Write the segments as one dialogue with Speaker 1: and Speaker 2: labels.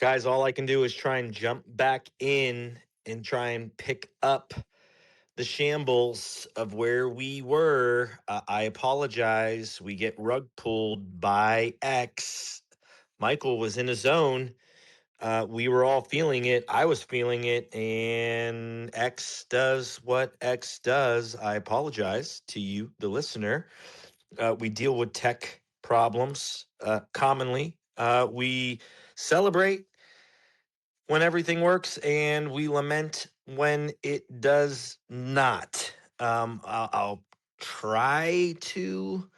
Speaker 1: Guys, all I can do is try and jump back in and try and pick up the shambles of where we were. I apologize. We get rug pulled by X. Michael was in a zone. We were all feeling it. I was feeling it. And X does what X does. I apologize to you, the listener. We deal with tech problems commonly. We celebrate when everything works, and we lament when it does not. I'll try to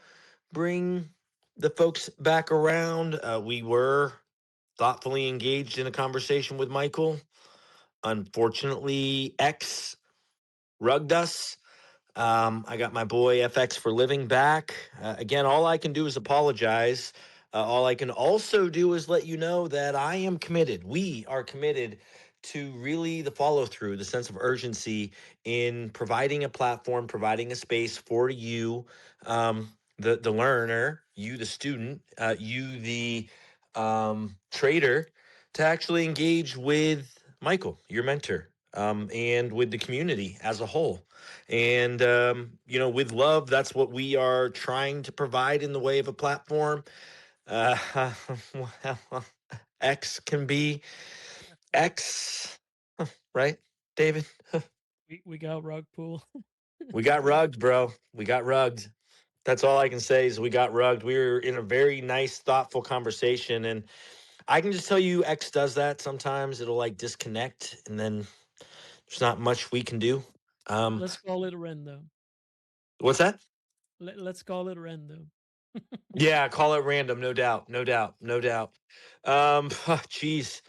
Speaker 1: bring the folks back around. We were thoughtfully engaged in a conversation with Michael. Unfortunately, X rugged us. I got my boy FX for living back. Again, all I can do is apologize. All I can also do is let you know that I am committed. We are committed to really the follow through, the sense of urgency in providing a platform, providing a space for you, the learner, you the student, you the trader, to actually engage with Michael, your mentor, and with the community as a whole. And, with love, that's what we are trying to provide in the way of a platform. Uh, well, X can be X, right, David?
Speaker 2: We got rug pull.
Speaker 1: We got rugged, bro. We got rugged. That's all I can say is we got rugged. We were in a very nice, thoughtful conversation. And I can just tell you, X does that sometimes. It'll like disconnect, and then there's not much we can do. Um,
Speaker 2: Let's call it random.
Speaker 1: what's that?
Speaker 2: Let's call it random.
Speaker 1: Yeah, call it random, no doubt, no doubt, no doubt. Geez.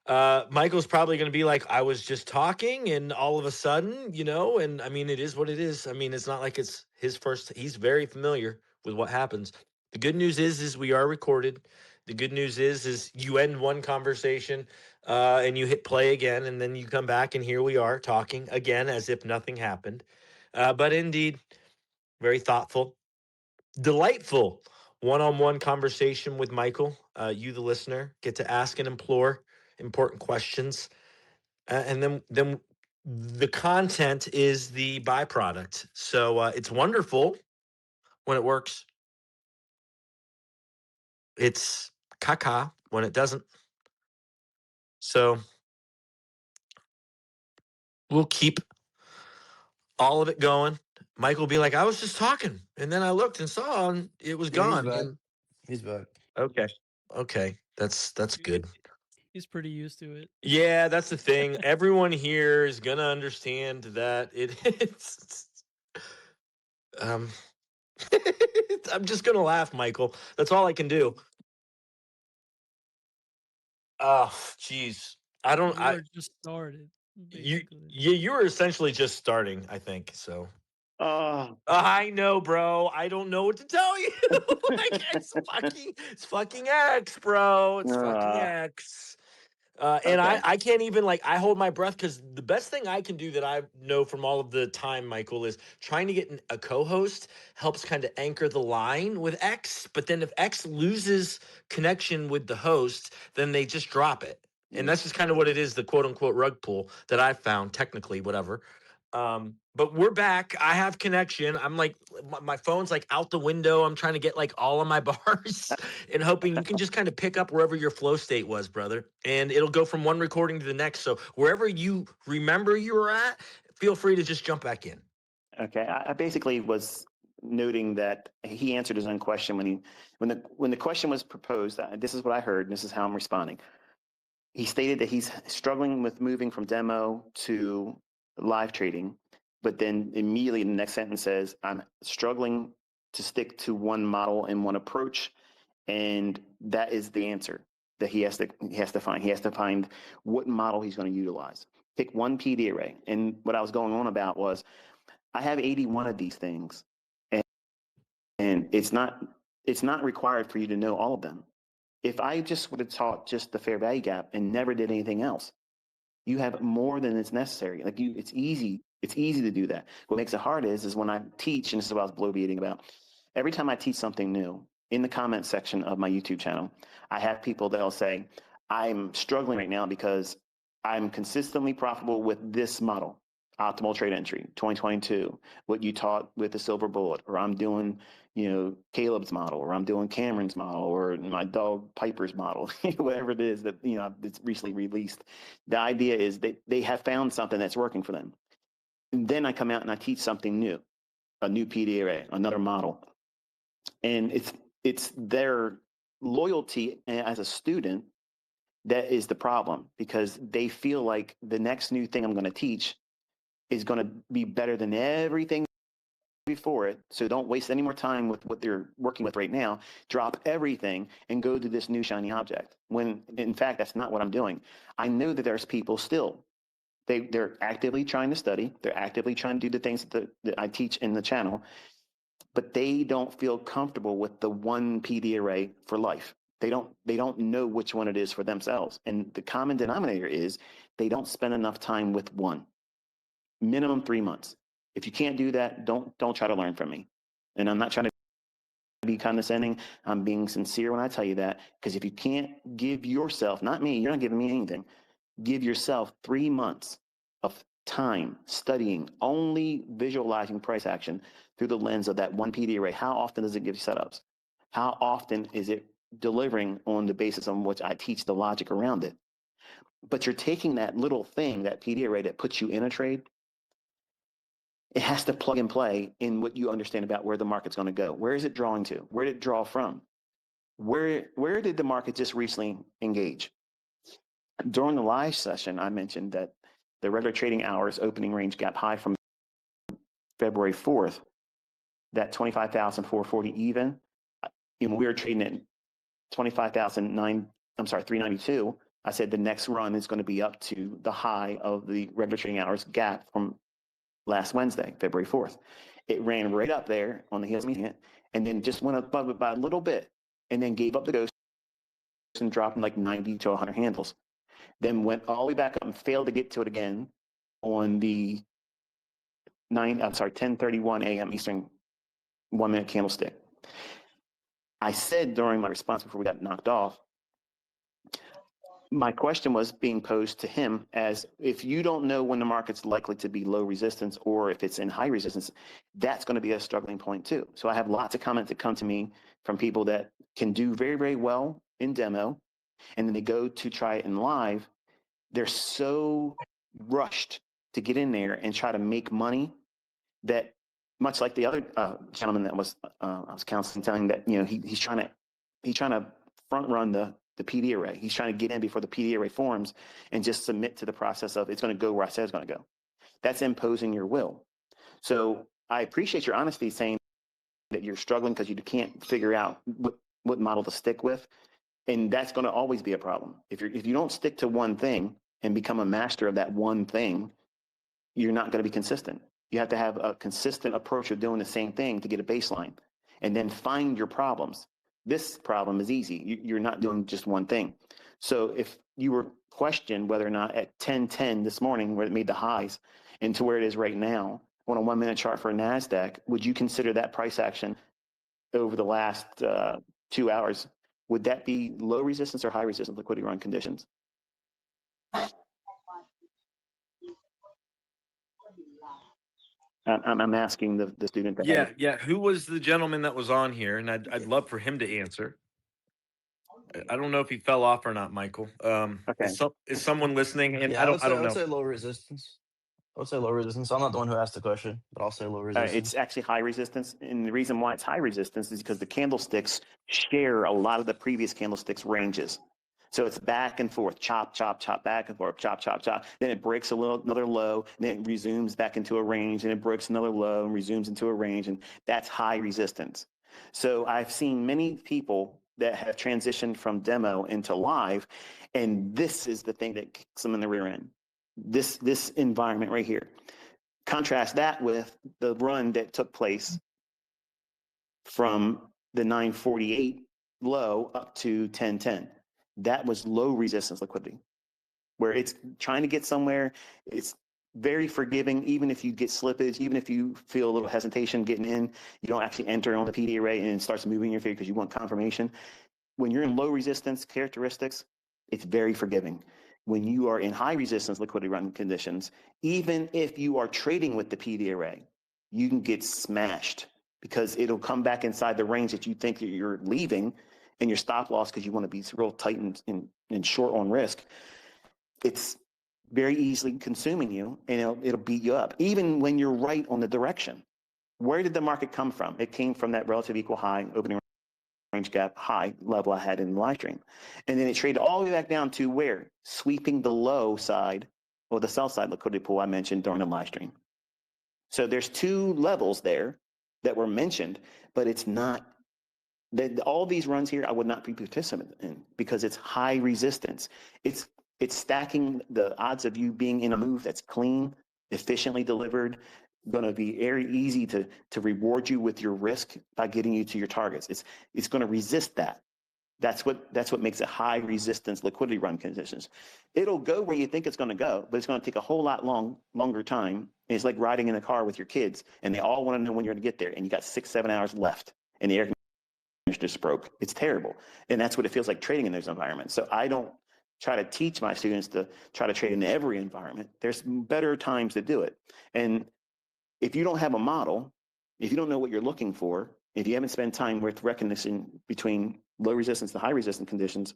Speaker 1: Michael's probably going to be like, I was just talking, and all of a sudden, and I mean, it is what it is. I mean, it's not like it's his first. He's very familiar with what happens. The good news is we are recorded. The good news is you end one conversation, and you hit play again, and then you come back, and here we are talking again as if nothing happened. But indeed, very thoughtful, delightful one-on-one conversation with Michael. You, the listener, get to ask and implore important questions, and then the content is the byproduct. So it's wonderful when it works. It's caca when it doesn't. So we'll keep all of it going. Michael will be like, I was just talking, and then I looked and saw, and it was
Speaker 3: Yeah, he's
Speaker 1: gone.
Speaker 3: back.
Speaker 1: And
Speaker 3: He's back.
Speaker 1: okay, okay, that's good.
Speaker 2: He's pretty used to it.
Speaker 1: Yeah, that's the thing. Everyone here is gonna understand that it's um I'm just gonna laugh, Michael. That's all I can do. Oh, jeez. I don't
Speaker 2: You
Speaker 1: I
Speaker 2: are just started,
Speaker 1: you
Speaker 2: basically.
Speaker 1: you were essentially just starting, I think. So
Speaker 4: Oh,
Speaker 1: I know, bro. I don't know what to tell you. Like it's fucking X, bro. It's fucking
Speaker 4: uh,
Speaker 1: X. And I,
Speaker 4: okay.
Speaker 1: I can't even like I hold my breath because the best thing I can do that I know from all of the time, Michael, is trying to get a co-host helps kind of anchor the line with X. But then if X loses connection with the host, then they just drop it. And that's just kind of what it is, the quote unquote rug pull that I found, technically, whatever. But we're back. I have connection. I'm like, my phone's like out the window. I'm trying to get like all of my bars and hoping you can just kind of pick up wherever your flow state was, brother. And it'll go from one recording to the next. So wherever you remember you were at, feel free to just jump back in.
Speaker 4: Okay. I basically was noting that he answered his own question when the question was proposed. This is what I heard, and this is how I'm responding. He stated that he's struggling with moving from demo to live trading, but then immediately the next sentence says, I'm struggling to stick to one model and one approach. And that is the answer that he has to find. He has to find what model he's going to utilize. Pick one PD array. And what I was going on about was I have 81 of these things, and it's not required for you to know all of them. If I just would have taught just the fair value gap and never did anything else, you have more than is necessary. Like it's easy to do that. What makes it hard is when I teach, and this is what I was bloviating about. Every time I teach something new in the comment section of my YouTube channel, I have people that'll say, I'm struggling right now because I'm consistently profitable with this model, optimal trade entry 2022, what you taught with the silver bullet, or I'm doing, Caleb's model, or I'm doing Cameron's model, or my dog Piper's model, whatever it is that, it's recently released. The idea is that they have found something that's working for them. And then I come out and I teach something new, a new PDRA, another model. And it's their loyalty as a student that is the problem, because they feel like the next new thing I'm going to teach is going to be better than everything before it. So don't waste any more time with what they're working with right now. Drop everything and go to this new shiny object. When in fact, that's not what I'm doing. I know that there's people still, they're actively trying to study. They're actively trying to do the things that I teach in the channel, but they don't feel comfortable with the one PD array for life. They don't know which one it is for themselves. And the common denominator is they don't spend enough time with one. Minimum 3 months. If you can't do that, don't try to learn from me. And I'm not trying to be condescending. I'm being sincere when I tell you that, because if you can't give yourself, not me, you're not giving me anything, give yourself 3 months of time studying, only visualizing price action through the lens of that one PD array. How often does it give you setups? How often is it delivering on the basis on which I teach the logic around it? But you're taking that little thing, that PD array that puts you in a trade, it has to plug and play in what you understand about where the market's going to go. Where is it drawing to? Where did it draw from? Where did the market just recently engage? During the live session, I mentioned that the regular trading hours opening range gap high from February 4th, that 25,440 even, we were trading at 392. I said the next run is going to be up to the high of the regular trading hours gap from last Wednesday, February 4th. It ran right up there on the heels of meeting it, and then just went above it by a little bit, and then gave up the ghost and dropped like 90 to 100 handles. Then went all the way back up and failed to get to it again on the 10:31 a.m. Eastern 1 minute candlestick. I said during my response before we got knocked off, my question was being posed to him as, if you don't know when the market's likely to be low resistance or if it's in high resistance, that's going to be a struggling point too. So I have lots of comments that come to me from people that can do very, very well in demo, and then they go to try it in live. They're so rushed to get in there and try to make money that, much like the other gentleman that was I was counseling, telling that he's trying to front run the PD array. He's trying to get in before the PD array forms and just submit to the process of it's going to go where I said it's going to go. That's imposing your will. So I appreciate your honesty saying that you're struggling because you can't figure out what model to stick with, and that's going to always be a problem. If you don't stick to one thing and become a master of that one thing, you're not going to be consistent. You have to have a consistent approach of doing the same thing to get a baseline, and then find your problems. This problem is easy. You're not doing just one thing. So if you were questioned whether or not at 10:10 this morning, where it made the highs, and to where it is right now on a 1 minute chart for NASDAQ, would you consider that price action over the last 2 hours? Would that be low resistance or high resistance liquidity run conditions? I'm asking the student.
Speaker 1: Yeah. Who was the gentleman that was on here? And I'd love for him to answer. I don't know if he fell off or not, Michael.
Speaker 4: Okay.
Speaker 1: Is someone listening? And
Speaker 3: Yeah,
Speaker 1: I don't
Speaker 3: I would
Speaker 1: know.
Speaker 3: say low resistance. I would say low resistance. I'm not the one who asked the question, but I'll say low resistance.
Speaker 4: It's actually high resistance, and the reason why it's high resistance is because the candlesticks share a lot of the previous candlesticks ranges. So it's back and forth, chop, chop, chop, back and forth, chop, chop, chop. Then it breaks another low, and then it resumes back into a range, and it breaks another low and resumes into a range, and that's high resistance. So I've seen many people that have transitioned from demo into live, and this is the thing that kicks them in the rear end. This environment right here. Contrast that with the run that took place from the 948 low up to 1010. That was low resistance liquidity, where it's trying to get somewhere. It's very forgiving, even if you get slippage, even if you feel a little hesitation getting in, you don't actually enter on the PD array and it starts moving your favor because you want confirmation. When you're in low resistance characteristics, It's very forgiving. When you are in high resistance liquidity run conditions, even if you are trading with the PD array, you can get smashed because it'll come back inside the range that you think that you're leaving, and your stop loss, because you want to be real tight and short on risk, it's very easily consuming you, and it'll beat you up, even when you're right on the direction. Where did the market come from? It came from that relative equal high opening range gap high level I had in the live stream. And then it traded all the way back down to where? Sweeping the low side, or the sell side liquidity pool I mentioned during the live stream. So there's two levels there that were mentioned, but it's not that all these runs here I would not be participant in, because it's high resistance. It's stacking the odds of you being in a move that's clean, efficiently delivered, going to be very easy to reward you with your risk by getting you to your targets. It's going to resist that. That's what makes it high resistance liquidity run conditions. It'll go where you think it's going to go, but it's going to take a whole lot longer time. It's like riding in a car with your kids, and they all want to know when you're going to get there, and you got 6-7 hours left, and the air conditioner just broke. It's terrible, and that's what it feels like trading in those environments. So I don't try to teach my students to try to trade in every environment. There's better times to do it, and if you don't have a model, if you don't know what you're looking for, if you haven't spent time with recognition between low resistance to high resistance conditions,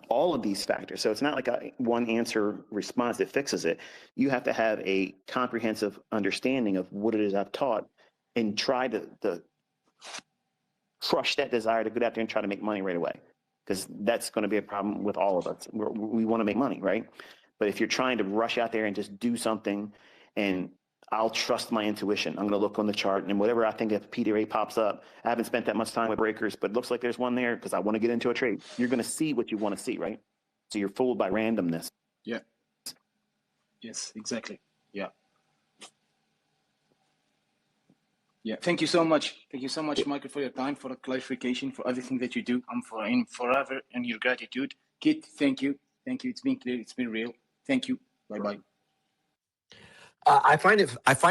Speaker 4: all of these factors. So it's not like a one answer response that fixes it. You have to have a comprehensive understanding of what it is I've taught, and try to crush that desire to get out there and try to make money right away, because that's going to be a problem with all of us. We want to make money, right? But if you're trying to rush out there and just do something, and I'll trust my intuition, I'm going to look on the chart, and whatever I think if PDRA pops up, I haven't spent that much time with breakers, but it looks like there's one there because I want to get into a trade. You're going to see what you want to see, right? So you're fooled by randomness.
Speaker 5: Yeah. Yes, exactly. Yeah. Yeah. Thank you so much. Thank you so much, Michael, for your time, for the clarification, for everything that you do. I'm forever in your gratitude. Kitt, thank you. Thank you. It's been clear. It's been real. Thank you. Bye-bye.
Speaker 1: I find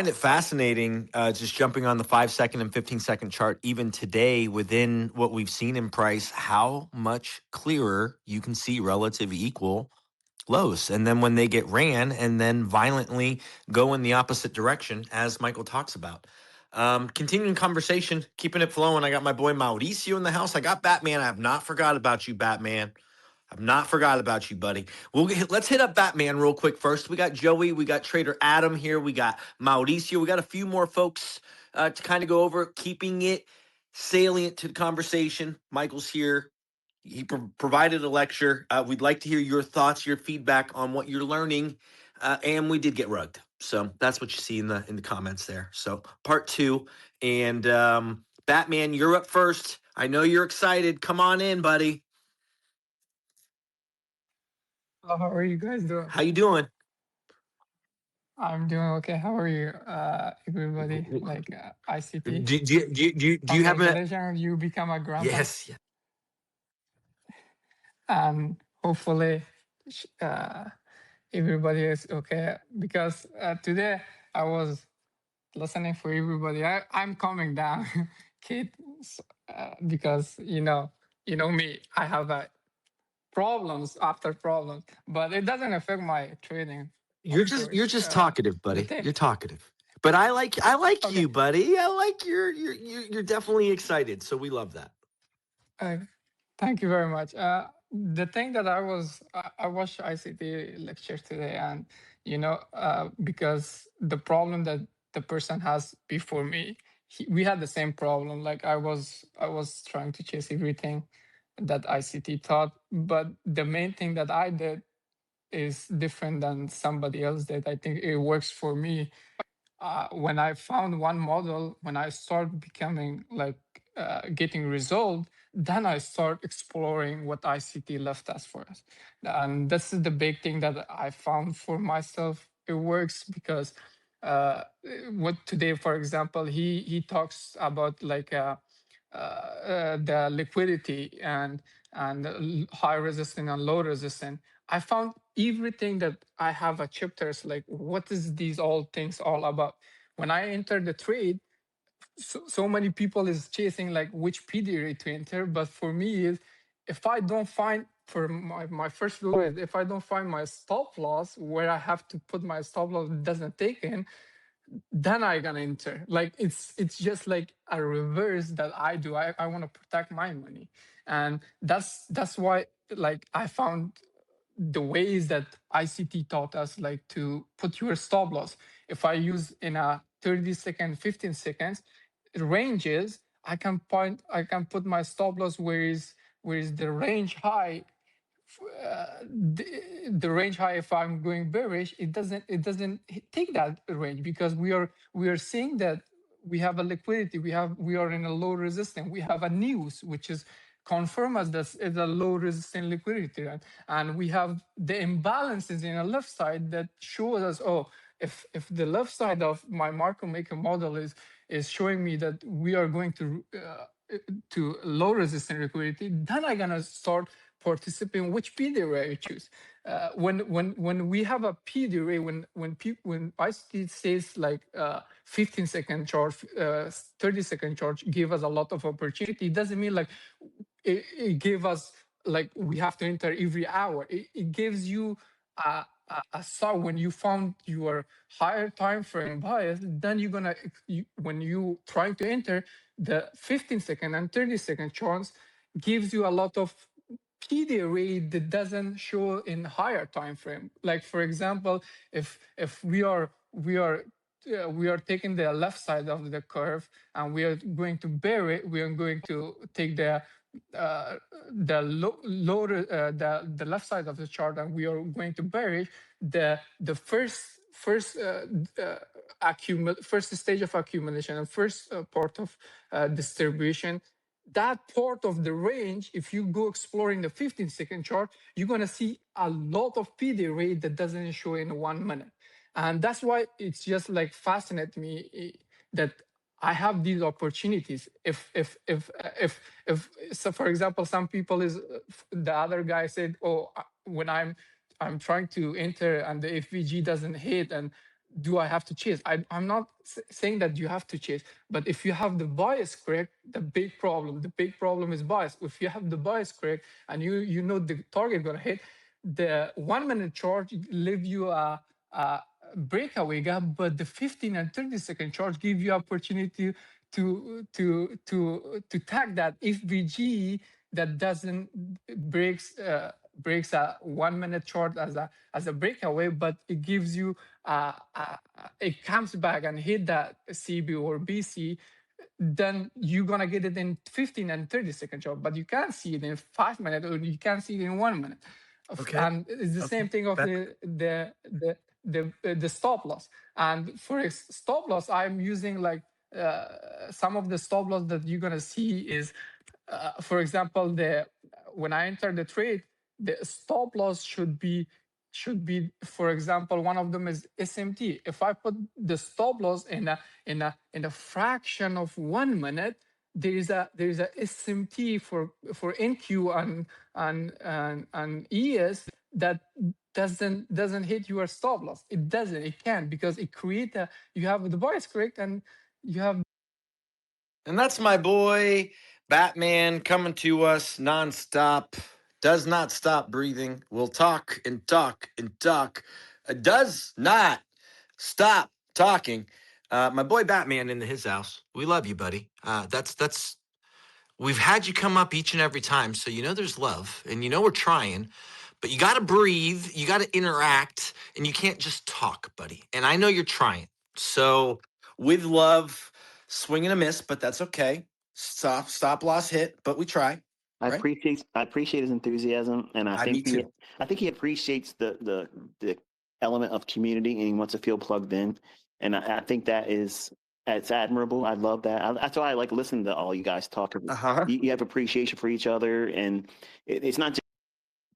Speaker 1: it fascinating, just jumping on the 5-second and 15-second chart, even today within what we've seen in price, how much clearer you can see relative equal lows. And then when they get ran and then violently go in the opposite direction, as Michael talks about. Continuing conversation, keeping it flowing. I got my boy Mauricio in the house. I got Batman. I have not forgot about you, Batman. I've not forgot about you, buddy. Let's hit up Batman real quick first. We got Joey, we got Trader Adam here, we got Mauricio, we got a few more folks to kind of go over, keeping it salient to the conversation. Michael's here. He provided a lecture. We'd like to hear your thoughts, your feedback on what you're learning, and we did get rugged. So that's what you see in the comments there. So part 2, and Batman, you're up first. I know you're excited. Come on in, buddy.
Speaker 6: Hello, how are you guys doing?
Speaker 1: How you doing?
Speaker 6: I'm doing okay. How are you, everybody? Like ICT.
Speaker 1: Do you have a
Speaker 6: Congratulations, you become a grandpa.
Speaker 1: yes?
Speaker 6: And hopefully, everybody is okay. Because today I was listening for everybody. I'm coming down, Kate, because you know me. I have problems after problems, but it doesn't affect my trading.
Speaker 1: You're
Speaker 6: of
Speaker 1: just
Speaker 6: course.
Speaker 1: talkative,
Speaker 6: the
Speaker 1: buddy.
Speaker 6: thing-
Speaker 1: You're talkative. But I like
Speaker 6: Okay.
Speaker 1: you, buddy. I like you're definitely excited. So we love that.
Speaker 6: Thank you very much. The thing that I watched ICT lecture today, and because the problem that the person has before me, we had the same problem. Like I was trying to chase everything that ICT taught, but the main thing that I did is different than somebody else did. I think it works for me. When I found one model, when I start becoming like getting resolved, then I start exploring what ICT left us for us. And this is the big thing that I found for myself. It works because what today, for example, he talks about like the liquidity and high resistant and low resistant. I found everything that I have a chapters like what is these all things all about. When I enter the trade, so many people is chasing like which PD rate to enter, but for me is if I don't find for my first rule is if I don't find my stop loss where I have to put my stop loss doesn't take in, then I gonna enter. Like it's just like a reverse that I do. I want to protect my money, and that's why like I found the ways that ICT taught us like to put your stop loss. If I use in a 30 second, 15 seconds ranges, I can put my stop loss where is the range high. The range high, if I'm going bearish, it doesn't take that range, because we are seeing that we have a liquidity, we are in a low resistance, we have a news which is confirm us that it's a low resistant liquidity, right? And we have the imbalances in the left side that shows us, oh, if the left side of my market maker model is showing me that we are going to low resistant liquidity, then I'm gonna start participating which PD array I choose. When we have a PD array, when ICT says like 15 second charge, 30 second charge give us a lot of opportunity, it doesn't mean like it gave us like we have to enter every hour. It gives you a so when you found your higher time frame bias, then you're gonna when you try to enter, the 15 second and 30 second charts gives you a lot of PD array that doesn't show in higher time frame. Like for example, if we are taking the left side of the curve and we are going to bear it, we are going to take the left side of the chart and we are going to bury the first stage of accumulation and first part of distribution. That part of the range, if you go exploring the 15 second chart, you're going to see a lot of PD array that doesn't show in 1 minute. And that's why it's just like fascinates me that I have these opportunities. If so, for example, some people the other guy said, oh, when I'm trying to enter and the FVG doesn't hit, and do I have to chase? I'm not saying that you have to chase, but if you have the bias correct, the big problem is bias. If you have the bias correct and you know the target gonna hit, the 1 minute chart leave you a breakaway gap, but the 15 and 30 second charts give you opportunity to tag that FVG that doesn't breaks a 1 minute chart as a breakaway, but it gives you it comes back and hit that CB or BC. Then you're gonna get it in 15 and 30 second chart, but you can't see it in 5 minutes or you can't see it in 1 minute.
Speaker 1: Okay.
Speaker 6: And it's the same thing of the stop loss. And for stop loss, I'm using like some of the stop loss that you're gonna see is, for example, when I enter the trade, the stop loss should be, for example, one of them is SMT. If I put the stop loss in a fraction of 1 minute, there is a SMT for NQ and ES that doesn't hit your stop loss. It doesn't. It can, because it create you have the bias correct and you have.
Speaker 1: And that's my boy Batman coming to us nonstop. Does not stop breathing. Will talk and talk and talk. Does not stop talking. My boy Batman in his house. We love you, buddy. That's. We've had you come up each and every time, so you know there's love, and you know we're trying. But you got to breathe. You got to interact, and you can't just talk, buddy. And I know you're trying. So with love, swing and a miss, but that's okay. Stop loss hit, but we try.
Speaker 4: I
Speaker 1: Right?
Speaker 4: appreciate his enthusiasm, and I think he appreciates the element of community, and he wants to feel plugged in. And I think that it's admirable. I love that. That's why I like listening to all you guys talk. You have appreciation for each other, and it's not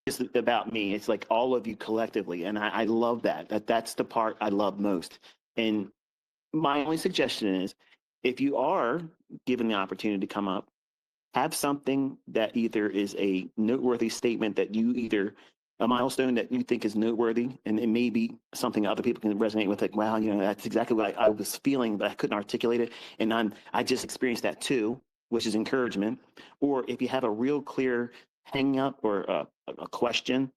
Speaker 4: just about me. It's like all of you collectively, and I love that. That's the part I love most. And my only suggestion is, if you are given the opportunity to come up, have something that either is a noteworthy statement that you either a milestone that you think is noteworthy, and it may be something other people can resonate with, like, wow, that's exactly what I was feeling, but I couldn't articulate it. And I just experienced that too, which is encouragement. Or if you have a real clear, hang up or a question,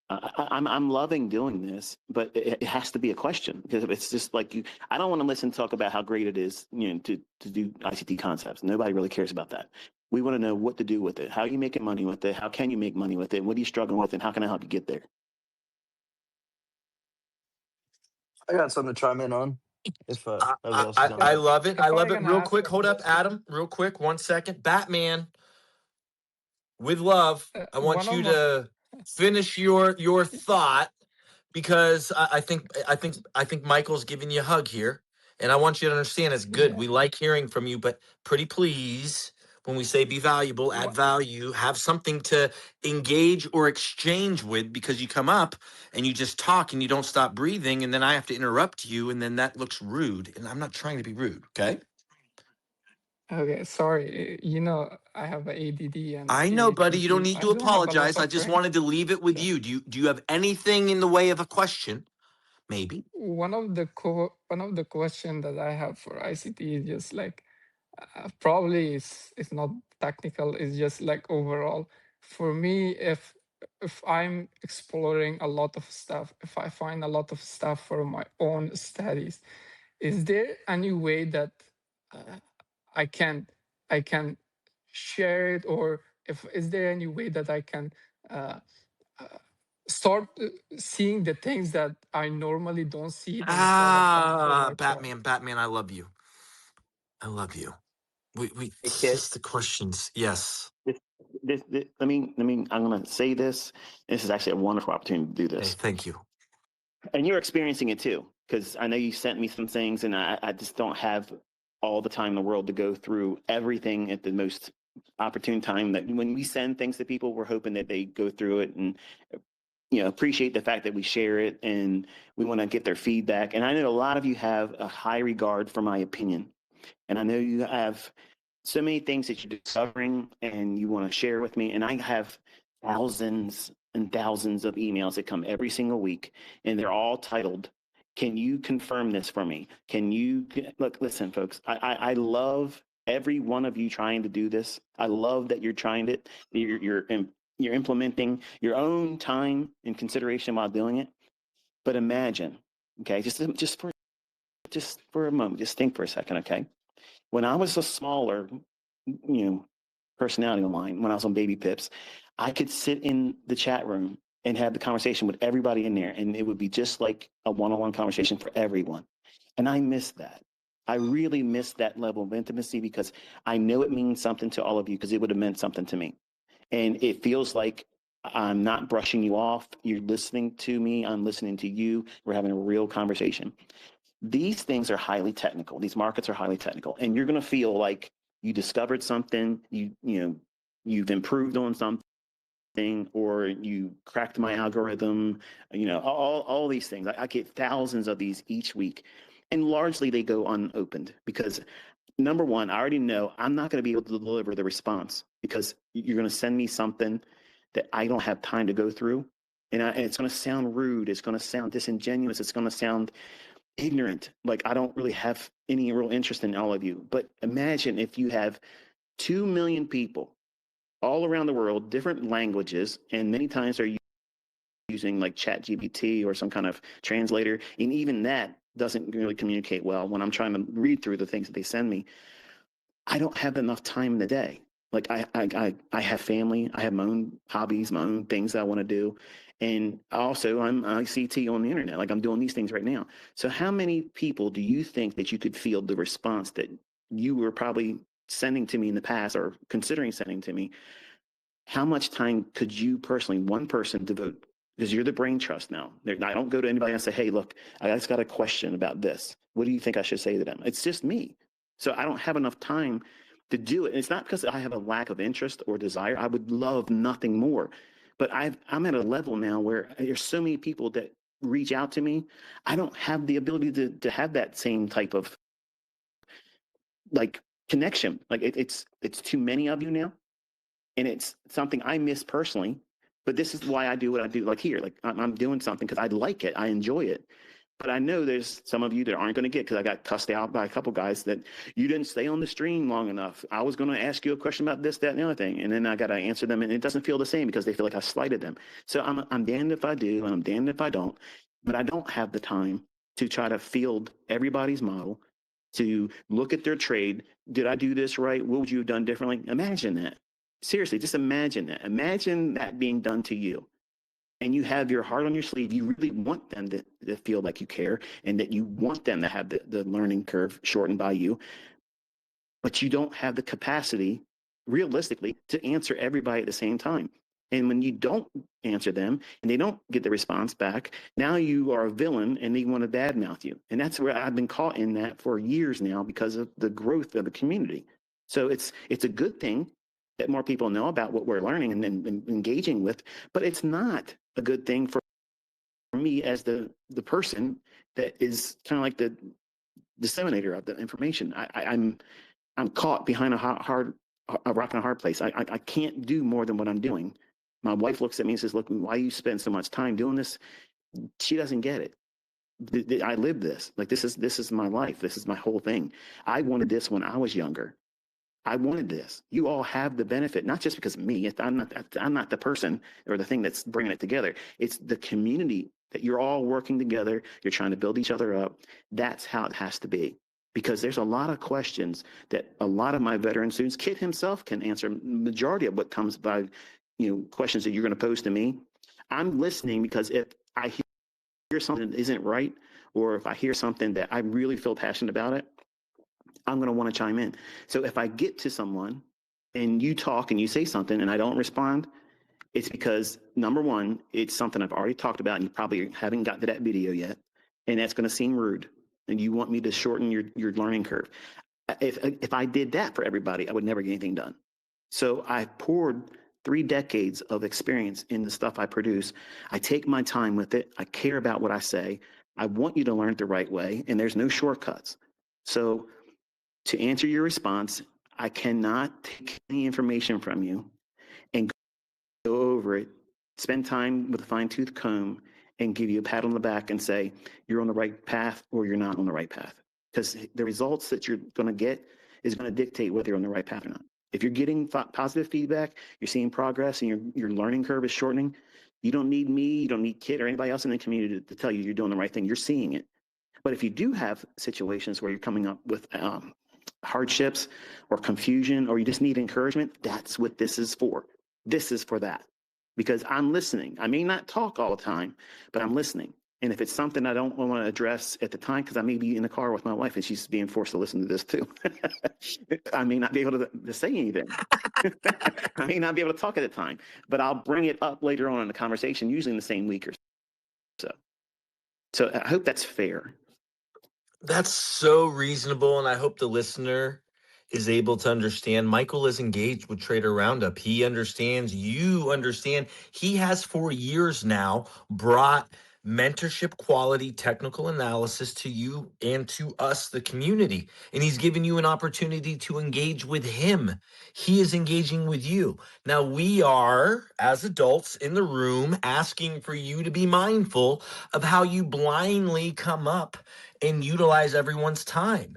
Speaker 4: I'm loving doing this, but it has to be a question, because it's just like you. I don't want to listen to talk about how great it is, to do ICT concepts. Nobody really cares about that. We want to know what to do with it. How are you making money with it? How can you make money with it? What are you struggling with, and how can I help you get there?
Speaker 3: I got something to chime in on. If
Speaker 1: I,
Speaker 3: nobody
Speaker 1: I,
Speaker 3: else is
Speaker 1: I
Speaker 3: going.
Speaker 1: I
Speaker 6: So
Speaker 1: love it. I
Speaker 6: if I
Speaker 1: love it.
Speaker 6: can
Speaker 1: Real
Speaker 6: ask
Speaker 1: quick,
Speaker 6: a
Speaker 1: hold up,
Speaker 6: question,
Speaker 1: Adam. Real quick, 1 second. Batman, with love, I
Speaker 6: one
Speaker 1: want
Speaker 6: of
Speaker 1: you
Speaker 6: my
Speaker 1: to finish your thought, because I think Michael's giving you a hug here, and I want you to understand it's good.
Speaker 6: yeah.
Speaker 1: We like hearing from you, but pretty please, when we say be valuable, add
Speaker 6: What
Speaker 1: value, have something to engage or exchange with, because you come up and you just talk and you don't stop breathing, and then I have to interrupt you, and then that looks rude, and I'm not trying to be rude. Okay.
Speaker 6: Okay, sorry. I have a ADD and
Speaker 1: I know, buddy. You don't
Speaker 6: ADHD.
Speaker 1: need
Speaker 6: I
Speaker 1: to
Speaker 6: do have a lot
Speaker 1: apologize. I
Speaker 6: of
Speaker 1: just
Speaker 6: friends.
Speaker 1: wanted to leave it with
Speaker 6: Yeah.
Speaker 1: you. Do you have anything in the way of a question? Maybe.
Speaker 6: One of the question that I have for ICT is just like, probably it's not technical. It's just like overall for me. If I'm exploring a lot of stuff, if I find a lot of stuff for my own studies, is there any way that uh, I can I can share it, or if is there any way that I can uh, uh, start seeing the things that I normally don't see it instead of for myself?
Speaker 1: Batman, I love you. I love you. We
Speaker 4: Hey, Kitt,
Speaker 1: just the questions. Yes.
Speaker 4: let me. I'm going to say this. This is actually a wonderful opportunity to do
Speaker 1: Hey,
Speaker 4: this,
Speaker 1: thank you.
Speaker 4: and you're experiencing it too, because I know you sent me some things, and I just don't have all the time in the world to go through everything at the most opportune time. That when we send things to people, we're hoping that they go through it and appreciate the fact that we share it, and we want to get their feedback. And I know a lot of you have a high regard for my opinion, and I know you have so many things that you're discovering and you want to share with me. And I have thousands and thousands of emails that come every single week, and they're all titled, "Can you confirm this for me? Can you look?" Listen, folks, I love every one of you trying to do this. I love that you're trying it. You're implementing your own time and consideration while doing it. But imagine, okay, just for a moment, just think for a second, okay? When I was a smaller, personality of mine, when I was on Baby Pips, I could sit in the chat room and have the conversation with everybody in there, and it would be just like a one-on-one conversation for everyone. And I miss that. I really miss that level of intimacy, because I know it means something to all of you, because it would have meant something to me. And it feels like I'm not brushing you off. You're listening to me. I'm listening to you. We're having a real conversation. These things are highly technical. These markets are highly technical, and you're going to feel like you discovered something. You've improved on something, or you cracked my algorithm. All these things. I get thousands of these each week, and largely they go unopened, because number one, I already know I'm not going to be able to deliver the response, because you're going to send me something that I don't have time to go through. And it's going to sound rude. It's going to sound disingenuous. It's going to sound ignorant. Like I don't really have any real interest in all of you. But imagine if you have 2 million people all around the world, different languages, and many times they're using like ChatGPT or some kind of translator. And even that doesn't really communicate well when I'm trying to read through the things that they send me. I don't have enough time in the day. Like I have family, I have my own hobbies, my own things that I want to do. And also I'm ICT on the internet. Like I'm doing these things right now. So how many people do you think that you could feel the response that you were probably sending to me in the past, or considering sending to me? How much time could you personally, one person, devote? Because you're the brain trust now. I don't go to anybody and say, "Hey, look, I just got a question about this. What do you think I should say to them?" It's just me. So I don't have enough time to do it. And it's not because I have a lack of interest or desire. I would love nothing more. But I'm at a level now where there's so many people that reach out to me. I don't have the ability to have that same type of like connection. Like it's too many of you now, and it's something I miss personally. But this is why I do what I do. Like here, like I'm doing something because I like it, I enjoy it. But I know there's some of you that aren't going to get, because I got cussed out by a couple guys that you didn't stay on the stream long enough. I was going to ask you a question about this, that, and the other thing, and then I got to answer them, and it doesn't feel the same because they feel like I slighted them. So I'm damned if I do, and I'm damned if I don't. But I don't have the time to try to field everybody's model, to look at their trade. Did I do this right? What would you have done differently? Imagine that. Seriously, just imagine that. Imagine that being done to you. And you have your heart on your sleeve. You really want them to feel like you care, and that you want them to have the learning curve shortened by you. But you don't have the capacity, realistically, to answer everybody at the same time. And when you don't answer them and they don't get the response back, now you are a villain and they want to badmouth you. And that's where I've been caught in that for years now because of the growth of the community. So it's a good thing that more people know about what we're learning and engaging with, but it's not a good thing for me as the person that is kind of like the disseminator of the information. I'm caught behind a rock and a hard place. I can't do more than what I'm doing. My wife looks at me and says, "Look, why you spend so much time doing this?" She doesn't get it. I live this. Like this is my life. This is my whole thing. I wanted this when I was younger. I wanted this. You all have the benefit, not just because of me. I'm not the person or the thing that's bringing it together. It's the community that you're all working together. You're trying to build each other up. That's how it has to be. Because there's a lot of questions that a lot of my veteran students, Kitt himself can answer majority of what comes by, questions that you're going to pose to me. I'm listening because if I hear something that isn't right, or if I hear something that I really feel passionate about it, I'm going to want to chime in. So if I get to someone and you talk and you say something and I don't respond, it's because, number one, it's something I've already talked about and you probably haven't got to that video yet. And that's going to seem rude. And you want me to shorten your learning curve. If I did that for everybody, I would never get anything done. So I poured 3 decades of experience in the stuff I produce. I take my time with it. I care about what I say. I want you to learn it the right way, and there's no shortcuts. So to answer your response, I cannot take any information from you and go over it, spend time with a fine-tooth comb, and give you a pat on the back and say, you're on the right path or you're not on the right path. Because the results that you're going to get is going to dictate whether you're on the right path or not. If you're getting positive feedback, you're seeing progress, and your learning curve is shortening, you don't need me, you don't need Kitt or anybody else in the community to tell you you're doing the right thing. You're seeing it. But if you do have situations where you're coming up with hardships or confusion, or you just need encouragement, that's what this is for. This is for that. Because I'm listening. I may not talk all the time, but I'm listening. And if it's something I don't want to address at the time, because I may be in the car with my wife and she's being forced to listen to this too, I may not be able to say anything. I may not be able to talk at the time, but I'll bring it up later on in the conversation, usually in the same week or so. So I hope that's fair.
Speaker 1: That's so reasonable, and I hope the listener is able to understand. Michael is engaged with Trader Roundup. He understands, you understand. He has for years now brought mentorship quality technical analysis to you and to us, the community. And he's given you an opportunity to engage with him. He is engaging with you. Now, we are, as adults in the room, asking for you to be mindful of how you blindly come up and utilize everyone's time.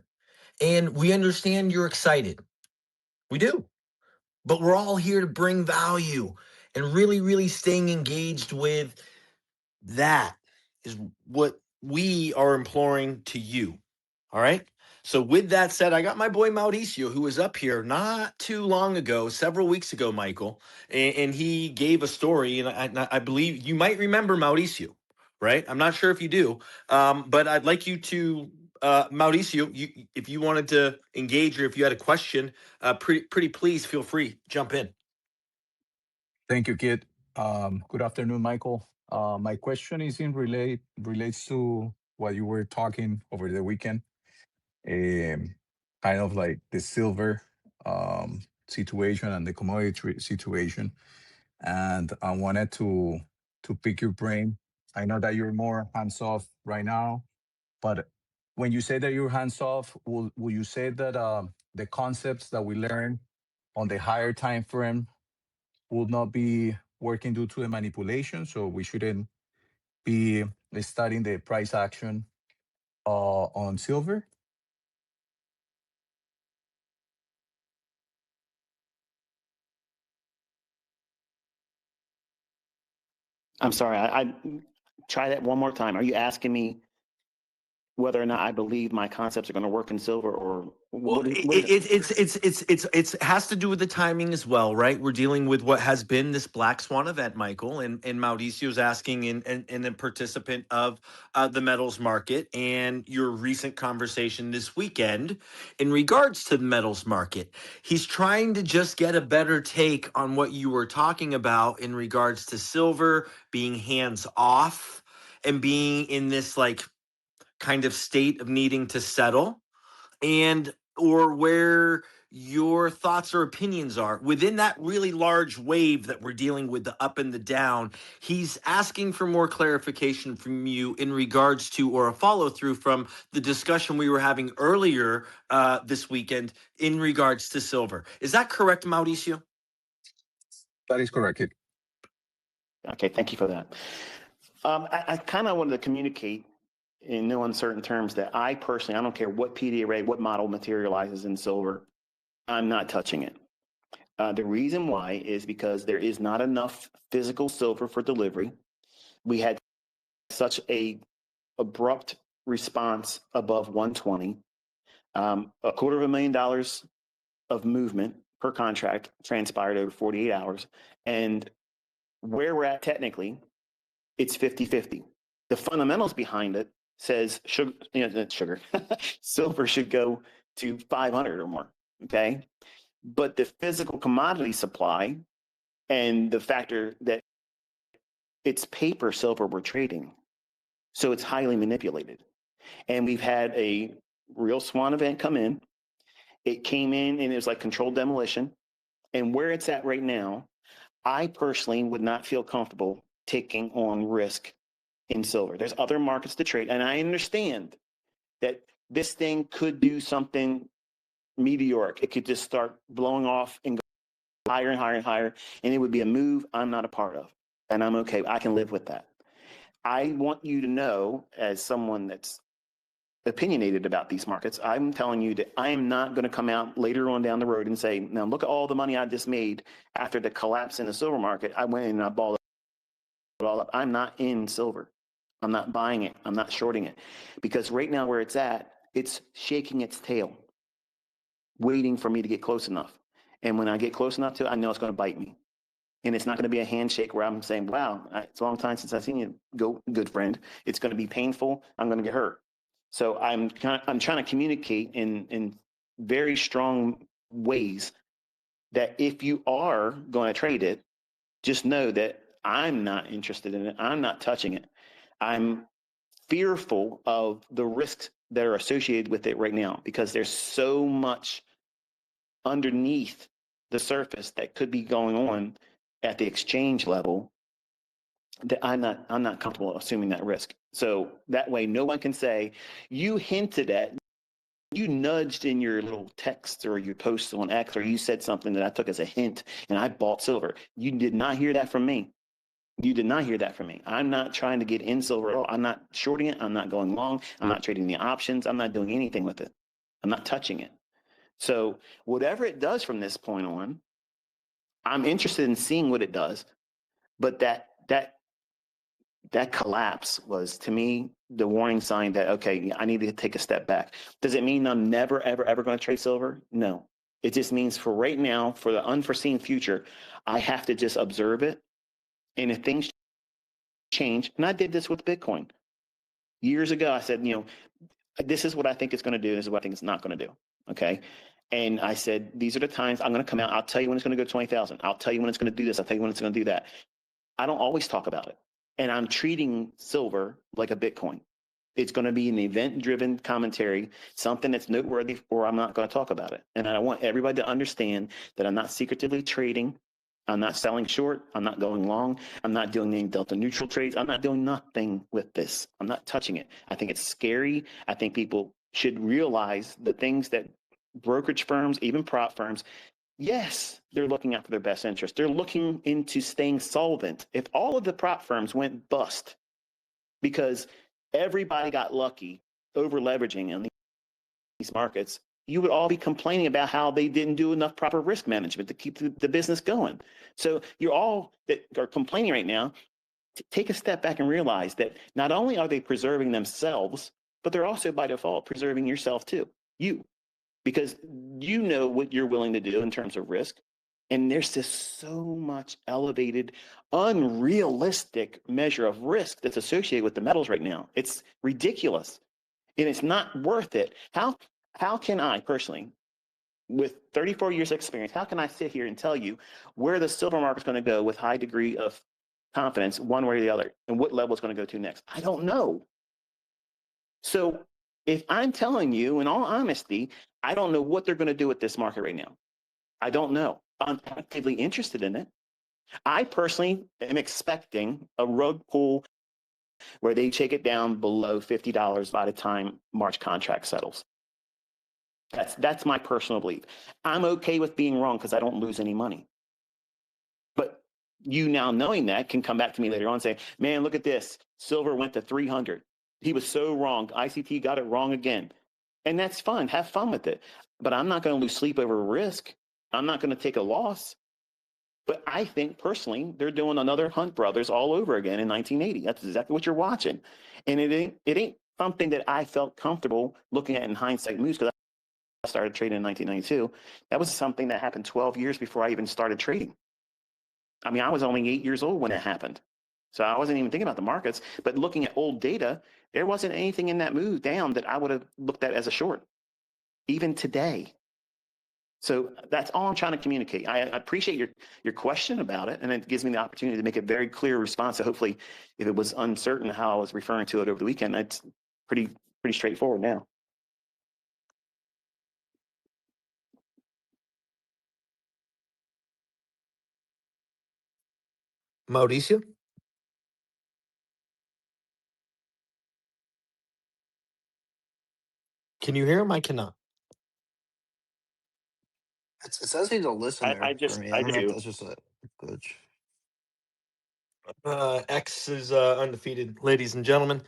Speaker 1: And we understand you're excited. We do. But we're all here to bring value, and really, really staying engaged with that is what we are imploring to you. All right. So with that said, I got my boy Mauricio, who was up here not too long ago, several weeks ago, Michael, and he gave a story, and I believe you might remember Mauricio, right? I'm not sure if you do, but I'd like you to, Mauricio, if you wanted to engage or if you had a question, pretty please feel free, jump in.
Speaker 7: Thank you, Kitt. Good afternoon, Michael. My question is relates to what you were talking over the weekend, kind of like the silver situation and the commodity situation. And I wanted to pick your brain. I know that you're more hands off right now, but when you say that you're hands off, will you say that the concepts that we learn on the higher time frame will not be working due to the manipulation? So we shouldn't be studying the price action On silver?
Speaker 4: I'm sorry. I try that one more time. Are you asking me whether or not I believe my concepts are going to work in silver, or
Speaker 1: Well,
Speaker 4: what is it?
Speaker 1: it's has to do with the timing as well, right? We're dealing with what has been this black swan event, Michael, and Mauricio's asking in a participant of the metals market and your recent conversation this weekend in regards to the metals market. He's trying to just get a better take on what you were talking about in regards to silver being hands off and being in this like kind of state of needing to settle, and or where your thoughts or opinions are within that really large wave that we're dealing with, the up and the down. He's asking for more clarification from you in regards to, or a follow through from the discussion we were having earlier this weekend in regards to silver. Is that correct, Mauricio?
Speaker 7: That is correct. Kitt.
Speaker 4: Okay, thank you for that. I kind of wanted to communicate in no uncertain terms that I personally, I don't care what PD array, what model materializes in silver, I'm not touching it. The reason why is because there is not enough physical silver for delivery. We had such a abrupt response above 120, $250,000 of movement per contract transpired over 48 hours. And where we're at technically, it's 50-50. The fundamentals behind it says silver should go to 500 or more, okay? But the physical commodity supply and the factor that it's paper silver we're trading, so it's highly manipulated. And we've had a real swan event come in. It came in and it was like controlled demolition. And where it's at right now, I personally would not feel comfortable taking on risk in silver. There's other markets to trade. And I understand that this thing could do something meteoric. It could just start blowing off and go higher and higher and higher. And it would be a move I'm not a part of. And I'm okay. I can live with that. I want you to know, as someone that's opinionated about these markets, I'm telling you that I am not going to come out later on down the road and say, now look at all the money I just made after the collapse in the silver market. I went and I bought it all up. I'm not in silver. I'm not buying it. I'm not shorting it, because right now where it's at, it's shaking its tail, waiting for me to get close enough. And when I get close enough to it, I know it's going to bite me. And it's not going to be a handshake where I'm saying, wow, it's a long time since I've seen you, go, good friend. It's going to be painful. I'm going to get hurt. So I'm trying to communicate in very strong ways that if you are going to trade it, just know that I'm not interested in it. I'm not touching it. I'm fearful of the risks that are associated with it right now, because there's so much underneath the surface that could be going on at the exchange level that I'm not comfortable assuming that risk. So that way no one can say, you hinted at, you nudged in your little text or your post on X, or you said something that I took as a hint and I bought silver. You did not hear that from me. You did not hear that from me. I'm not trying to get in silver at all. I'm not shorting it. I'm not going long. I'm not trading the options. I'm not doing anything with it. I'm not touching it. So whatever it does from this point on, I'm interested in seeing what it does. But that collapse was, to me, the warning sign that, okay, I need to take a step back. Does it mean I'm never, ever, ever going to trade silver? No. It just means for right now, for the unforeseen future, I have to just observe it. And if things change, and I did this with Bitcoin years ago, I said, this is what I think it's going to do. This is what I think it's not going to do. Okay. And I said, these are the times I'm going to come out. I'll tell you when it's going to go to 20,000. I'll tell you when it's going to do this. I'll tell you when it's going to do that. I don't always talk about it. And I'm treating silver like a Bitcoin. It's going to be an event-driven commentary, something that's noteworthy, or I'm not going to talk about it. And I want everybody to understand that I'm not secretively trading. I'm not selling short. I'm not going long. I'm not doing any delta neutral trades. I'm not doing nothing with this. I'm not touching it. I think it's scary. I think people should realize the things that brokerage firms, even prop firms, yes, they're looking out for their best interest. They're looking into staying solvent. If all of the prop firms went bust because everybody got lucky over leveraging in these markets, you would all be complaining about how they didn't do enough proper risk management to keep the business going. So you're all that are complaining right now, take a step back and realize that not only are they preserving themselves, but they're also by default preserving yourself too, because you know what you're willing to do in terms of risk. And there's just so much elevated, unrealistic measure of risk that's associated with the metals right now. It's ridiculous, and it's not worth it. How can I personally, with 34 years of experience, how can I sit here and tell you where the silver market is going to go with high degree of confidence, one way or the other, and what level it's going to go to next? I don't know. So if I'm telling you in all honesty, I don't know what they're going to do with this market right now. I don't know. I'm actively interested in it. I personally am expecting a rug pull where they take it down below $50 by the time March contract settles. That's my personal belief. I'm okay with being wrong because I don't lose any money. But you now knowing that can come back to me later on and say, man, look at this. Silver went to 300. He was so wrong. ICT got it wrong again. And that's fine. Have fun with it. But I'm not going to lose sleep over risk. I'm not going to take a loss. But I think personally, they're doing another Hunt Brothers all over again in 1980. That's exactly what you're watching. And it ain't something that I felt comfortable looking at in hindsight moves, because I started trading in 1992. That was something that happened 12 years before I even started trading. I mean, I was only 8 years old when it happened. So I wasn't even thinking about the markets. But looking at old data, there wasn't anything in that move down that I would have looked at as a short, even today. So that's all I'm trying to communicate. I appreciate your question about it, and it gives me the opportunity to make a very clear response. So hopefully, if it was uncertain how I was referring to it over the weekend, it's pretty straightforward now.
Speaker 1: Mauricio? Can you hear him? I cannot.
Speaker 3: It says he's a listener
Speaker 4: I
Speaker 3: for me. I don't know if
Speaker 4: do.
Speaker 3: that's just a glitch.
Speaker 1: X is undefeated, ladies and gentlemen.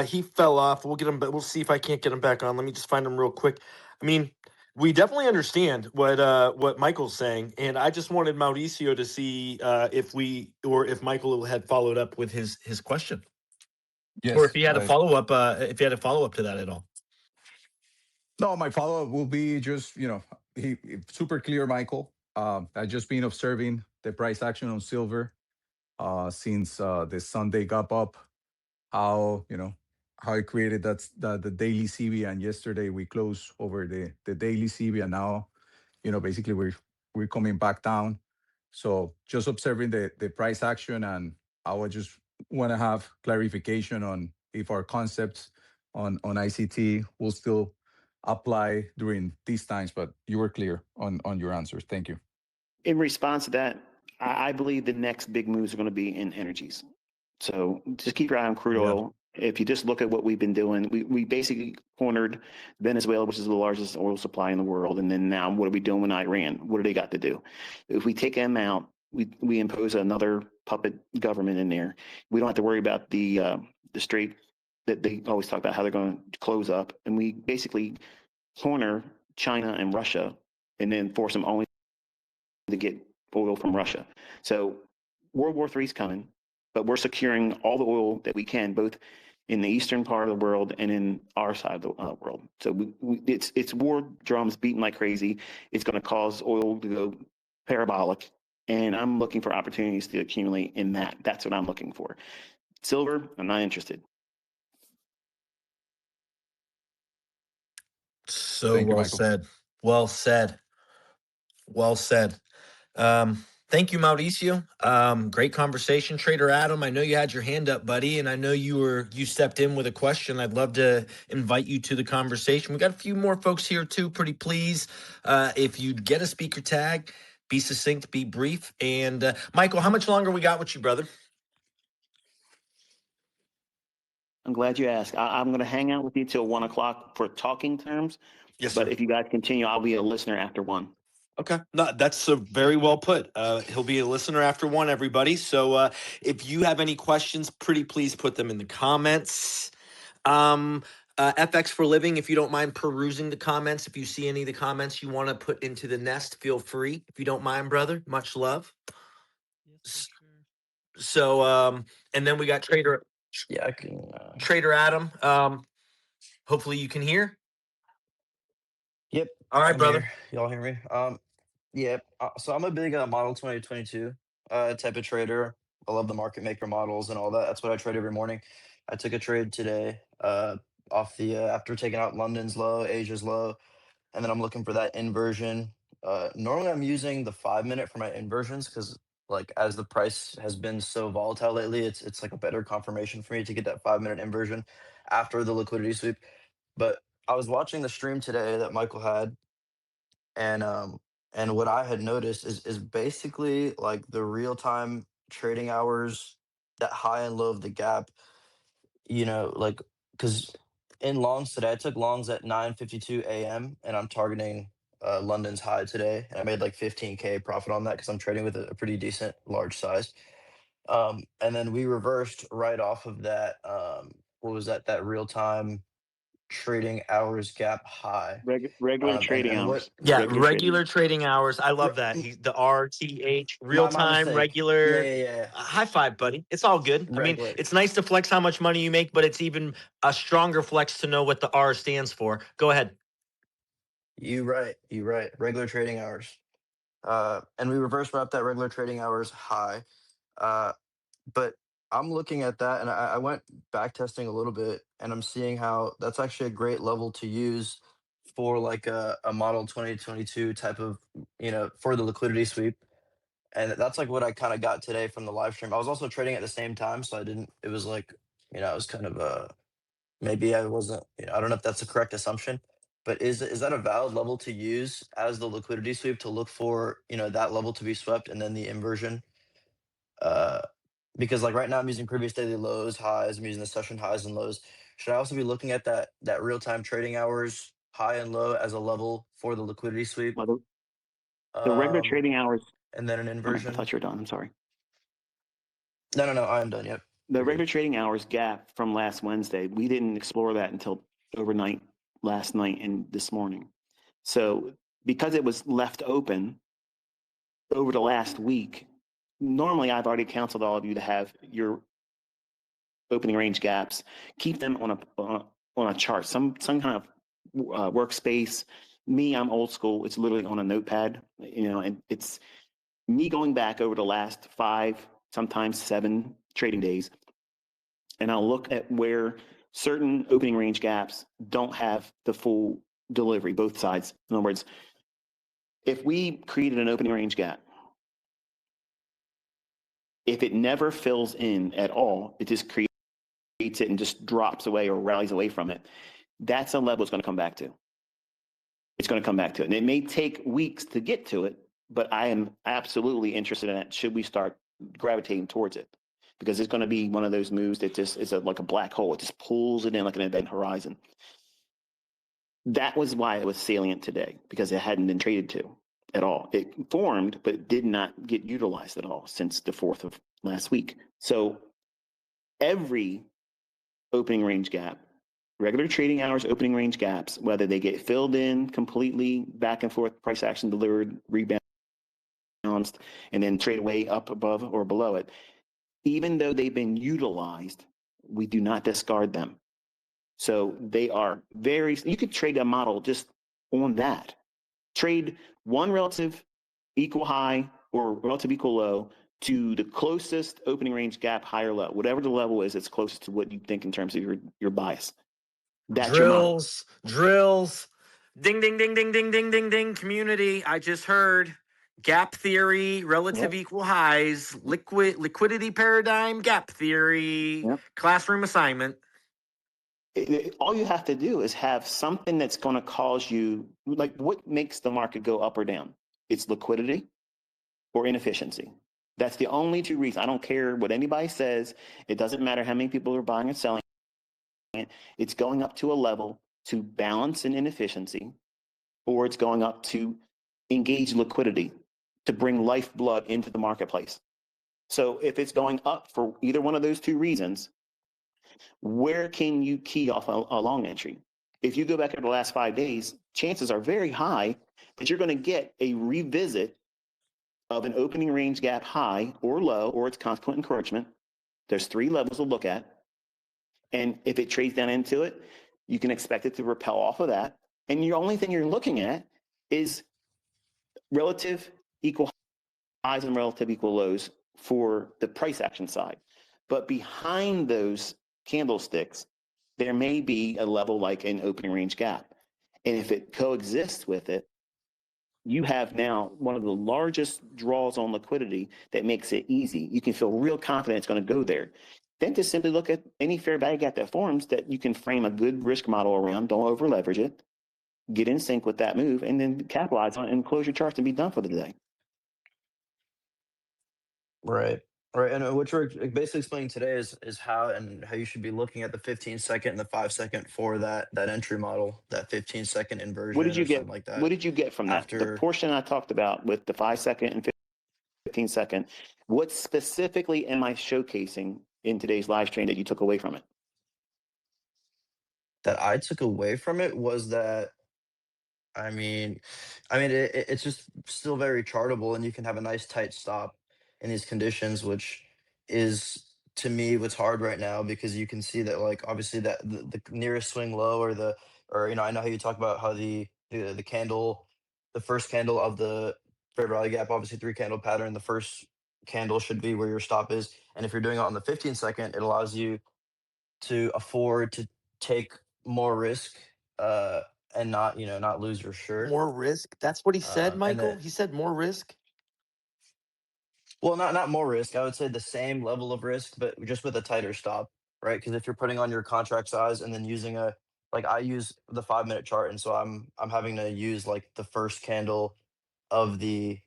Speaker 1: He fell off. We'll get him, but we'll see if I can't get him back on. Let me just find him real quick. I mean, we definitely understand what Michael's saying, and I just wanted Mauricio to see if Michael had followed up with his question,
Speaker 7: Yes.
Speaker 1: or if he had a follow up. If he had a follow up to that at all.
Speaker 7: No, my follow up will be just he super clear, Michael. I've just been observing the price action on silver since the Sunday gap up. How it created the daily CB, and yesterday we closed over the daily CB, and now basically we're coming back down. So just observing the price action, and I would just want to have clarification on if our concepts on ICT will still apply during these times. But you were clear on your answers. Thank you.
Speaker 4: In response to that, I believe the next big moves are going to be in energies. So just keep your eye on crude oil. If you just look at what we've been doing, we basically cornered Venezuela, which is the largest oil supply in the world. And then now what are we doing with Iran? What do they got to do? If we take them out, we impose another puppet government in there. We don't have to worry about the strait that they always talk about, how they're going to close up. And we basically corner China and Russia and then force them only to get oil from Russia. So World War III is coming, but we're securing all the oil that we can, both in the eastern part of the world and in our side of the world. So it's war drums beating like crazy. It's going to cause oil to go parabolic, and I'm looking for opportunities to accumulate in that. That's what I'm looking for. Silver, I'm not interested.
Speaker 1: So
Speaker 7: Thank you,
Speaker 1: well
Speaker 7: Michael.
Speaker 1: said. Well said. Well said. Thank you, Mauricio. Great conversation. Trader Adam, I know you had your hand up, buddy, and I know you stepped in with a question. I'd love to invite you to the conversation. We got a few more folks here too. Pretty please, if you'd get a speaker tag, be succinct, be brief. And Michael, how much longer we got with you, brother?
Speaker 4: I'm glad you asked. I'm going to hang out with you till 1 o'clock for talking terms.
Speaker 1: Yes,
Speaker 4: but
Speaker 1: sir.
Speaker 4: if you guys continue, I'll be a listener after 1.
Speaker 1: Okay. No, that's very well put. He'll be a listener after 1, everybody. So if you have any questions, pretty please put them in the comments. FX for living, if you don't mind perusing the comments, if you see any of the comments you want to put into the nest, feel free. If you don't mind, brother, much love.
Speaker 2: Yes, for sure.
Speaker 1: So, and then we got Trader
Speaker 3: Yeah, I can.
Speaker 1: Trader Adam. Hopefully you can hear.
Speaker 3: Yep.
Speaker 1: All right,
Speaker 3: I'm
Speaker 1: brother.
Speaker 3: here. Y'all hear me? Yeah. So I'm a big model 2022 type of trader. I love the market maker models and all that. That's what I trade every morning. I took a trade today off the after taking out London's low, Asia's low, and then I'm looking for that inversion. Normally I'm using the 5-minute for my inversions because like as the price has been so volatile lately, it's like a better confirmation for me to get that 5-minute inversion after the liquidity sweep. But I was watching the stream today that Michael had, and what I had noticed is basically like the real time trading hours, that high and low of the gap, like because in longs today, I took longs at 9:52 a.m. and I'm targeting London's high today, and I made like 15K profit on that because I'm trading with a pretty decent large size. And then we reversed right off of that. What was that? That real time trading hours gap high.
Speaker 4: Regular
Speaker 3: And
Speaker 4: trading
Speaker 3: and what
Speaker 4: hours.
Speaker 1: Yeah,
Speaker 4: Regular
Speaker 1: regular trading hours. I
Speaker 3: re-
Speaker 1: love that. He's the RTH, real
Speaker 3: my
Speaker 1: time,
Speaker 3: mistake. Yeah,
Speaker 1: regular.
Speaker 3: yeah, yeah.
Speaker 1: High five, buddy. It's all good. I mean,
Speaker 3: Regular.
Speaker 1: it's nice to flex how much money you make, but it's even a stronger flex to know what the R stands for. Go ahead.
Speaker 3: You right. You right. Regular trading hours. And we reverse wrap that regular trading hours high. Uh, but I'm looking at that, and I went back testing a little bit, and I'm seeing how that's actually a great level to use for like a model 2022 type of, for the liquidity sweep. And that's like what I kind of got today from the live stream. I was also trading at the same time, so I didn't. It was like, it was kind of maybe I wasn't. I don't know if that's the correct assumption, but is that a valid level to use as the liquidity sweep to look for that level to be swept and then the inversion? Uh, because like right now I'm using previous daily lows, highs. I'm using the session highs and lows. Should I also be looking at that real time trading hours high and low as a level for the liquidity sweep?
Speaker 4: Well, the regular
Speaker 3: Um,
Speaker 4: trading hours.
Speaker 3: and then an
Speaker 4: I
Speaker 3: inversion.
Speaker 4: thought you were done. I'm sorry.
Speaker 3: No, I am done. Yep.
Speaker 4: The
Speaker 3: You're good.
Speaker 4: regular trading hours gap from last Wednesday, we didn't explore that until overnight, last night, and this morning. So because it was left open over the last week, normally I've already counseled all of you to have your opening range gaps, keep them on a chart, some kind of workspace. Me, I'm old school. It's literally on a notepad, and it's me going back over the last 5, sometimes 7 trading days, and I'll look at where certain opening range gaps don't have the full delivery, both sides. In other words, if we created an opening range gap, if it never fills in at all, it just creates it and just drops away or rallies away from it. That's a level it's going to come back to. It's going to come back to it. And it may take weeks to get to it, but I am absolutely interested in that. Should we start gravitating towards it? Because it's going to be one of those moves that just is like a black hole. It just pulls it in like an event horizon. That was why it was salient today, because it hadn't been traded to at all. It formed, but did not get utilized at all since the 4th of last week. So every opening range gap, regular trading hours opening range gaps, whether they get filled in completely, back and forth, price action delivered, rebound, and then trade away up above or below it, even though they've been utilized, we do not discard them. So they are you could trade a model just on that. Trade one relative equal high or relative equal low to the closest opening range gap, high or low, whatever the level is, it's closest to what you think in terms of your bias. That's your model.
Speaker 1: Drills. Ding, ding, ding, ding, ding, ding, ding, ding. Community. I just heard gap theory, relative
Speaker 4: Yep.
Speaker 1: equal highs, liquidity paradigm, gap theory,
Speaker 4: Yep.
Speaker 1: classroom assignment.
Speaker 4: All you have to do is have something that's going to cause you, like, what makes the market go up or down? It's liquidity or inefficiency. That's the only 2 reasons. I don't care what anybody says. It doesn't matter how many people are buying and selling. It's going up to a level to balance an inefficiency, or it's going up to engage liquidity, to bring lifeblood into the marketplace. So if it's going up for either one of those 2 reasons, Where can you key off a long entry? If you go back over the last 5 days, chances are very high that you're going to get a revisit of an opening range gap high or low or its consequent encroachment. There's 3 levels to look at. And if it trades down into it, you can expect it to repel off of that. And the only thing you're looking at is relative equal highs and relative equal lows for the price action side. But behind those candlesticks, there may be a level like an opening range gap. And if it coexists with it, you have now one of the largest draws on liquidity that makes it easy. You can feel real confident it's going to go there. Then just simply look at any fair value gap that forms that you can frame a good risk model around. Don't over leverage it. Get in sync with that move and then capitalize on it and close your charts and be done for the day.
Speaker 3: Right. Right. And what you're basically explaining today is how you should be looking at the 15-second and the 5-second for that entry model, that 15-second inversion
Speaker 4: What did you
Speaker 3: or
Speaker 4: get?
Speaker 3: something like that.
Speaker 4: What did you get from that? The
Speaker 3: After
Speaker 4: portion I talked about with the 5-second and 15-second, what specifically am I showcasing in today's live stream that you took away from it?
Speaker 3: that I took away from it was that it's just still very chartable, and you can have a nice tight stop in these conditions, which is to me what's hard right now because you can see that like obviously that the nearest swing low or I know how you talk about how the candle, the first candle of the fair value gap, obviously 3 candle pattern, the first candle should be where your stop is, and if you're doing it on the 15-second, it allows you to afford to take more risk uh and not lose your shirt.
Speaker 1: More risk. That's what he said,
Speaker 3: And
Speaker 1: Michael.
Speaker 3: then,
Speaker 1: He said more risk.
Speaker 3: well, not more risk. I would say the same level of risk, but just with a tighter stop, right? Because if you're putting on your contract size and then using like I use the 5-minute chart, and so I'm having to use like the first candle of the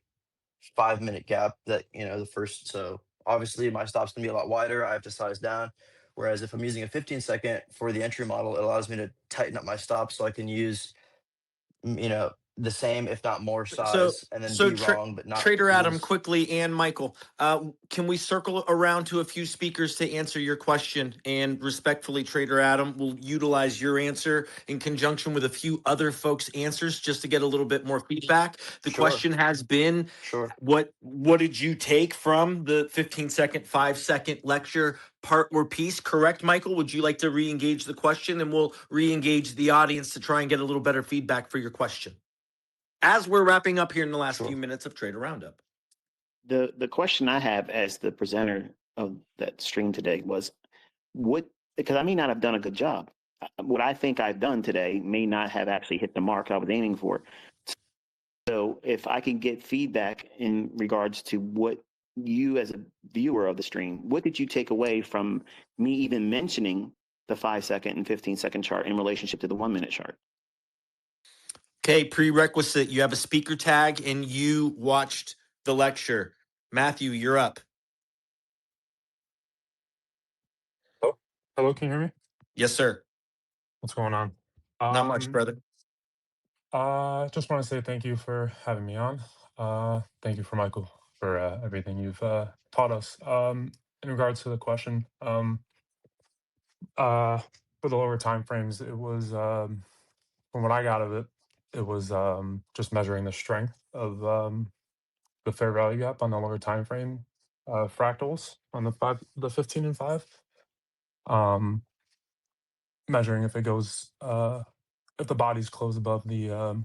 Speaker 3: 5-minute gap that the first. So obviously my stop's gonna be a lot wider. I have to size down. Whereas if I'm using a 15-second for the entry model, it allows me to tighten up my stop so I can use the same, if not more
Speaker 1: So,
Speaker 3: size, and then
Speaker 1: so
Speaker 3: be wrong, but not
Speaker 1: Trader Adam,
Speaker 3: lose.
Speaker 1: quickly, and Michael, can we circle around to a few speakers to answer your question? And respectfully, Trader Adam, will utilize your answer in conjunction with a few other folks' answers just to get a little bit more feedback. The
Speaker 3: Sure,
Speaker 1: question has been,
Speaker 3: sure.
Speaker 1: what did you take from the 15-second, 5-second lecture part or piece? Correct, Michael? Would you like to re-engage the question, and we'll re-engage the audience to try and get a little better feedback for your question as we're wrapping up here in the last few
Speaker 3: Sure.
Speaker 1: minutes of Trader Roundup?
Speaker 4: The question I have as the presenter of that stream today was because I may not have done a good job. What I think I've done today may not have actually hit the mark I was aiming for. So if I can get feedback in regards to what you as a viewer of the stream, what did you take away from me even mentioning the 5-second and 15-second chart in relationship to the 1-minute chart?
Speaker 1: Okay, prerequisite. You have a speaker tag and you watched the lecture. Matthew, you're up.
Speaker 8: Oh, hello, can you hear me?
Speaker 1: Yes, sir.
Speaker 8: What's going on?
Speaker 1: Not much, brother.
Speaker 8: Just want to say thank you for having me on. Thank you for Michael for everything you've taught us. In regards to the question, for the lower time frames, it was from what I got of it, it was just measuring the strength of the fair value gap on the lower time frame fractals on the 15 and 5. Measuring if it goes if the bodies close above the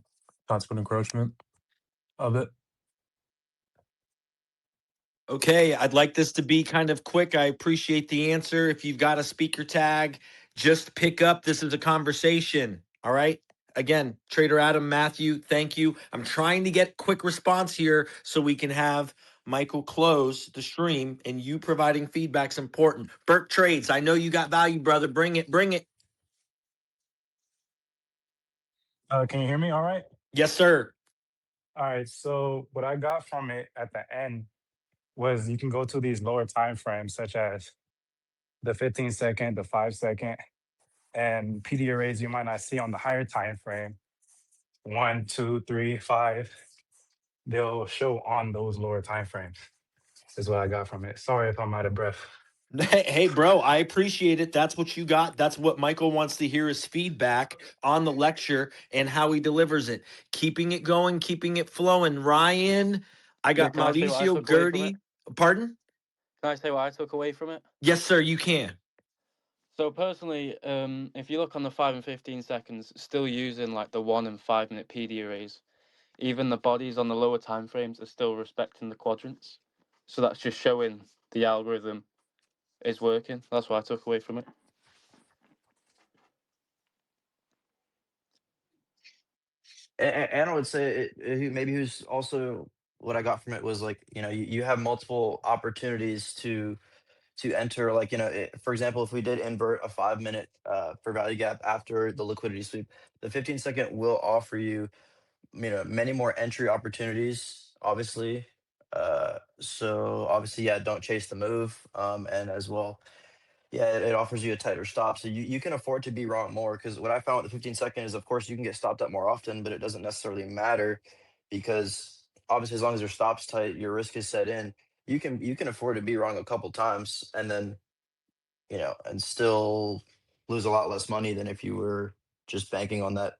Speaker 8: consequent encroachment of it.
Speaker 1: Okay, I'd like this to be kind of quick. I appreciate the answer. If you've got a speaker tag, just pick up. This is a conversation. All right. Again, Trader Adam, Matthew, thank you. I'm trying to get quick response here so we can have Michael close the stream, and you providing feedback's important. Burt Trades, I know you got value, brother. Bring it, bring it.
Speaker 8: Can you hear me all right?
Speaker 1: Yes, sir.
Speaker 8: All right. So what I got from it at the end was you can go to these lower time frames, such as the 15-second, the 5-second, and PD arrays you might not see on the higher time frame, 1, 2, 3, 5. They'll show on those lower time frames, is what I got from it. Sorry if I'm out of breath.
Speaker 1: Hey, bro, I appreciate it. That's what you got. That's what Michael wants to hear is feedback on the lecture and how he delivers it. Keeping it going, keeping it flowing. Ryan, I got
Speaker 9: Can I say what I
Speaker 1: Mauricio,
Speaker 9: took away from it?
Speaker 1: Gertie. Pardon?
Speaker 9: Can I say what I took away from it?
Speaker 1: Yes, sir, you can.
Speaker 9: So personally, if you look on the 5 and 15 seconds, still using like the 1 and 5 minute PD arrays, even the bodies on the lower time frames are still respecting the quadrants. So that's just showing the algorithm is working. That's what I took away from it.
Speaker 3: And I would say maybe who's also what I got from it was like, you know, you have multiple opportunities to enter, like, you know, for example, if we did invert a 5 minute for value gap after the liquidity sweep, the 15-second will offer you, you know, many more entry opportunities, obviously. So obviously, yeah, don't chase the move. And as well, yeah, it offers you a tighter stop. So you can afford to be wrong more, because what I found with the 15-second is, of course, you can get stopped at more often, but it doesn't necessarily matter, because obviously, as long as your stop's tight, your risk is set in. You can afford to be wrong a couple times, and then, you know, and still lose a lot less money than if you were just banking on that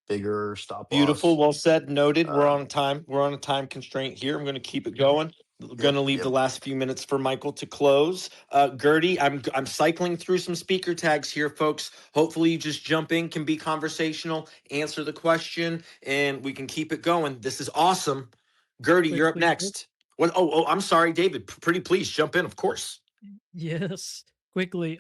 Speaker 3: bigger stop
Speaker 1: Beautiful.
Speaker 3: loss.
Speaker 1: Well said. Noted. We're
Speaker 3: Uh,
Speaker 1: on time. We're on a time constraint here. I'm going to keep it going. Going
Speaker 3: yep,
Speaker 1: to leave
Speaker 3: yep.
Speaker 1: the last few minutes for Michael to close. Gertie, I'm cycling through some speaker tags here, folks. Hopefully, you just jump in, can be conversational, answer the question, and we can keep it going. This is awesome. Gertie, you're up
Speaker 2: Quickly,
Speaker 1: next. What? Oh, I'm sorry, David. Pretty please jump in, of course.
Speaker 2: yes, quickly.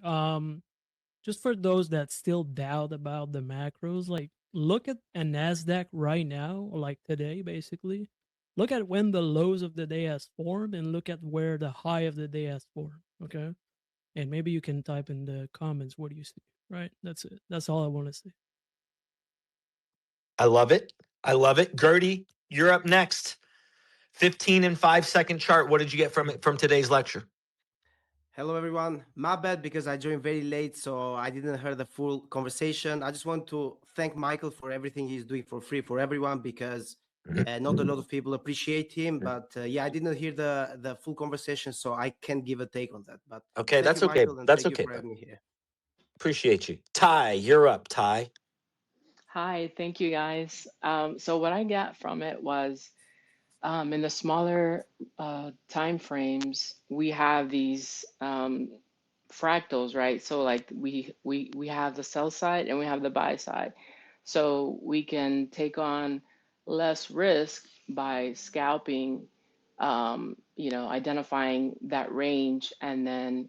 Speaker 2: Just for those that still doubt about the macros, like look at a Nasdaq right now, or like today, basically. Look at when the lows of the day has formed, and look at where the high of the day has formed. Okay, and maybe you can type in the comments what do you see. Right, that's it. That's all I want to say.
Speaker 1: I love it. I love it. Gertie, you're up next. 15 and 5 second chart. What did you get from it from today's lecture?
Speaker 10: Hello, everyone. My bad because I joined very late, so I didn't hear the full conversation. I just want to thank Michael for everything he's doing for free for everyone, because not a lot of people appreciate him. But yeah, I didn't hear the full conversation, so I can't give a take on that. But
Speaker 1: Okay,
Speaker 10: thank
Speaker 1: that's
Speaker 10: you,
Speaker 1: okay.
Speaker 10: Michael, and
Speaker 1: That's
Speaker 10: thank you
Speaker 1: okay,
Speaker 10: for
Speaker 1: bud.
Speaker 10: having me here.
Speaker 1: Appreciate you. Ty, you're up, Ty.
Speaker 11: Hi, thank you guys. So what I got from it was in the smaller time frames, we have these fractals, right? So like we have the sell side and we have the buy side. So we can take on less risk by scalping, identifying that range and then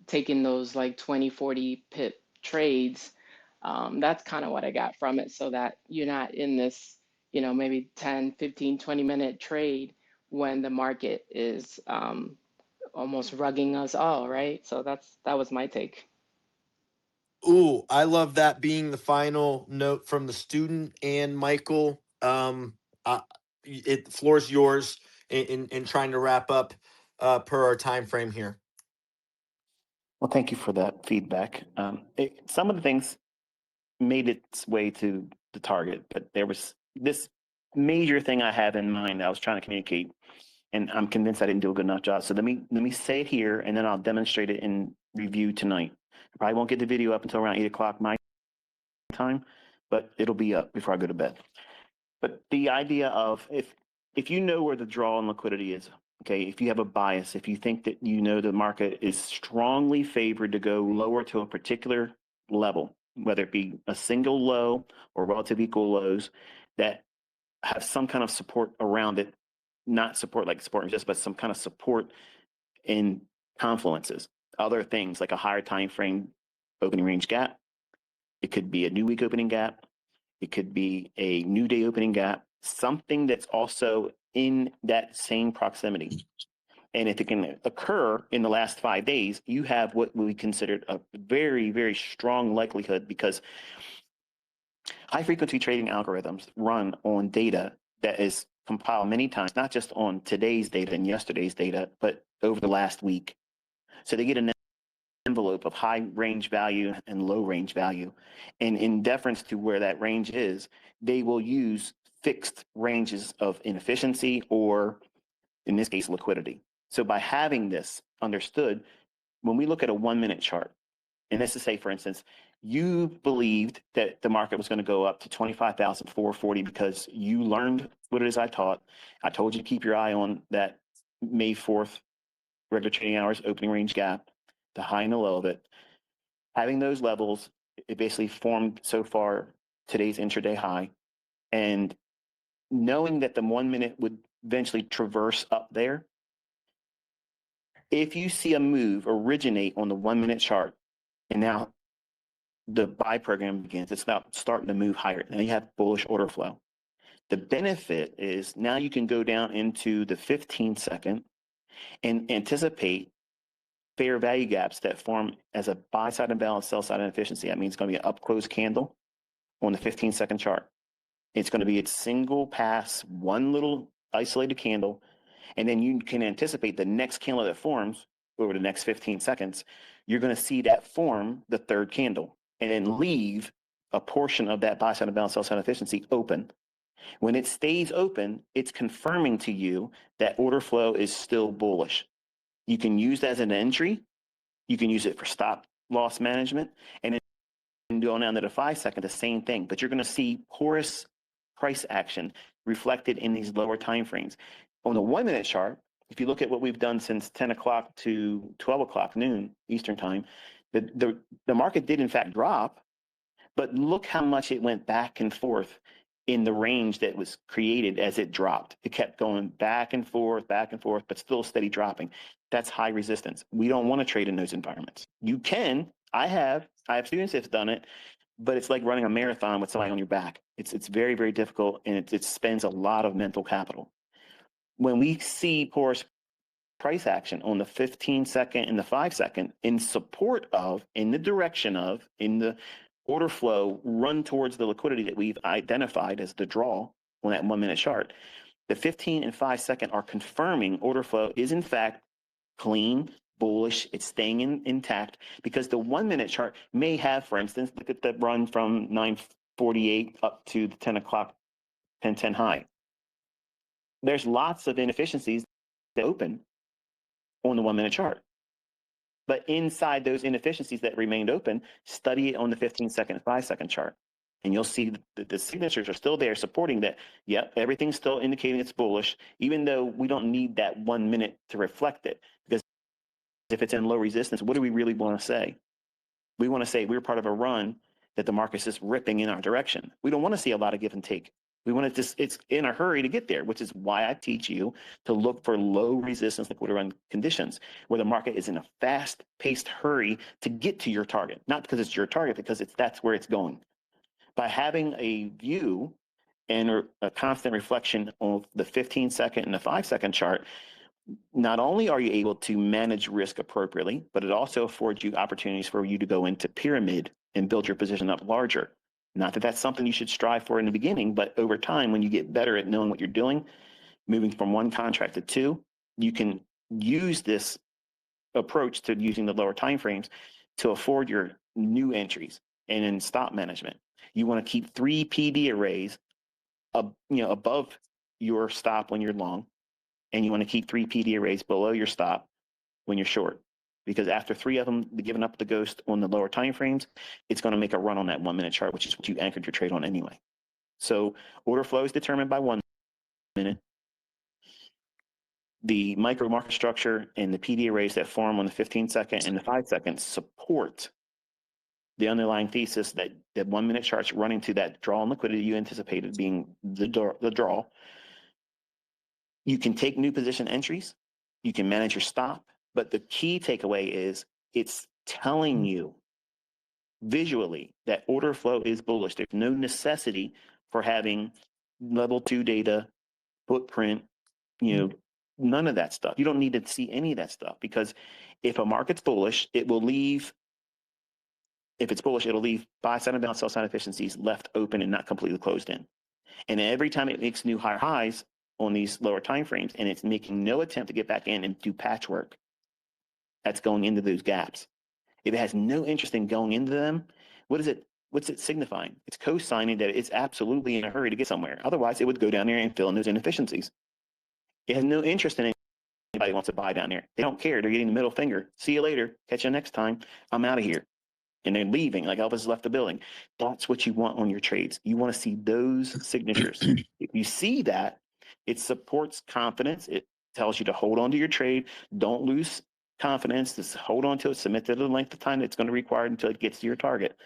Speaker 11: taking those like 20, 40 pip trades. That's kind of what I got from it, so that you're not in this, maybe 10, 15, 20-minute trade when the market is almost rugging us all, right? So that was my take.
Speaker 1: Ooh, I love that being the final note from the student and Michael. The floor's yours in trying to wrap up per our time frame here.
Speaker 4: Well, thank you for that feedback. Some of the things made its way to the target, but there was this major thing I have in mind that I was trying to communicate, and I'm convinced I didn't do a good enough job. So let me say it here, and then I'll demonstrate it in review tonight. I probably won't get the video up until around 8 o'clock my time, but it'll be up before I go to bed. But the idea of if you know where the draw on liquidity is, okay, if you have a bias, if you think that you know the market is strongly favored to go lower to a particular level, whether it be a single low or relative equal lows that have some kind of support around it, not support like support and just, but some kind of support in confluences, other things like a higher time frame opening range gap. It could be a new week opening gap. It could be a new day opening gap, something that's also in that same proximity. And if it can occur in the last 5 days, you have what we considered a very, very strong likelihood, because high frequency trading algorithms run on data that is compiled many times, not just on today's data and yesterday's data, but over the last week. So they get an envelope of high range value and low range value. And in deference to where that range is, they will use fixed ranges of inefficiency, or in this case, liquidity. So by having this understood, when we look at a 1 minute chart, and this is say, for instance, you believed that the market was going to go up to 25,440 because you learned what it is I taught. I told you to keep your eye on that May 4th regular trading hours opening range gap, the high and the low of it. Having those levels, it basically formed so far today's intraday high. And knowing that the 1 minute would eventually traverse up there, if you see a move originate on the 1 minute chart, and now the buy program begins, it's now starting to move higher. Now you have bullish order flow. The benefit is now you can go down into the 15-second and anticipate fair value gaps that form as a buy side imbalance, sell side inefficiency. That means it's going to be an up close candle on the 15-second chart. It's going to be a single pass, one little isolated candle, and then you can anticipate the next candle that forms over the next 15 seconds. You're going to see that form the third candle and then leave a portion of that buy side imbalance, sell side efficiency open. When it stays open, it's confirming to you that order flow is still bullish. You can use that as an entry. You can use it for stop loss management, and then going down to the 5-second, the same thing. But you're going to see porous price action reflected in these lower time frames. On the 1 minute chart, if you look at what we've done since 10 o'clock to 12 o'clock noon Eastern time, the market did in fact drop, but look how much it went back and forth in the range that was created as it dropped. It kept going back and forth, but still steady dropping. That's high resistance. We don't want to trade in those environments. You can. I have students that's done it, but it's like running a marathon with somebody on your back. It's very, very difficult, and it spends a lot of mental capital. When we see porous price action on the 15-second and the 5-second in support of, in the direction of, in the order flow run towards the liquidity that we've identified as the draw on that 1 minute chart, the 15 and 5-second are confirming order flow is in fact clean, bullish, it's staying intact, because the 1 minute chart may have, for instance, look at the run from 9:48 up to the 10 o'clock 10:10 high. There's lots of inefficiencies that open on the 1 minute chart. But inside those inefficiencies that remained open, study it on the 15-second and 5-second chart. And you'll see that the signatures are still there supporting that. Yep, everything's still indicating it's bullish, even though we don't need that 1 minute to reflect it. Because if it's in low resistance, what do we really want to say? We want to say we're part of a run that the market's just ripping in our direction. We don't want to see a lot of give and take. We want to just, it's in a hurry to get there, which is why I teach you to look for low resistance liquidity run conditions where the market is in a fast paced hurry to get to your target, not because it's your target, because that's where it's going. By having a view and a constant reflection of the 15-second and the 5-second chart, not only are you able to manage risk appropriately, but it also affords you opportunities for you to go into pyramid and build your position up larger. Not that that's something you should strive for in the beginning, but over time, when you get better at knowing what you're doing, moving from one contract to two, you can use this approach to using the lower time frames to afford your new entries. And in stop management, you want to keep 3 PD arrays above your stop when you're long, and you want to keep 3 PD arrays below your stop when you're short. Because after 3 of them giving up the ghost on the lower time frames, it's going to make a run on that 1 minute chart, which is what you anchored your trade on anyway. So order flow is determined by 1 minute. The micro market structure and the PD arrays that form on the 15-second and the 5-second support the underlying thesis that 1 minute charts running to that draw and liquidity you anticipated being the draw. You can take new position entries, you can manage your stop, but the key takeaway is it's telling you visually that order flow is bullish. There's no necessity for having level 2 data, footprint, none of that stuff. You don't need to see any of that stuff, because if a market's bullish, it'll leave buy side and sell side efficiencies left open and not completely closed in. And every time it makes new higher highs on these lower time frames, and it's making no attempt to get back in and do patchwork, that's going into those gaps. If it has no interest in going into them, what's it signifying? It's co-signing that it's absolutely in a hurry to get somewhere. Otherwise, it would go down there and fill in those inefficiencies. It has no interest in it Everybody wants to buy down there. They don't care. They're getting the middle finger. See you later. Catch you next time. I'm out of here. And they're leaving, like Elvis left the building. That's what you want on your trades. You want to see those signatures. If you see that, it supports confidence. It tells you to hold on to your trade. Don't lose confidence. Just hold on to it. Submit to the length of time it's going to require until it gets to your target.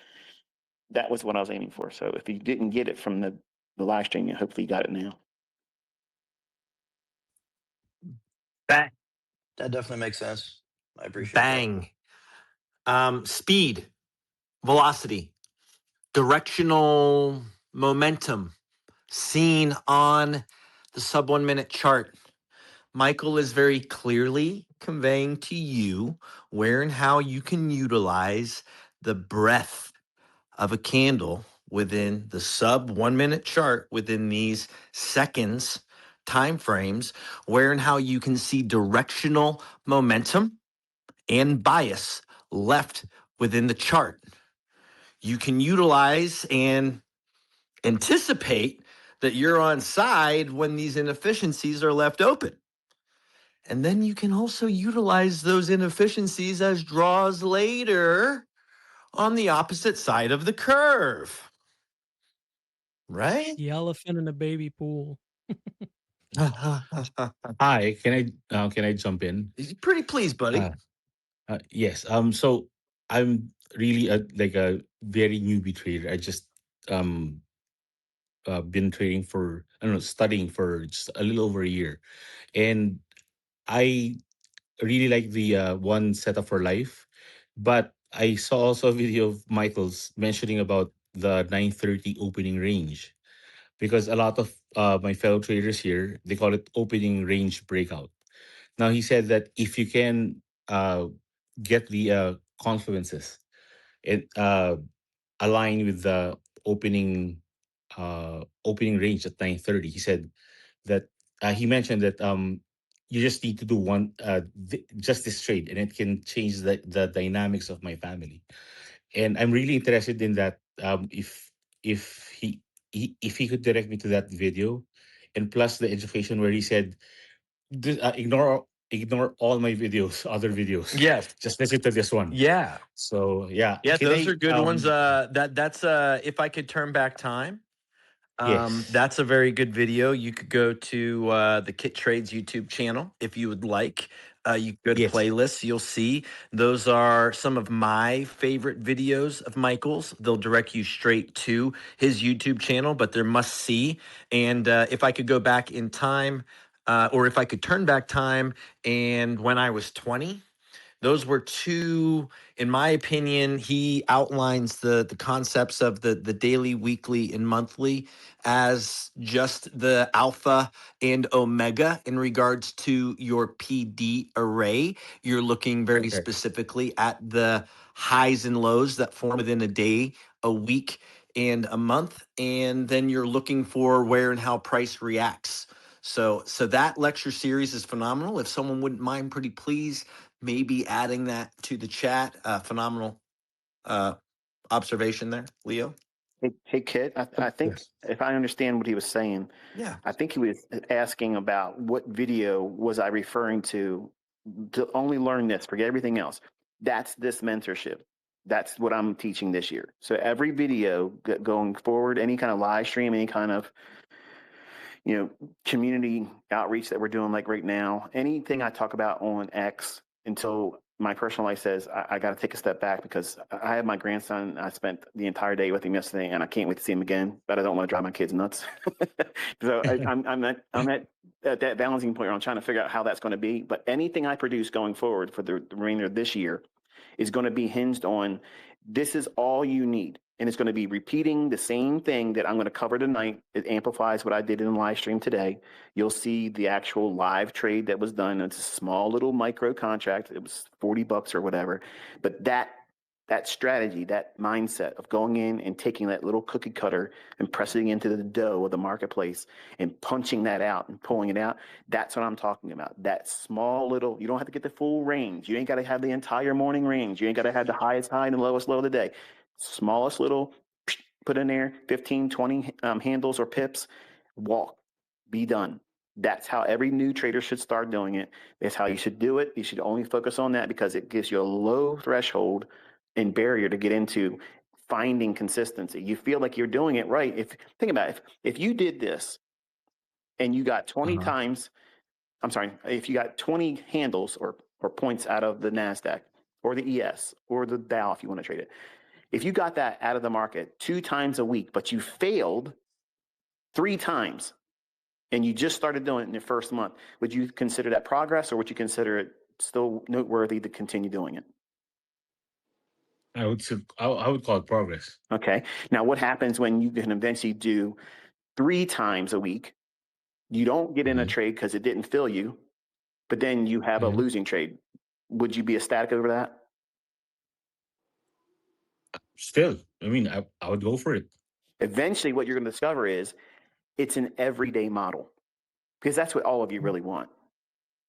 Speaker 4: That was what I was aiming for. So if you didn't get it from the live stream, hopefully you got it now.
Speaker 1: Bang.
Speaker 3: That definitely makes sense. I appreciate that.
Speaker 1: Bang. Speed, velocity, directional momentum seen on the sub 1 minute chart. Michael is very clearly conveying to you where and how you can utilize the breadth of a candle within the sub 1 minute chart within these seconds time frames, where and how you can see directional momentum and bias left within the chart. You can utilize and anticipate that you're on side when these inefficiencies are left open. And then you can also utilize those inefficiencies as draws later on the opposite side of the curve. Right?
Speaker 2: The elephant in the baby pool.
Speaker 12: Hi, can I jump in?
Speaker 1: Pretty pleased, buddy.
Speaker 12: Yes. So I'm really like a very newbie trader. I just um been trading for, I don't know, studying for just a little over a year, and I really like the one setup for life. But I saw also a video of Michael's mentioning about the 930 opening range, because a lot of my fellow traders here, they call it opening range breakout. Now he said that if you can get the confluences, it align with the opening range at 930. He said that he mentioned that you just need to do one just this trade, and it can change the dynamics of my family. And I'm really interested in that. If if he could direct me to that video, and plus the education where he said, ignore all my videos, other videos.
Speaker 1: Yes.
Speaker 12: Just listen to this one.
Speaker 1: Yeah.
Speaker 12: So yeah.
Speaker 1: Yeah,
Speaker 12: Can
Speaker 1: those
Speaker 12: I
Speaker 1: are good ones. That's if I could turn back time.
Speaker 12: yes.
Speaker 1: That's a very good video. You could go to the Kitt Trades YouTube channel if you would like. You go to
Speaker 12: Yes.
Speaker 1: playlists. You'll see those are some of my favorite videos of Michael's. They'll direct you straight to his YouTube channel, but they're must see. And if I could go back in time, or if I could turn back time, and when I was 20. Those were two, in my opinion, he outlines the concepts of the daily, weekly, and monthly as just the alpha and omega in regards to your PD array. You're looking very
Speaker 12: Okay.
Speaker 1: specifically at the highs and lows that form within a day, a week, and a month, and then you're looking for where and how price reacts. So that lecture series is phenomenal. If someone wouldn't mind, pretty please, maybe adding that to the chat. Phenomenal observation there, Leo.
Speaker 4: Hey, Kit, I think
Speaker 12: Yes.
Speaker 4: if I understand what he was saying,
Speaker 1: Yeah.
Speaker 4: I think he was asking about what video was I referring to only learn this, forget everything else. That's this mentorship. That's what I'm teaching this year. So every video going forward, any kind of live stream, any kind of community outreach that we're doing like right now, anything I talk about on X until my personal life says I got to take a step back, because I have my grandson. I spent the entire day with him yesterday, and I can't wait to see him again. But I don't want to drive my kids nuts. So I'm at that balancing point where I'm trying to figure out how that's going to be. But anything I produce going forward for the remainder of this year is going to be hinged on this is all you need. And it's going to be repeating the same thing that I'm going to cover tonight. It amplifies what I did in the live stream today. You'll see the actual live trade that was done. It's a small little micro contract. It was $40 or whatever. But that strategy, that mindset of going in and taking that little cookie cutter and pressing into the dough of the marketplace and punching that out and pulling it out, that's what I'm talking about. That small little, you don't have to get the full range. You ain't got to have the entire morning range. You ain't got to have the highest high and the lowest low of the day. Smallest little, put in there 15, 20 handles or pips, walk, be done. That's how every new trader should start doing it. It's how you should do it. You should only focus on that because it gives you a low threshold and barrier to get into finding consistency. You feel like you're doing it right. Think about it. If you did this and you got 20
Speaker 12: Uh-huh.
Speaker 4: times, I'm sorry, if you got 20 handles or points out of the NASDAQ or the ES or the Dow, if you want to trade it, if you got that out of the market 2 times a week, but you failed 3 times, and you just started doing it in your first month, would you consider that progress, or would you consider it still noteworthy to continue doing it?
Speaker 12: I would call it progress.
Speaker 4: Okay. Now, what happens when you can eventually do 3 times a week? You don't get in a
Speaker 12: Mhm.
Speaker 4: trade because it didn't fill you, but then you have a
Speaker 12: Mhm.
Speaker 4: losing trade. Would you be ecstatic over that?
Speaker 12: Still, I mean, I would go for it.
Speaker 4: Eventually, what you're going to discover is it's an everyday model, because that's what all of you really want.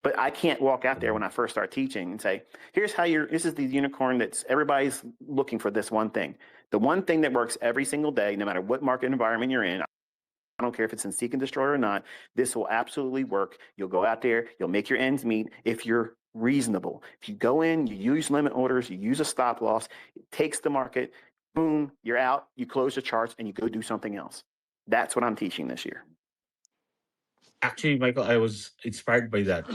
Speaker 4: But I can't walk out there when I first start teaching and say, here's how this is the unicorn that's everybody's looking for, this one thing. The one thing that works every single day, no matter what market environment you're in. I don't care if it's in seek and destroy or not. This will absolutely work. You'll go out there, you'll make your ends meet if you're reasonable. If you go in, you use limit orders, you use a stop loss, it takes the market, boom, you're out, you close the charts, and you go do something else. That's what I'm teaching this year.
Speaker 12: Actually, Michael, I was inspired by that.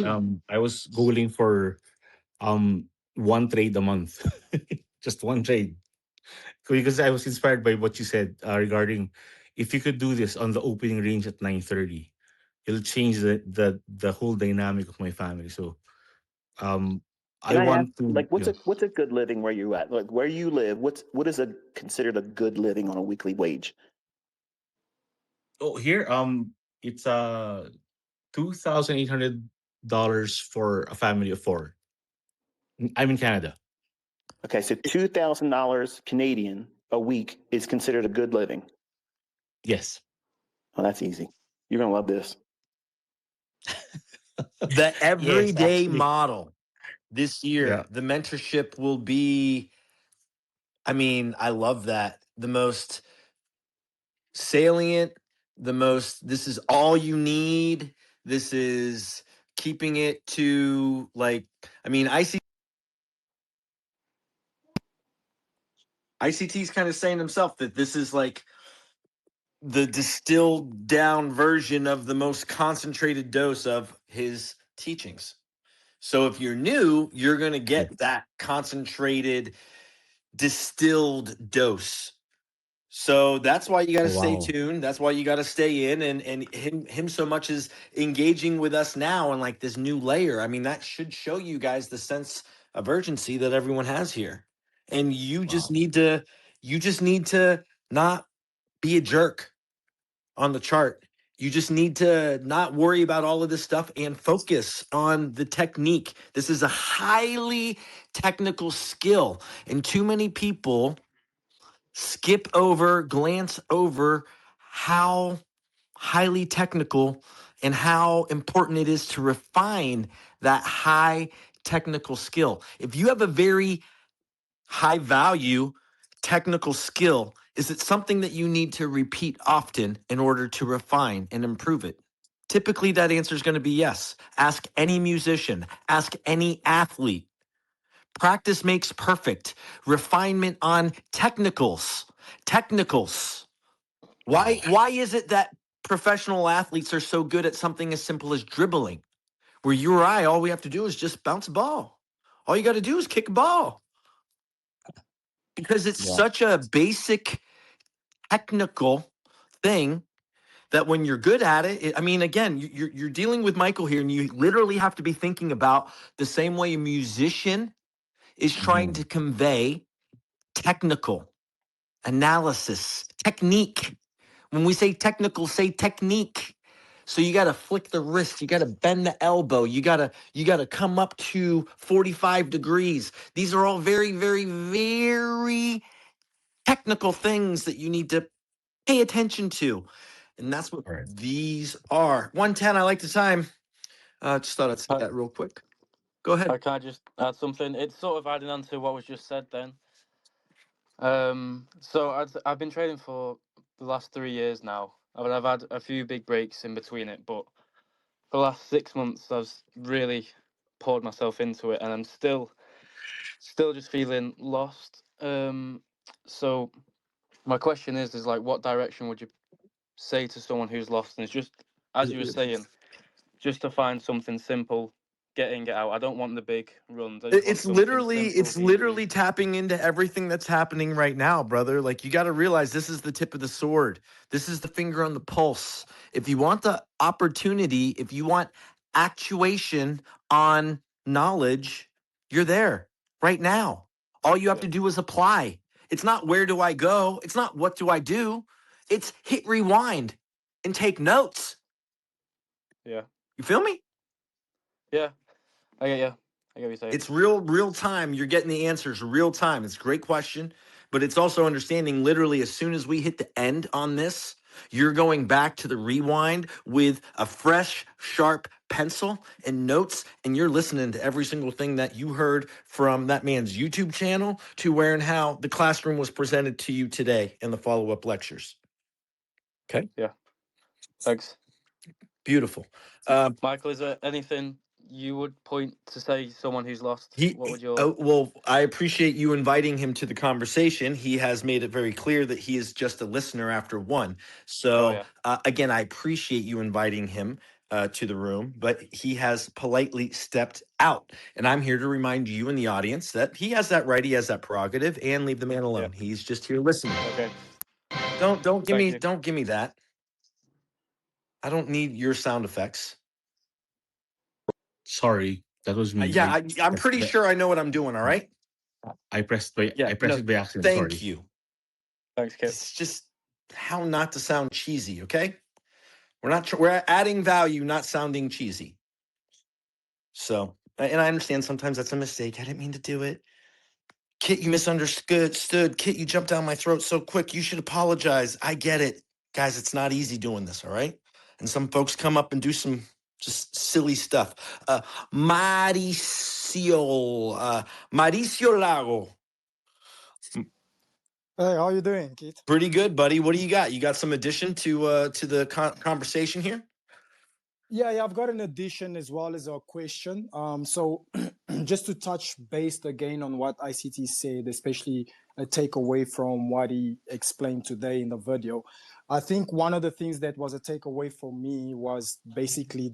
Speaker 12: I was googling for one trade a month, just one trade, because I was inspired by what you said regarding if you could do this on the opening range at 9:30, it'll change the whole dynamic of my family. So um, I
Speaker 4: Can I ask,
Speaker 12: want to,
Speaker 4: like, what's a good living where you at? Like, where you live, what is considered a good living on a weekly wage?
Speaker 12: oh, here it's $2,800 for a family of 4. I'm in Canada.
Speaker 4: Okay, so $2,000 Canadian a week is considered a good living.
Speaker 12: Yes.
Speaker 4: Oh, that's easy. You're gonna love this.
Speaker 1: The
Speaker 12: Yes,
Speaker 1: everyday
Speaker 12: actually.
Speaker 1: model this
Speaker 12: Yeah.
Speaker 1: year, the mentorship will be, I mean, I love that. The most salient, this is all you need. This is keeping it to like, I mean, ICT's kind of saying himself that this is like the distilled down version of the most concentrated dose of his teachings. So if you're new, you're going to
Speaker 12: Yeah.
Speaker 1: get that concentrated, distilled dose. So that's why you got to
Speaker 12: Oh,
Speaker 1: stay
Speaker 12: wow.
Speaker 1: tuned. That's why you got to stay in, and him so much is engaging with us now and like this new layer. I mean, that should show you guys the sense of urgency that everyone has here. And
Speaker 12: Wow.
Speaker 1: you just need to not be a jerk on the chart. You just need to not worry about all of this stuff and focus on the technique. This is a highly technical skill, and too many people glance over how highly technical and how important it is to refine that high technical skill. If you have a very high value technical skill, is it something that you need to repeat often in order to refine and improve it? Typically, that answer is going to be yes. Ask any musician, ask any athlete. Practice makes perfect. Refinement on technicals. Technicals.
Speaker 12: Wow.
Speaker 1: Why is it that professional athletes are so good at something as simple as dribbling? Where you or I, all we have to do is just bounce a ball. All you got to do is kick a ball. Because it's
Speaker 12: Yeah.
Speaker 1: such a basic technical thing that when you're good at I mean, again, you're dealing with Michael here, and you literally have to be thinking about the same way a musician is trying
Speaker 12: Mhm.
Speaker 1: to convey technical analysis, technique. When we say technical, say technique. So you got to flick the wrist, you got to bend the elbow, you got to come up to 45 degrees. These are all very very very technical things that you need to pay attention to. And that's what
Speaker 12: All right.
Speaker 1: these are. 110, I like the time. Just thought I'd say
Speaker 9: Uh,
Speaker 1: that real quick. Go ahead.
Speaker 9: can I just add something? It's sort of adding on to what was just said then. So I've been trading for the last 3 years now. I mean, I've had a few big breaks in between it, but for the last 6 months, I've really poured myself into it, and I'm still just feeling lost. So my question is like, what direction would you say to someone who's lost? And it's just, as you were saying, just to find something simple, get in, get out. I don't want the big runs. I just want something simple,
Speaker 1: It's
Speaker 9: easy.
Speaker 1: literally tapping into everything that's happening right now, brother. Like, you got to realize this is the tip of the sword. This is the finger on the pulse. If you want the opportunity, if you want actuation on knowledge, you're there right now. All you have
Speaker 9: Yeah,
Speaker 1: to do is apply. It's not where do I go? It's not what do I do? It's hit rewind and take notes.
Speaker 9: yeah,
Speaker 1: You feel me?
Speaker 9: yeah. I get you. I get what you're saying.
Speaker 1: It's real time. You're getting the answers real time. It's a great question, but it's also understanding literally as soon as we hit the end on this, you're going back to the rewind with a fresh, sharp pencil and notes, and you're listening to every single thing that you heard from that man's YouTube channel to where and how the classroom was presented to you today in the follow-up lectures. Okay.
Speaker 9: Yeah. Thanks.
Speaker 1: Beautiful.
Speaker 9: Michael, is there anything you would point to say to someone who's lost?
Speaker 1: He,
Speaker 9: What would your
Speaker 1: well, I appreciate you inviting him to the conversation. He has made it very clear that he is just a listener after one.
Speaker 9: Oh
Speaker 1: So,
Speaker 9: yeah.
Speaker 1: again, I appreciate you inviting him to the room, but he has politely stepped out. And I'm here to remind you and the audience that he has that right, he has that prerogative, and leave the man
Speaker 9: Yeah.
Speaker 1: alone. He's just here listening.
Speaker 9: Okay.
Speaker 1: Don't
Speaker 9: Thank you.
Speaker 1: give me that. I don't need your sound effects.
Speaker 12: Sorry, that was me.
Speaker 1: Yeah, I'm
Speaker 12: Pressed
Speaker 1: pretty
Speaker 12: by,
Speaker 1: sure I know what I'm doing. All right.
Speaker 12: I pressed by
Speaker 1: Yeah.
Speaker 12: I pressed
Speaker 1: No.
Speaker 12: it by accident.
Speaker 1: Thank
Speaker 12: Sorry.
Speaker 1: you.
Speaker 9: Thanks, Kitt.
Speaker 1: It's just how not to sound cheesy, okay? We're adding value, not sounding cheesy. So, and I understand sometimes that's a mistake. I didn't mean to do it. Kit, you misunderstood. Kit, you jumped down my throat so quick. You should apologize. I get it. Guys, it's not easy doing this, all right? And some folks come up and do some just silly stuff. Mauricio Lago.
Speaker 13: Hey, how you doing, Keith?
Speaker 1: Pretty good, buddy. What do you got? You got some addition to the conversation here?
Speaker 13: Yeah, I've got an addition as well as a question. So just to touch base again on what ICT said, especially a takeaway from what he explained today in the video. I think one of the things that was a takeaway for me was basically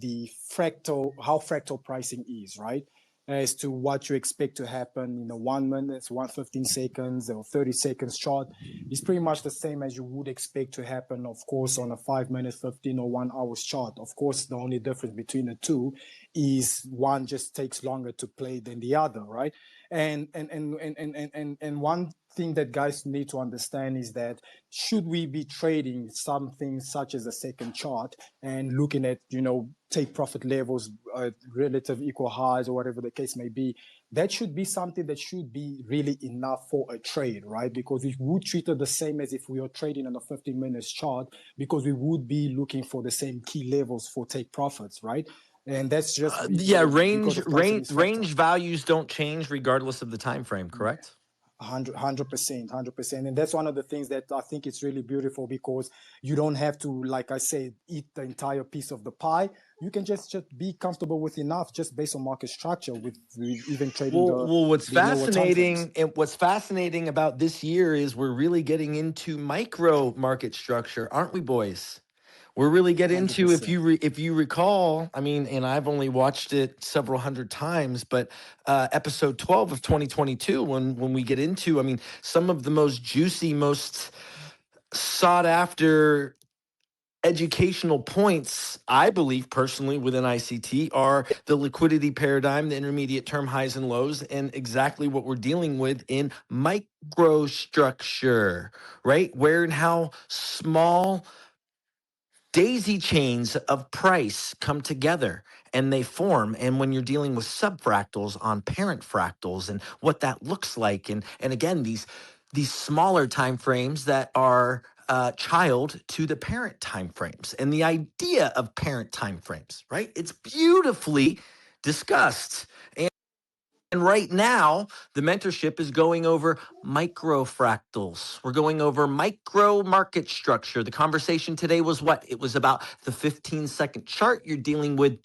Speaker 13: how fractal pricing is, right? As to what you expect to happen in a 1 minute, 115 seconds, or 30 seconds chart is pretty much the same as you would expect to happen, of course, on a 5 minute, 15 or 1 hour chart. Of course, the only difference between the two is one just takes longer to play than the other, right? And one thing that guys need to understand is that should we be trading something such as a second chart and looking at, take profit levels, relative equal highs or whatever the case may be, that should be something that should be really enough for a trade, right? Because we would treat it the same as if we were trading on a 15 minutes chart, because we would be looking for the same key levels for take profits, right? And that's just because of pricing is fractal.
Speaker 1: Range values don't change regardless of the time frame, correct?
Speaker 13: 100%. And that's one of the things that I think it's really beautiful, because you don't have to, like I said, eat the entire piece of the pie. You can just be comfortable with enough just based on market structure with even trading
Speaker 1: what's
Speaker 13: the lower time frames.
Speaker 1: what's fascinating about this year is we're really getting into micro market structure, aren't we, boys? We're really getting into, if
Speaker 13: 100%.
Speaker 1: if you recall, I mean, and I've only watched it several hundred times, but episode 12 of 2022, when we get into, I mean, some of the most juicy, most sought after educational points, I believe personally within ICT, are the liquidity paradigm, the intermediate term highs and lows, and exactly what we're dealing with in microstructure, right? Where and how small daisy chains of price come together and they form. And when you're dealing with subfractals on parent fractals and what that looks like, and again, these smaller time frames that are child to the parent time frames, and the idea of parent time frames, right? It's beautifully discussed. And right now, the mentorship is going over micro fractals. We're going over micro market structure. The conversation today was what? It was about the 15-second chart. You're dealing with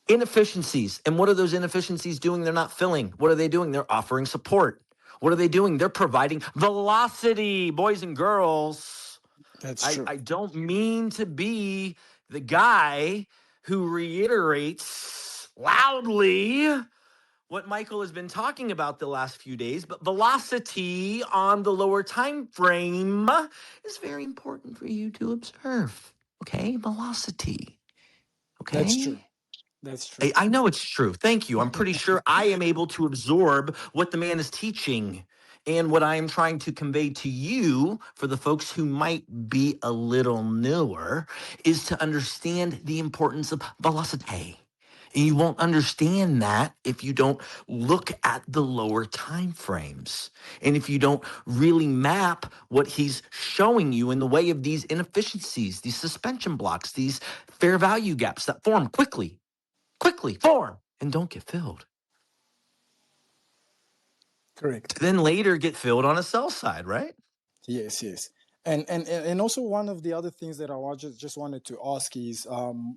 Speaker 1: inefficiencies. And what are those inefficiencies doing? They're not filling. What are they doing? They're offering support. What are they doing? They're providing velocity, boys and girls.
Speaker 13: That's
Speaker 1: I,
Speaker 13: true.
Speaker 1: I don't mean to be the guy who reiterates loudly what Michael has been talking about the last few days, but velocity on the lower time frame is very important for you to observe. Okay, velocity.
Speaker 13: That's
Speaker 1: Okay.
Speaker 13: true. That's true.
Speaker 1: I know it's true. Thank you. I'm pretty sure I am able to absorb what the man is teaching. And what I am trying to convey to you, for the folks who might be a little newer, is to understand the importance of velocity. And you won't understand that if you don't look at the lower time frames. And if you don't really map what he's showing you in the way of these inefficiencies, these suspension blocks, these fair value gaps that form quickly form and don't get filled.
Speaker 13: Correct.
Speaker 1: Then later get filled on a sell side, right?
Speaker 13: Yes, yes. And also one of the other things that I just wanted to ask is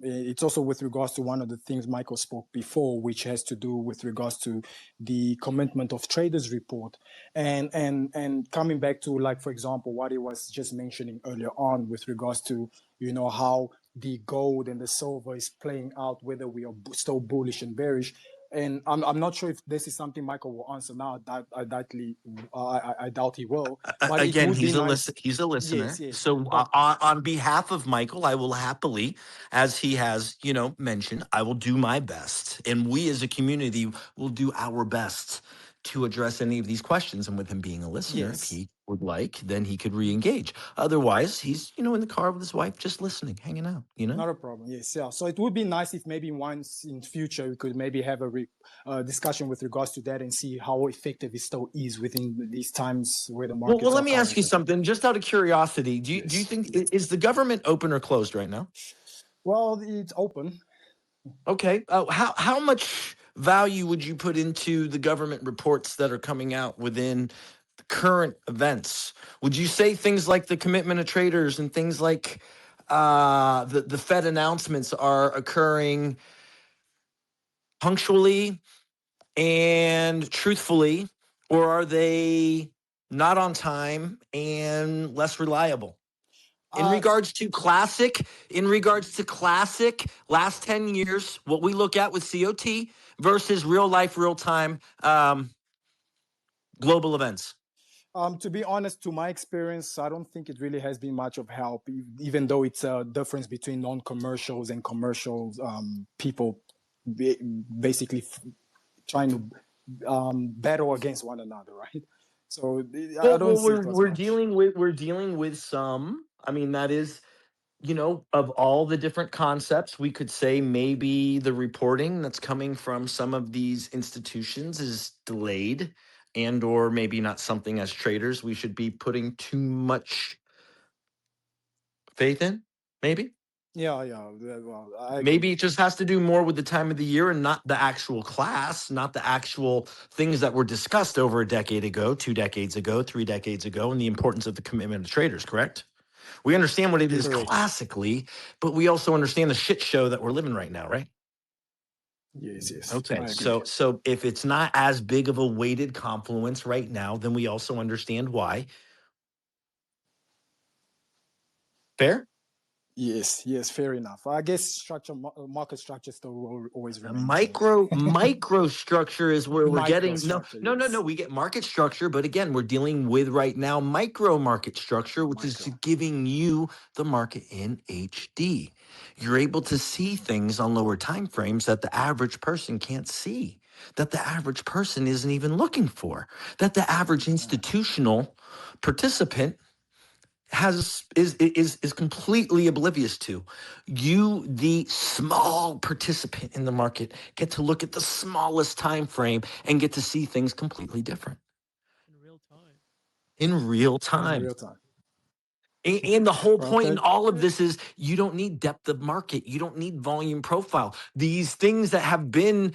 Speaker 13: it's also with regards to one of the things Michael spoke before, which has to do with regards to the commitment of traders report, and coming back to, like, for example, what he was just mentioning earlier on with regards to, you know, how the gold and the silver is playing out, whether we are still bullish and bearish. And I'm not sure if this is something Michael will answer now. I doubt he will. But it
Speaker 1: Again,
Speaker 13: would be nice.
Speaker 1: he's a
Speaker 13: Yes,
Speaker 1: listener.
Speaker 13: yes.
Speaker 1: So
Speaker 13: But
Speaker 1: on behalf of Michael, I will happily, as he has, mentioned, I will do my best. And we as a community will do our best to address any of these questions. And with him being a listener, if
Speaker 13: yes,
Speaker 1: he would like, then he could re-engage. Otherwise, he's, in the car with his wife, just listening, hanging out,
Speaker 13: not a problem. Yes, yeah. So it would be nice if maybe once in future we could maybe have a discussion with regards to that and see how effective it still is within these times where the
Speaker 1: Well,
Speaker 13: markets
Speaker 1: let
Speaker 13: are
Speaker 1: me ask you
Speaker 13: currently.
Speaker 1: something, just out of curiosity. Do you
Speaker 13: Yes.
Speaker 1: think, is the government open or closed right now?
Speaker 13: Well, it's open.
Speaker 1: Okay. How much value would you put into the government reports that are coming out within the current events? Would you say things like the commitment of traders and things like the Fed announcements are occurring punctually and truthfully, or are they not on time and less reliable? In
Speaker 13: Uh,
Speaker 1: regards to classic, last 10 years, what we look at with COT versus real life, real time global events.
Speaker 13: To be honest, to my experience, I don't think it really has been much of help, even though it's a difference between non-commercials and commercials. People basically trying to battle against one another, right? So I don't
Speaker 1: Well,
Speaker 13: see it as much.
Speaker 1: we're dealing with some. I mean, that is, of all the different concepts, we could say maybe the reporting that's coming from some of these institutions is delayed, and or maybe not something as traders we should be putting too much faith in. Maybe.
Speaker 13: Yeah, yeah. Well, I agree.
Speaker 1: Maybe it just has to do more with the time of the year and not the actual class, not the actual things that were discussed over a decade ago, 2 decades ago, 3 decades ago, and the importance of the commitment of traders, correct? We understand what it is
Speaker 13: Correct.
Speaker 1: classically, but we also understand the shit show that we're living right now, right?
Speaker 13: Yes, yes.
Speaker 1: Okay.
Speaker 13: I agree.
Speaker 1: So if it's not as big of a weighted confluence right now, then we also understand why. Fair?
Speaker 13: Yes, yes. Fair enough. I guess market structure still will always
Speaker 1: A
Speaker 13: remain the same.
Speaker 1: micro structure is where we're getting
Speaker 13: Microstructure,
Speaker 1: no.
Speaker 13: yes.
Speaker 1: We get market structure, but again, we're dealing with right now micro market structure, which is
Speaker 13: Micro.
Speaker 1: giving you the market in HD. You're able to see things on lower time frames that the average person can't see, that the average person isn't even looking for, that the average institutional participant is completely oblivious to. You, the small participant in the market, get to look at the smallest time frame and get to see things completely different
Speaker 2: in real time.
Speaker 1: in real
Speaker 13: In
Speaker 1: time.
Speaker 13: real time.
Speaker 1: And the whole point in
Speaker 13: Okay.
Speaker 1: all of this is you don't need depth of market. You don't need volume profile. These things that have been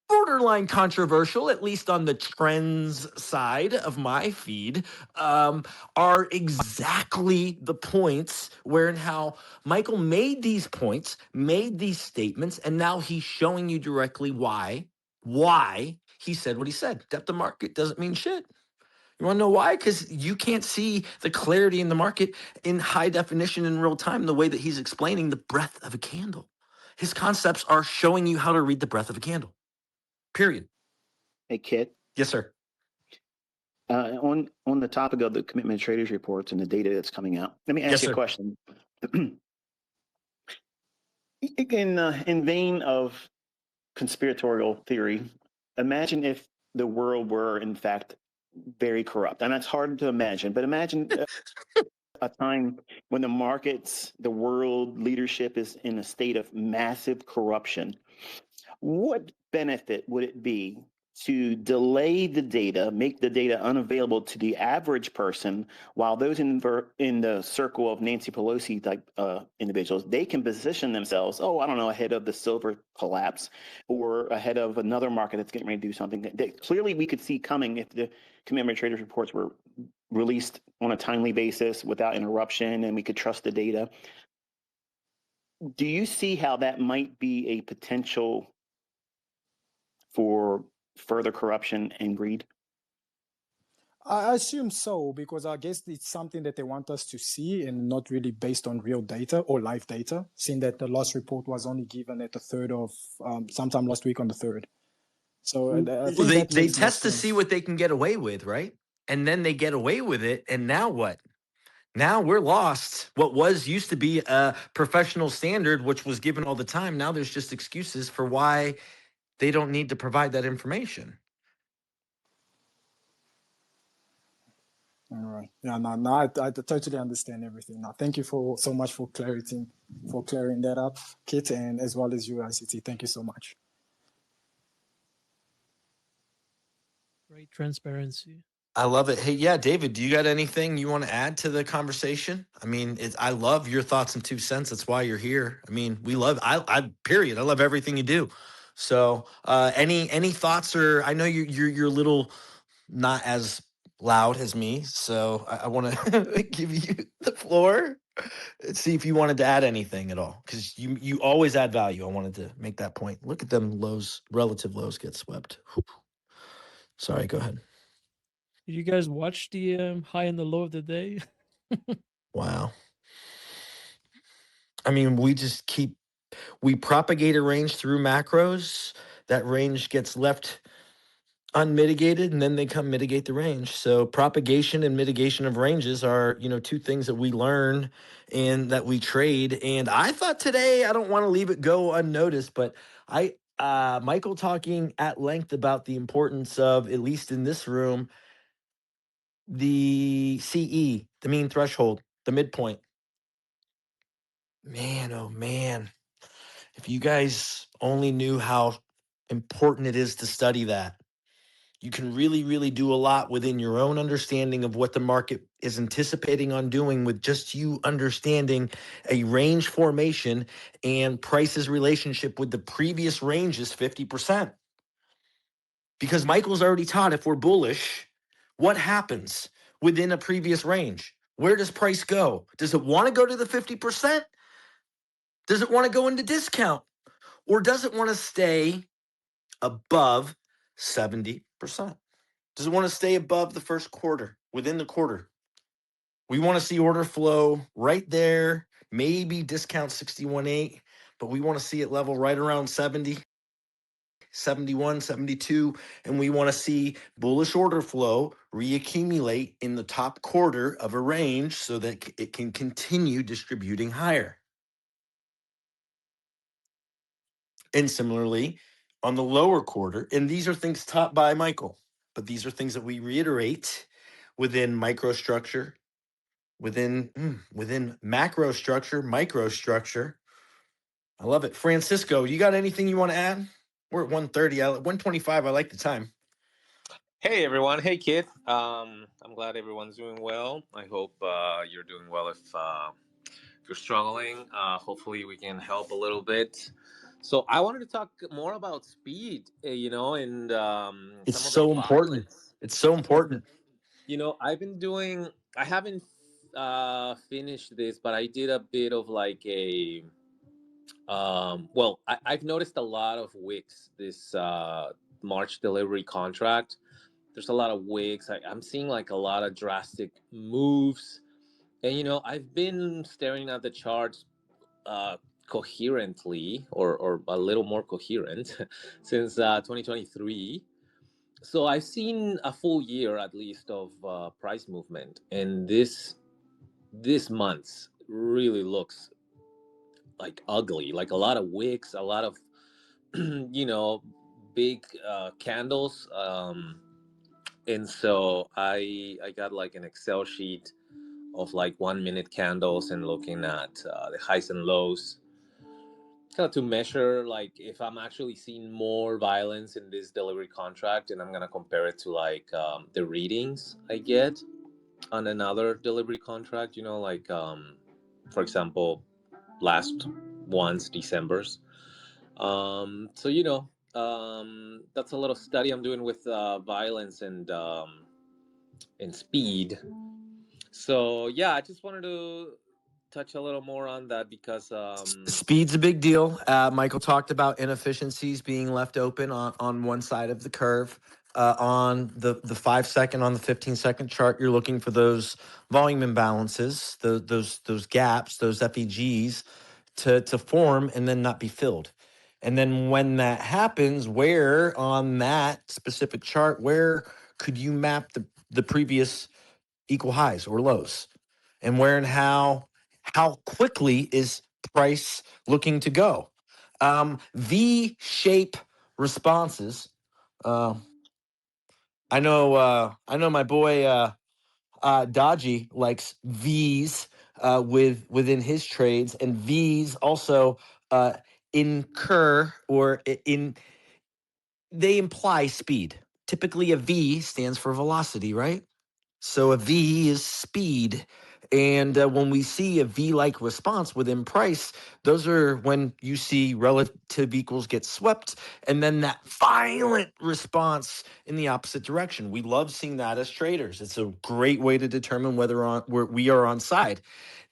Speaker 1: borderline controversial, at least on the trends side of my feed, are exactly the points where and how Michael made these points, made these statements, and now he's showing you directly why he said what he said. Depth of market doesn't mean shit. You want to know why? Because you can't see the clarity in the market in high definition in real time, the way that he's explaining the breadth of a candle. His concepts are showing you how to read the breadth of a candle. Period.
Speaker 4: Hey, Kitt.
Speaker 1: Yes, sir.
Speaker 4: On the topic of the commitment traders reports and the data that's coming out, let me ask
Speaker 1: Yes,
Speaker 4: you a
Speaker 1: sir.
Speaker 4: question. In vein of conspiratorial theory, imagine if the world were in fact very corrupt, and that's hard to imagine. But imagine a time when the markets, the world leadership is in a state of massive corruption. What benefit would it be to delay the data, make the data unavailable to the average person, while those in the circle of Nancy Pelosi type individuals, they can position themselves, I don't know, ahead of the silver collapse or ahead of another market that's getting ready to do something that clearly we could see coming if the commitment traders reports were released on a timely basis without interruption and we could trust the data. Do you see how that might be a potential for further corruption and greed?
Speaker 13: I assume so, because I guess it's something that they want us to see and not really based on real data or live data, seeing that the last report was only given at the 3rd of, sometime last week on the 3rd. So I think
Speaker 1: They
Speaker 13: that makes more
Speaker 1: test to see
Speaker 13: sense.
Speaker 1: what they can get away with, right? And then they get away with it. And now what? Now we're lost. What used to be a professional standard, which was given all the time. Now there's just excuses for why they don't need to provide that information.
Speaker 13: All right. Yeah, no, I totally understand everything. Now, thank you so much for clearing that up, Kitt, and as well as you, ICT. Thank you so much.
Speaker 2: Great transparency.
Speaker 1: I love it. Hey, yeah, David, do you got anything you want to add to the conversation? I mean, I love your thoughts and 2 cents. That's why you're here. I mean, period. I love everything you do. So, any thoughts, or I know you're a little not as loud as me, so I want to give you the floor. See if you wanted to add anything at all, because you always add value. I wanted to make that point. Look at them relative lows get swept. Whew. Sorry, go ahead.
Speaker 2: Did you guys watch the high and the low of the day?
Speaker 1: Wow. I mean, we propagate a range through macros. That range gets left unmitigated, and then they come mitigate the range. So propagation and mitigation of ranges are, 2 things that we learn and that we trade. And I thought today, I don't want to leave it go unnoticed, but Michael talking at length about the importance of, at least in this room, the CE, the mean threshold, the midpoint. Man, oh man. If you guys only knew how important it is to study that, you can really, really do a lot within your own understanding of what the market is anticipating on doing, with just you understanding a range formation and price's relationship with the previous range is 50%. Because Michael's already taught, if we're bullish, what happens within a previous range? Where does price go? Does it want to go to the 50%? Does it want to go into discount? Or does it want to stay above 70%? Does it want to stay above the first quarter, within the quarter? We want to see order flow right there, maybe discount 61.8, but we want to see it level right around 70, 71, 72, and we want to see bullish order flow reaccumulate in the top quarter of a range so that it can continue distributing higher. And similarly, on the lower quarter, and these are things taught by Michael, but these are things that we reiterate within microstructure, within macrostructure, microstructure. I love it. Francisco, you got anything you want to add? We're at 1:30, 1:25. I like the time.
Speaker 14: Hey everyone, hey Kitt. I'm glad everyone's doing well. I hope you're doing well. If you're struggling, hopefully we can help a little bit. So I wanted to talk more about speed, and
Speaker 1: It's
Speaker 14: some of the
Speaker 1: so important.
Speaker 14: violence.
Speaker 1: It's so important.
Speaker 14: I've been doing. I haven't finished this, but I did a bit of like a. I've noticed a lot of wicks this March delivery contract. There's a lot of wicks. I'm seeing like a lot of drastic moves, and I've been staring at the charts uh, coherently, or a little more coherent, since 2023. So I've seen a full year at least of price movement, and this month really looks like ugly. Like a lot of wicks, a lot of big candles. And so I got like an Excel sheet of like 1 minute candles and looking at the highs and lows, kind of to measure like if I'm actually seeing more violence in this delivery contract, and I'm gonna compare it to like the readings I get on another delivery contract. Like for example, last one's December's. So that's a little study I'm doing with violence and speed. So yeah, I just wanted to touch a little more on that because
Speaker 1: Speed's a big deal. Michael talked about inefficiencies being left open on one side of the curve. On the 5 second, on the 15-second chart, you're looking for those volume imbalances, those gaps, those FEGs to form and then not be filled. And then when that happens, where on that specific chart, where could you map the previous equal highs or lows? And where and how quickly is price looking to go? V shape responses. Uh, I know my boy Dodgy likes V's within his trades, and V's also incur or in they imply speed. Typically, a V stands for velocity, right? So a V is speed. And when we see a V-like response within price, those are when you see relative equals get swept, and then that violent response in the opposite direction. We love seeing that as traders. It's a great way to determine whether we are on side.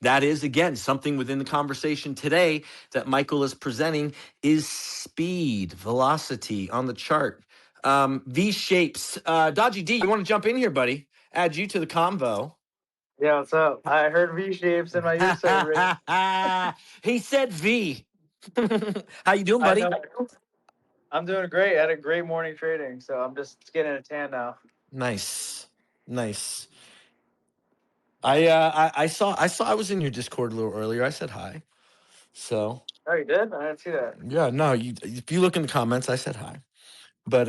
Speaker 1: That is, again, something within the conversation today that Michael is presenting is speed, velocity on the chart. V shapes. Dodgy D, you want to jump in here, buddy? Add you to the convo.
Speaker 15: Yeah, what's up? I heard V shapes in my user rate.
Speaker 1: He said V. How you doing,
Speaker 15: I
Speaker 1: buddy?
Speaker 15: know. I'm doing great. I had a great morning trading, so I'm just getting a tan now.
Speaker 1: Nice, nice. I saw I was in your Discord a little earlier. I said hi. So
Speaker 15: Oh, you did? I didn't see that.
Speaker 1: yeah, no, if you look in the comments, I said hi. But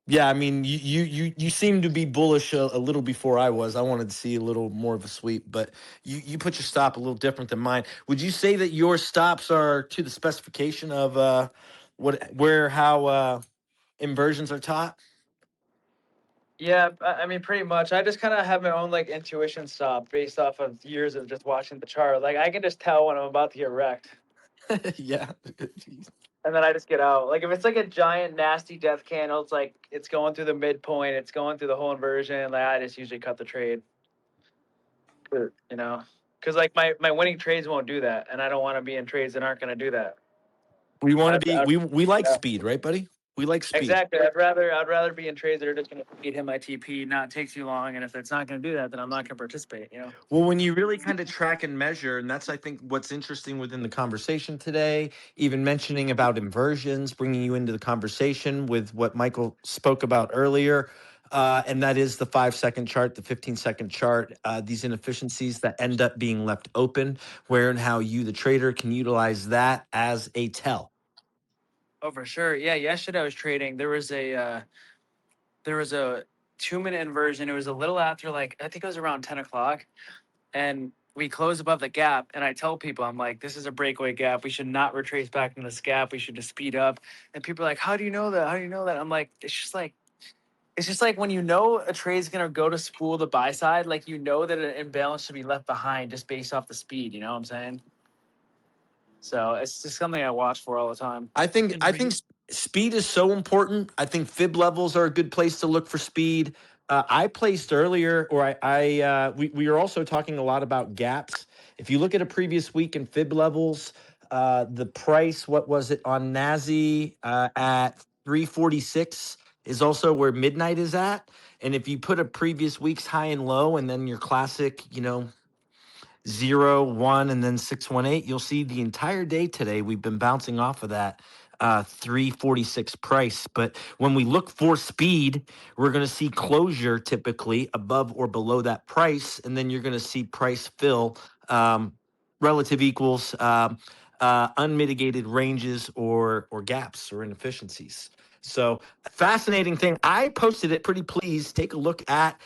Speaker 1: yeah, I mean, you seem to be bullish a little before I was. I wanted to see a little more of a sweep, but you put your stop a little different than mine. Would you say that your stops are to the specification of how inversions are taught?
Speaker 15: Yeah, I mean, pretty much. I just kind of have my own like intuition stop based off of years of just watching the chart. Like I can just tell when I'm about to get wrecked,
Speaker 1: Yeah.
Speaker 15: and then I just get out. Like if it's like a giant nasty death candle, it's like it's going through the midpoint, it's going through the whole inversion. Like I just usually cut the trade. Because like my winning trades won't do that, and I don't want to be in trades that aren't going to do that.
Speaker 1: We want to
Speaker 15: I'd,
Speaker 1: be
Speaker 15: I'd,
Speaker 1: we like
Speaker 15: yeah.
Speaker 1: speed, right, buddy? We like speed.
Speaker 15: Exactly. I'd rather be in trades that are just going to hit my TP, not take too long, and if it's not going to do that, then I'm not going to participate.
Speaker 1: Well, when you really kind of track and measure, and that's, I think, what's interesting within the conversation today, even mentioning about inversions, bringing you into the conversation with what Michael spoke about earlier, and that is the 5 second chart, the 15-second chart, these inefficiencies that end up being left open, where and how you, the trader, can utilize that as a tell.
Speaker 15: Oh, for sure. Yeah. Yesterday I was trading. There was a 2-minute inversion. It was a little after, like, I think it was around 10 o'clock. And we closed above the gap. And I tell people, I'm like, this is a breakaway gap. We should not retrace back into this gap. We should just speed up. And people are like, how do you know that? How do you know that? I'm like, it's just like, it's just like when you know a trade's gonna go to spool the buy side, like you know that an imbalance should be left behind just based off the speed. You know what I'm saying? So it's just something I watch for all the time.
Speaker 1: I think speed is so important. I think fib levels are a good place to look for speed. I placed earlier, or we were also talking a lot about gaps. If you look at a previous week in fib levels, the price, what was it on NASI at 346 is also where midnight is at. And if you put a previous week's high and low, and then your classic, 0, 1, and then 618, you'll see the entire day today we've been bouncing off of that 346 price. But when we look for speed, we're going to see closure typically above or below that price, and then you're going to see price fill relative equals unmitigated ranges or gaps or inefficiencies. So fascinating thing. I posted it. Pretty please take a look at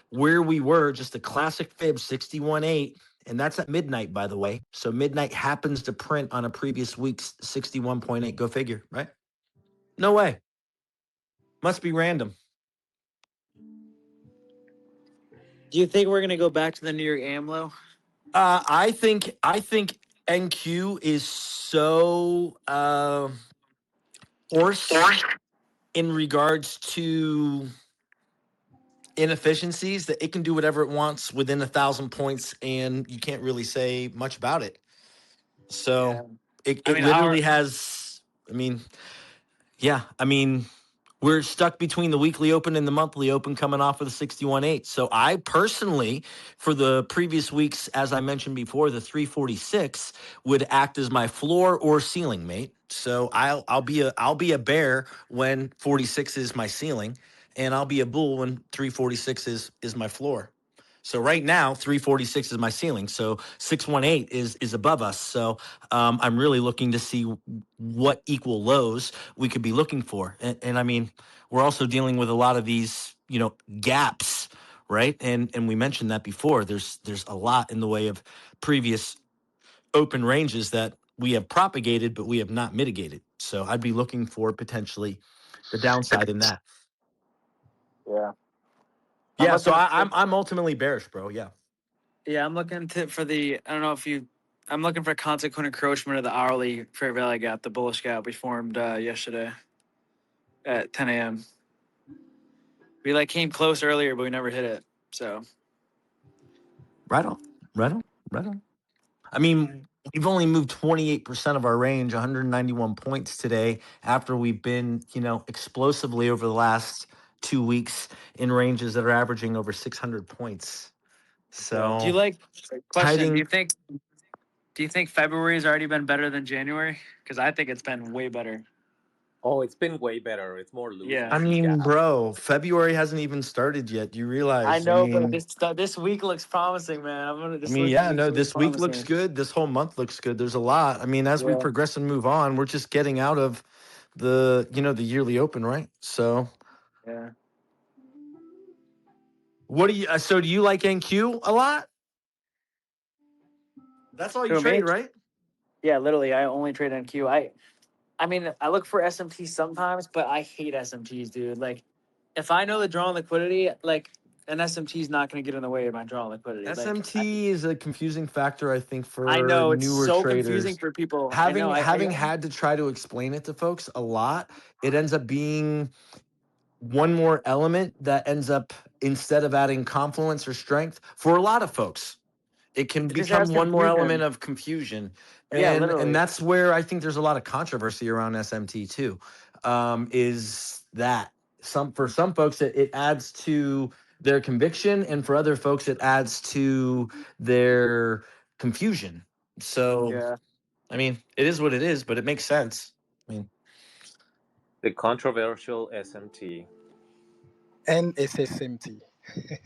Speaker 1: where we were, just a classic fib 61.8, and that's at midnight, by the way. So midnight happens to print on a previous week's 61.8. Go figure, right? No way. Must be random.
Speaker 15: Do you think we're gonna go back to the New York AMLO?
Speaker 1: I think NQ is so forced in regards to inefficiencies that it can do whatever it wants within 1,000 points, and you can't really say much about it. So it literally has. We're stuck between the weekly open and the monthly open coming off of the 61.8. So I personally, for the previous weeks, as I mentioned before, the 346 would act as my floor or ceiling, mate. So I'll be a bear when 46 is my ceiling, and I'll be a bull when 346 is my floor. So right now, 346 is my ceiling. So 618 is above us. So I'm really looking to see what equal lows we could be looking for. And I mean, we're also dealing with a lot of these, gaps, right? And we mentioned that before. There's a lot in the way of previous open ranges that we have propagated, but we have not mitigated. So I'd be looking for potentially the downside in that.
Speaker 15: Yeah.
Speaker 1: Yeah. So I'm ultimately bearish, bro. Yeah.
Speaker 15: Yeah, I'm looking for the. I don't know if you. I'm looking for consequent encroachment of the hourly fair value gap, the bullish gap we formed yesterday at 10 a.m. We came close earlier, but we never hit it. So.
Speaker 1: Right on. I mean, we've only moved 28% of our range, 191 points today, after we've been, explosively over the last 2 weeks in ranges that are averaging over 600 points. So,
Speaker 15: do you question?
Speaker 1: tiding,
Speaker 15: Do you think February has already been better than January? Because I think it's been way better.
Speaker 14: Oh, it's been way better. It's more loose.
Speaker 15: Yeah.
Speaker 1: I mean, bro, February hasn't even started yet. You realize?
Speaker 15: I know, but this week looks promising, man.
Speaker 1: This week looks good. This whole month looks good. There's a lot. I mean, as we progress and move on, we're just getting out of the yearly open, right? So,
Speaker 15: yeah.
Speaker 1: What do you? So, do you like NQ a lot? That's all you trade, right?
Speaker 15: Yeah, literally, I only trade NQ. I mean, I look for SMTs sometimes, but I hate SMTs, dude. Like, if I know the draw on liquidity, an SMT is not going to get in the way of my draw on liquidity.
Speaker 1: SMT is a confusing factor, I think, for
Speaker 15: I know it's
Speaker 1: newer
Speaker 15: so
Speaker 1: traders.
Speaker 15: confusing for people.
Speaker 1: Having had to try to explain it to folks a lot, it ends up being one more element that ends up, instead of adding confluence or strength, for a lot of folks, it can become one more element of confusion. And that's where I think there's a lot of controversy around SMT too. Is that for some folks it adds to their conviction, and for other folks it adds to their confusion. So I mean, it is what it is, but it makes sense. I mean,
Speaker 14: the controversial SMT
Speaker 13: and SSMT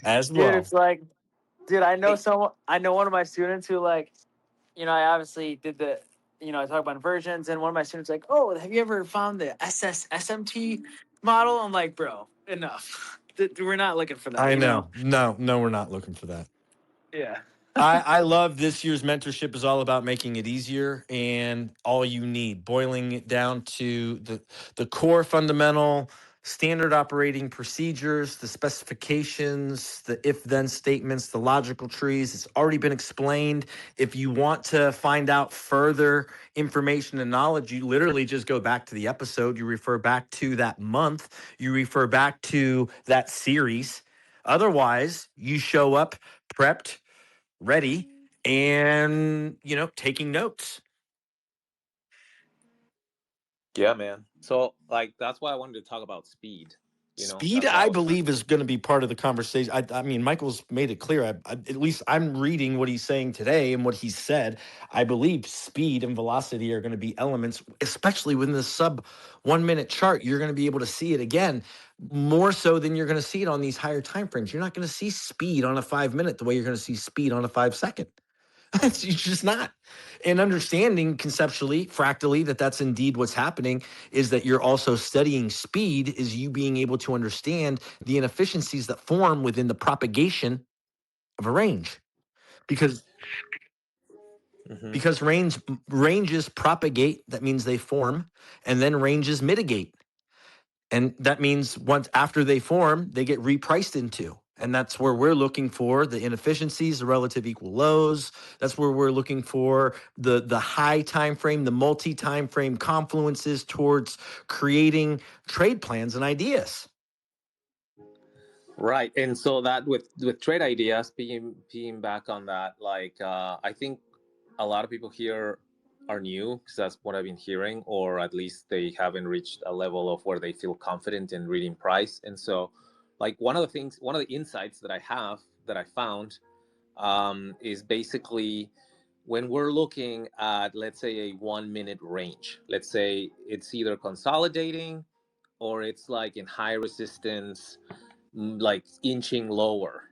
Speaker 1: as well.
Speaker 15: Dude, it's like, I know someone. I know one of my students who I obviously did the. I talk about inversions, and one of my students like, "Oh, have you ever found the SSMT model?" I'm like, "Bro, enough. We're not looking for that."
Speaker 1: I know. No, we're not looking for that.
Speaker 15: Yeah.
Speaker 1: I love this year's mentorship is all about making it easier, and all you need, boiling it down to the core fundamental standard operating procedures, the specifications, the if-then statements, the logical trees. It's already been explained. If you want to find out further information and knowledge, you literally just go back to the episode. You refer back to that month. You refer back to that series. Otherwise, you show up prepped, ready, and, taking notes.
Speaker 14: Yeah, man. So like that's why I wanted to talk about speed.
Speaker 1: Speed,
Speaker 14: That's why I
Speaker 1: I
Speaker 14: was trying.
Speaker 1: believe, is going to be part of the conversation. I mean, Michael's made it clear. At least I'm reading what he's saying today and what he's said. I believe speed and velocity are going to be elements, especially within the sub 1 minute chart. You're going to be able to see it again more so than you're going to see it on these higher time frames. You're not going to see speed on a 5 minute the way you're going to see speed on a 5 second. It's just not. And understanding conceptually, fractally, that that's indeed what's happening is that you're also studying speed, is you being able to understand the inefficiencies that form within the propagation of a range. Because
Speaker 14: Mm-hmm.
Speaker 1: ranges propagate, that means they form, and then ranges mitigate. And that means once after they form, they get repriced into. And that's where we're looking for the inefficiencies, the relative equal lows. That's where we're looking for the high time frame, the multi time frame confluences towards creating trade plans and ideas.
Speaker 14: Right. And so that with trade ideas, being back on that, like I think a lot of people here are new because that's what I've been hearing, or at least they haven't reached a level of where they feel confident in reading price. And so like one of the insights that I found is basically when we're looking at, let's say, a 1 minute range, let's say it's either consolidating or it's like in high resistance, like inching lower,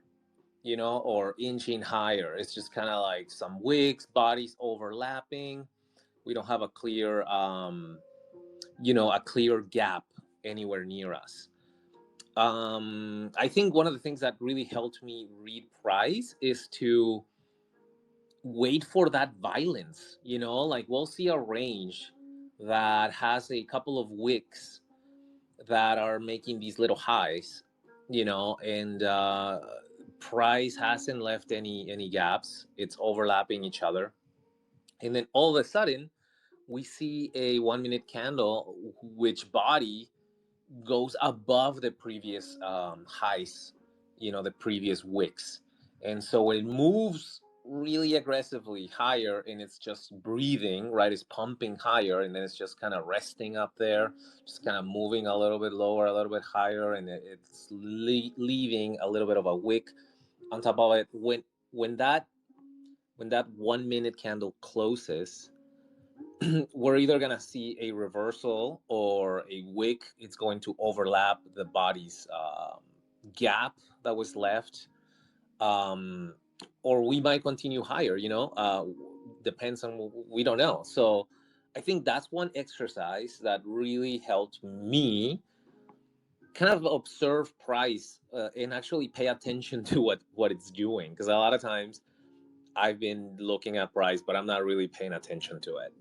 Speaker 14: or inching higher. It's just kind of like some wicks, bodies overlapping. We don't have a clear, a clear gap anywhere near us. I think one of the things that really helped me read price is to wait for that violence. Like we'll see a range that has a couple of wicks that are making these little highs, and price hasn't left any gaps. It's overlapping each other, and then all of a sudden we see a 1 minute candle which body goes above the previous highs, the previous wicks. And so when it moves really aggressively higher and it's just breathing, right? It's pumping higher and then it's just kind of resting up there, just kind of moving a little bit lower, a little bit higher, and it's leaving a little bit of a wick on top of it. When that 1 minute candle closes, we're either going to see a reversal or a wick. It's going to overlap the body's gap that was left, or we might continue higher. Depends on, we don't know. So I think that's one exercise that really helped me kind of observe price and actually pay attention to what it's doing, because a lot of times I've been looking at price, but I'm not really paying attention to it.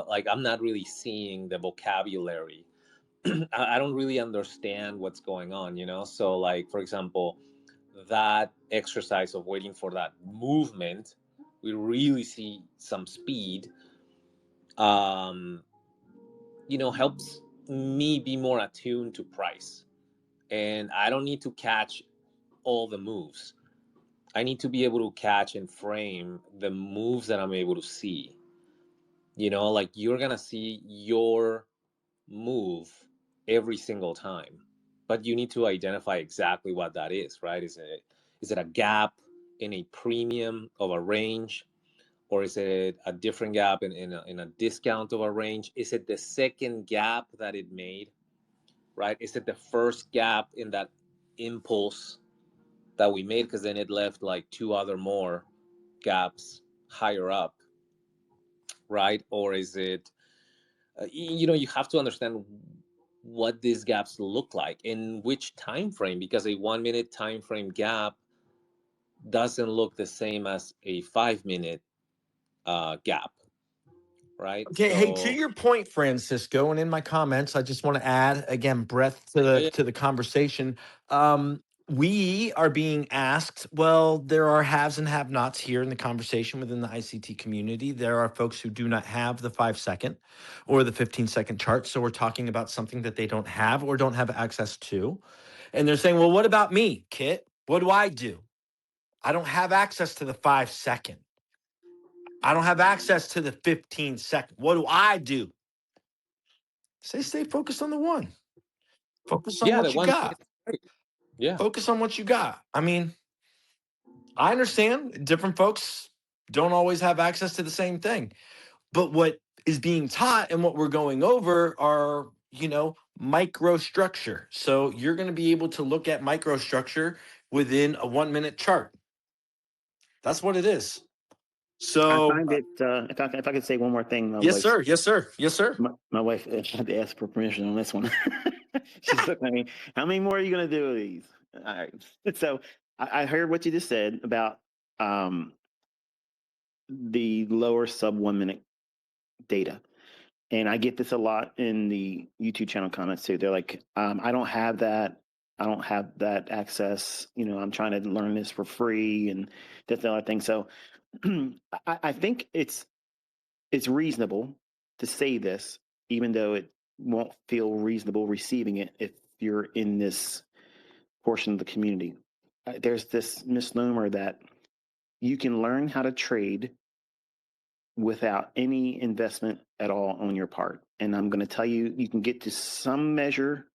Speaker 14: Like I'm not really seeing the vocabulary. I don't really understand what's going on, So like, for example, that exercise of waiting for that movement, we really see some speed, helps me be more attuned to price. And I don't need to catch all the moves. I need to be able to catch and frame the moves that I'm able to see. Like you're going to see your move every single time, but you need to identify exactly what that is, right? Is it a gap in a premium of a range, or is it a different gap in a discount of a range? Is it the second gap that it made, right? Is it the first gap in that impulse that we made, because then it left like two other more gaps higher up, right? Or is it, you have to understand what these gaps look like in which time frame, because a 1 minute time frame gap doesn't look the same as a 5 minute gap, right?
Speaker 1: Okay, hey, to
Speaker 14: So
Speaker 1: your point, Francisco, and in my comments, I just want to add again breadth to
Speaker 14: yeah, yeah.
Speaker 1: the conversation. We are being asked. Well, there are haves and have-nots here in the conversation within the ICT community. There are folks who do not have the 5-second or the 15-second chart, so we're talking about something that they don't have or don't have access to, and they're saying, "Well, what about me, Kit? What do I do? I don't have access to the 5-second. I don't have access to the 15-second. What do I do?" Stay focused on the one. Focus on
Speaker 14: Yeah, the
Speaker 1: what you
Speaker 14: one
Speaker 1: got.
Speaker 14: minute. Yeah.
Speaker 1: Focus on what you got. I mean, I understand different folks don't always have access to the same thing, but what is being taught and what we're going over are, microstructure. So you're going to be able to look at microstructure within a 1-minute chart. That's what it is.
Speaker 4: I
Speaker 1: So,
Speaker 4: find it, if I could say one more thing, my
Speaker 1: yes,
Speaker 4: wife,
Speaker 1: sir. Yes, sir. Yes, sir.
Speaker 4: my wife had to ask for permission on this one. She's looking at me, how many more are you going to do of these? All right. So I heard what you just said about the lower sub 1 minute data. And I get this a lot in the YouTube channel comments too. They're like, I don't have that. I don't have that access. I'm trying to learn this for free and that's the other thing. So I think it's reasonable to say this, even though it won't feel reasonable receiving it if you're in this portion of the community. There's this misnomer that you can learn how to trade without any investment at all on your part. And I'm going to tell you, you can get to some measure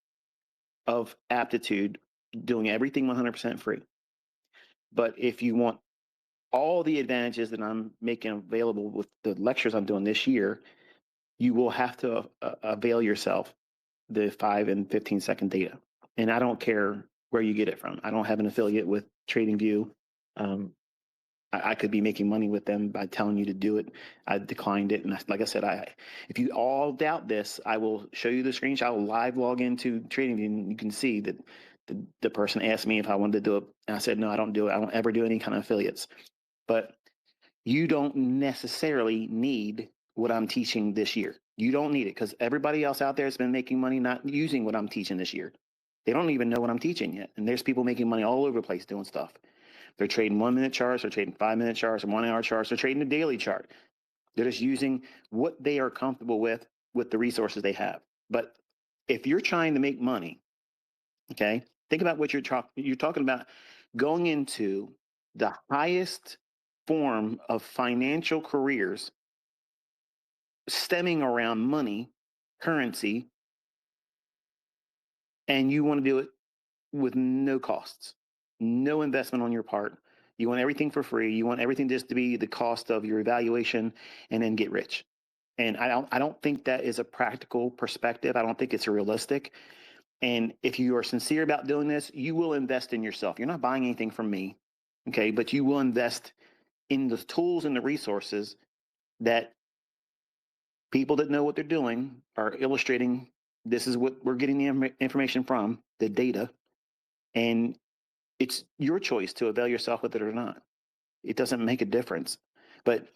Speaker 4: of aptitude doing everything 100% free. But if you want all the advantages that I'm making available with the lectures I'm doing this year, you will have to avail yourself the 5 and 15-second data. And I don't care where you get it from. I don't have an affiliate with TradingView. I could be making money with them by telling you to do it. I declined it. And like I said, if you all doubt this, I will show you the screenshot. I will live log into TradingView and you can see that the person asked me if I wanted to do it. And I said, no, I don't do it. I don't ever do any kind of affiliates. But you don't necessarily need what I'm teaching this year. You don't need it because everybody else out there has been making money not using what I'm teaching this year. They don't even know what I'm teaching yet. And there's people making money all over the place doing stuff. They're trading 1-minute charts, they're trading 5-minute charts, and 1-hour charts, they're trading a daily chart. They're just using what they are comfortable with the resources they have. But if you're trying to make money, okay, think about what you're talking about going into the highest form of financial careers stemming around money, currency, and you want to do it with no costs, no investment on your part. You want everything for free. You want everything just to be the cost of your evaluation and then get rich. And I don't think that is a practical perspective. I don't think it's realistic. And if you are sincere about doing this, you will invest in yourself. You're not buying anything from me, okay? But you will invest in the tools and the resources that people that know what they're doing are illustrating. This is what we're getting the information from, the data. And it's your choice to avail yourself with it or not. It doesn't make a difference. But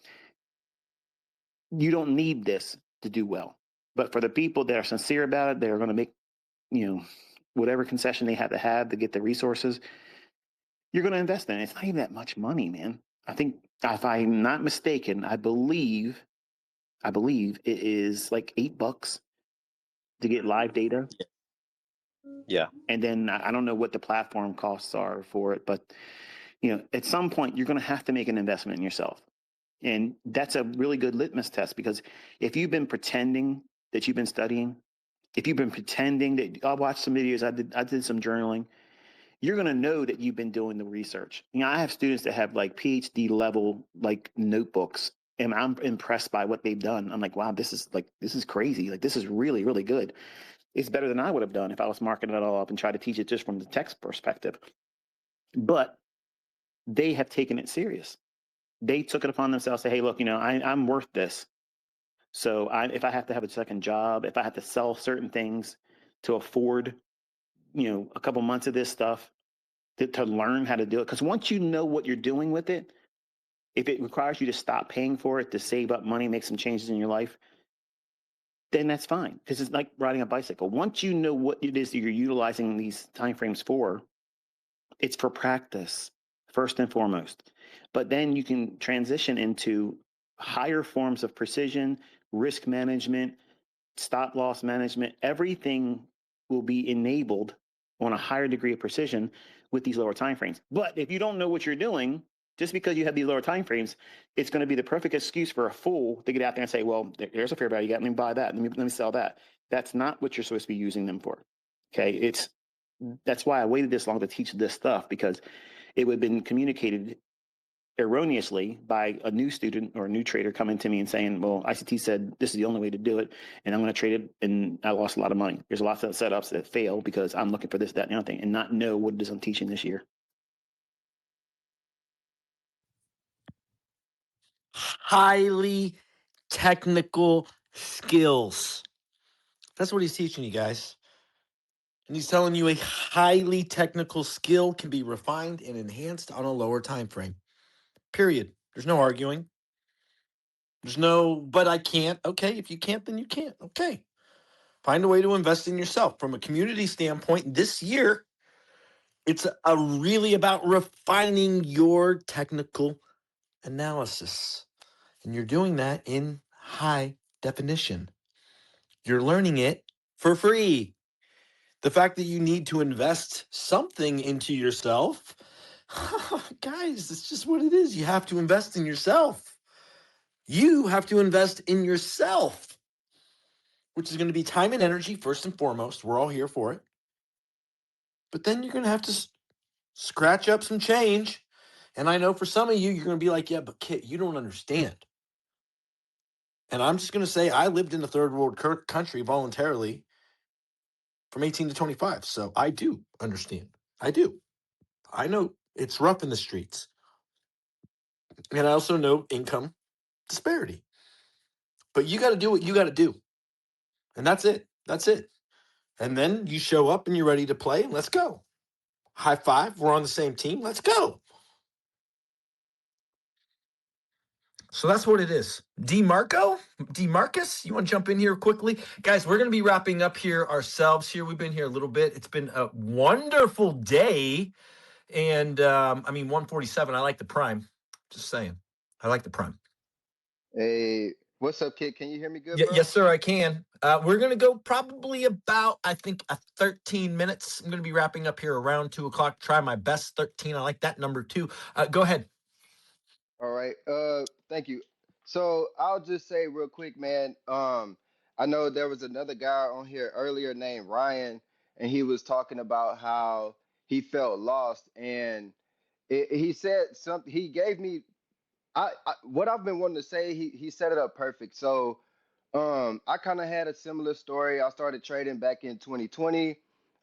Speaker 4: you don't need this to do well. But for the people that are sincere about it, they're going to make, whatever concession they have to get the resources, you're going to invest in it. It's not even that much money, man. I think, if I'm not mistaken, I believe it is like $8 to get live data.
Speaker 14: Yeah.
Speaker 4: And then I don't know what the platform costs are for it, but at some point you're going to have to make an investment in yourself. And that's a really good litmus test, because if you've been pretending that you've been studying, if you've been pretending that I'll watch some videos, I did some journaling, you're going to know that you've been doing the research. I have students that have like PhD level like notebooks, and I'm impressed by what they've done. I'm like, wow, this is crazy. Like, this is really, really good. It's better than I would have done if I was marking it all up and tried to teach it just from the text perspective. But they have taken it serious. They took it upon themselves to say, hey, look, I'm worth this. So if I have to have a second job, if I have to sell certain things to afford, a couple months of this stuff to learn how to do it. Because once you know what you're doing with it, If it requires you to stop paying for it to save up money, make some changes in your life, then that's fine, because it's like riding a bicycle. Once you know what it is that you're utilizing these timeframes for, it's for practice, first and foremost. But then you can transition into higher forms of precision, risk management, stop loss management. Everything will be enabled on a higher degree of precision with these lower timeframes. But if you don't know what you're doing, just because you have these lower timeframes, it's going to be the perfect excuse for a fool to get out there and say, well, there's a fair value gap. Let me buy that. Let me sell that. That's not what you're supposed to be using them for. Okay. That's why I waited this long to teach this stuff, because it would have been communicated erroneously by a new student or a new trader coming to me and saying, well, ICT said this is the only way to do it, and I'm going to trade it, and I lost a lot of money. There's lots of setups that fail because I'm looking for this, that, and the other thing, and not know what it is I'm teaching this year.
Speaker 1: Highly technical skills. That's what he's teaching you guys. And he's telling you a highly technical skill can be refined and enhanced on a lower time frame. Period. There's no arguing. There's no, but I can't. Okay, if you can't, then you can't. Okay. Find a way to invest in yourself. From a community standpoint, this year, it's really about refining your technical analysis. And you're doing that in high definition. You're learning it for free. The fact that you need to invest something into yourself, guys, it's just what it is. You have to invest in yourself. You have to invest in yourself, which is going to be time and energy first and foremost. We're all here for it. But then you're going to have to scratch up some change. And I know for some of you, you're going to be like, yeah, but Kitt, you don't understand. And I'm just going to say I lived in a third world country voluntarily from 18 to 25. So I do understand. I do. I know it's rough in the streets. And I also know income disparity. But you got to do what you got to do. And that's it. That's it. And then you show up and you're ready to play. Let's go. High five. We're on the same team. Let's go. So that's what it is. DeMarcus, you want to jump in here quickly? Guys, we're going to be wrapping up here ourselves here. We've been here a little bit. It's been a wonderful day. And 147, I like the prime. Just saying. I like the prime.
Speaker 16: Hey, what's up, Kitt? Can you hear me good, bro?
Speaker 1: Yes, sir, I can. We're going to go probably about, I think, 13 minutes. I'm going to be wrapping up here around 2 o'clock. Try my best, 13. I like that number, too. Go ahead.
Speaker 16: All right. Thank you. So I'll just say real quick, man. I know there was another guy on here earlier named Ryan, and he was talking about how he felt lost, and he said something. He gave me what I've been wanting to say. He set it up perfect. So, I kind of had a similar story. I started trading back in 2020.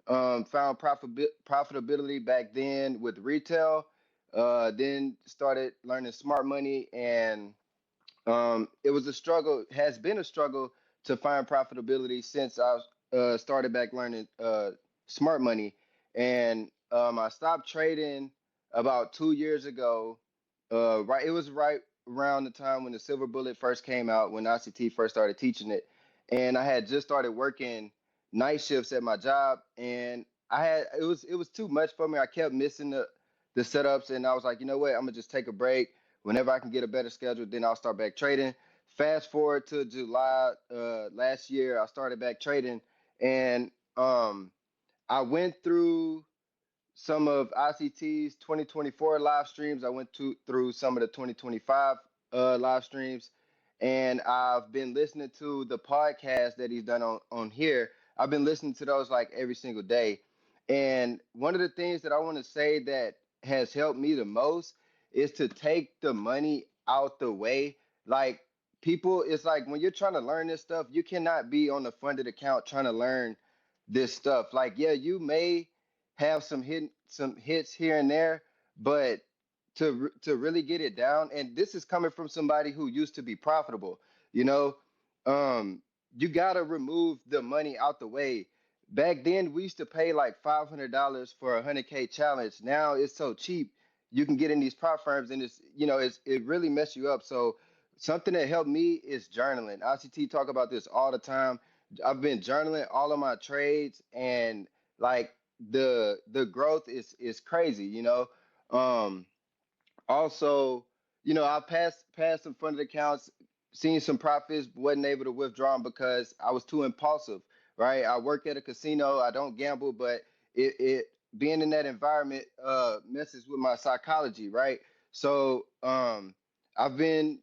Speaker 16: Found profitability back then with retail. Then started learning smart money, and it was a struggle, has been a struggle to find profitability since I started back learning smart money. And I stopped trading about 2 years ago. Right, it was right around the time when the Silver Bullet first came out, when ICT first started teaching it, and I had just started working night shifts at my job, and it was too much for me. I kept missing the setups, and I was like, you know what, I'm gonna just take a break. Whenever I can get a better schedule, then I'll start back trading. Fast forward to July last year, I started back trading, and I went through some of ICT's 2024 live streams. I went through some of the 2025 live streams, and I've been listening to the podcast that he's done on here. I've been listening to those like every single day. And one of the things that I want to say that has helped me the most is to take the money out the way. Like, people, it's like when you're trying to learn this stuff, you cannot be on the funded account trying to learn this stuff. Like, yeah, you may have some hits here and there, but to really get it down, and this is coming from somebody who used to be profitable, you know, you gotta remove the money out the way. Back then, we used to pay like $500 for a 100K challenge. Now it's so cheap. you can get in these prop firms, and it really mess you up. So something that helped me is journaling. ICT talk about this all the time. I've been journaling all of my trades, and like the growth is crazy. Um, Also, I passed some funded accounts, seen some profits, wasn't able to withdraw them because I was too impulsive. Right? I work at a casino. I don't gamble, but it being in that environment messes with my psychology. Right? So I've been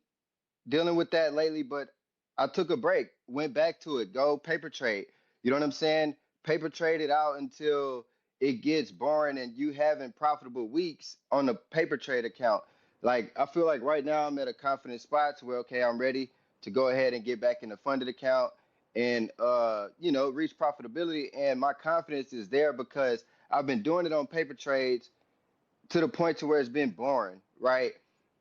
Speaker 16: dealing with that lately, but I took a break, went back to it, go paper trade. You know what I'm saying? Paper trade it out until it gets boring and you having profitable weeks on the paper trade account. Like I feel like right now I'm at a confident spot to where okay, I'm ready to go ahead and get back in the funded account and reach profitability, and my confidence is there because I've been doing it on paper trades to the point to where it's been boring, right?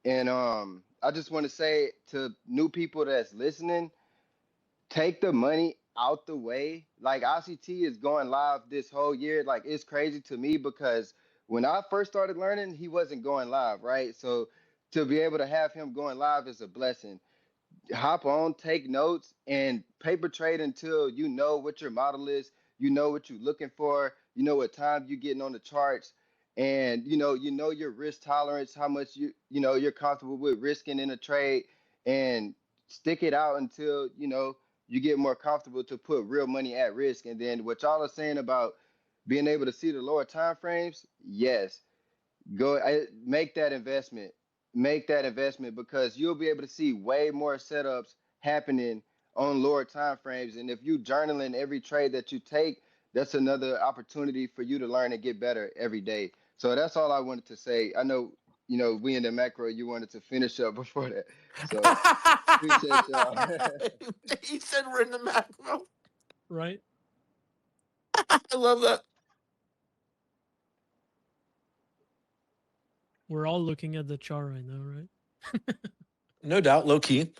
Speaker 16: And I just want to say to new people that's listening, take the money out the way. Like ICT is going live this whole year. Like it's crazy to me because when I first started learning, he wasn't going live, right? So to be able to have him going live is a blessing. Hop on, take notes, and paper trade until you know what your model is, you know what you're looking for, you know what time you're getting on the charts, and you know your risk tolerance, how much you're comfortable with risking in a trade, and stick it out until you get more comfortable to put real money at risk. And then what y'all are saying about being able to see the lower time frames, yes, make that investment because you'll be able to see way more setups happening on lower time frames. And if you journaling every trade that you take, that's another opportunity for you to learn and get better every day. So that's all I wanted to say. I know we in the macro, you wanted to finish up before that, so appreciate y'all.
Speaker 1: He said we're in the macro.
Speaker 2: Right?
Speaker 1: I love that.
Speaker 2: We're all looking at the chart right now, right?
Speaker 1: No doubt, low key.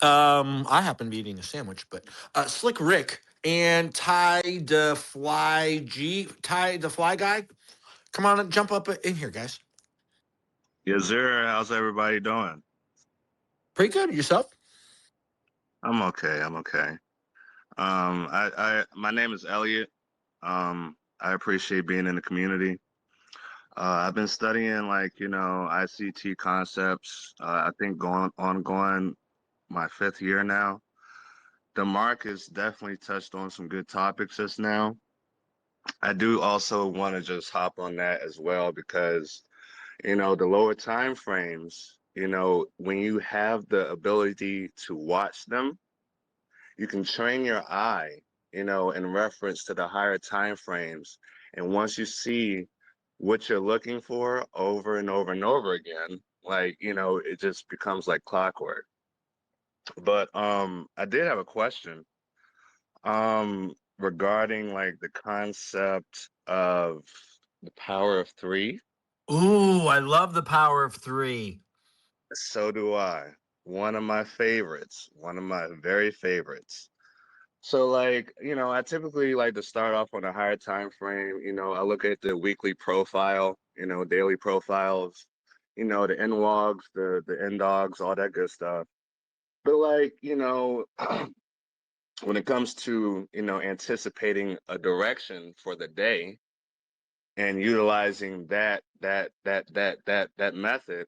Speaker 1: I happen to be eating a sandwich, but Slick Rick and Ty the Fly guy, come on and jump up in here, guys.
Speaker 17: Yes, sir. How's everybody doing?
Speaker 1: Pretty good. Yourself?
Speaker 17: I'm okay. I'm okay. My name is Elliot. I appreciate being in the community. I've been studying ICT concepts. I think going my 5th year now. The mark has definitely touched on some good topics just now. I do also want to just hop on that as well because the lower time frames, when you have the ability to watch them, you can train your eye, in reference to the higher time frames. And once you see what you're looking for over and over and over again, it just becomes like clockwork. But I did have a question regarding like the concept of the power of three.
Speaker 1: Ooh, I love the power of three.
Speaker 17: So do I. One of my favorites, one of my very favorites. So I typically like to start off on a higher time frame. I look at the weekly profile, daily profiles, the NWOGs, the NDOGs, all that good stuff. But when it comes to, anticipating a direction for the day and utilizing that method,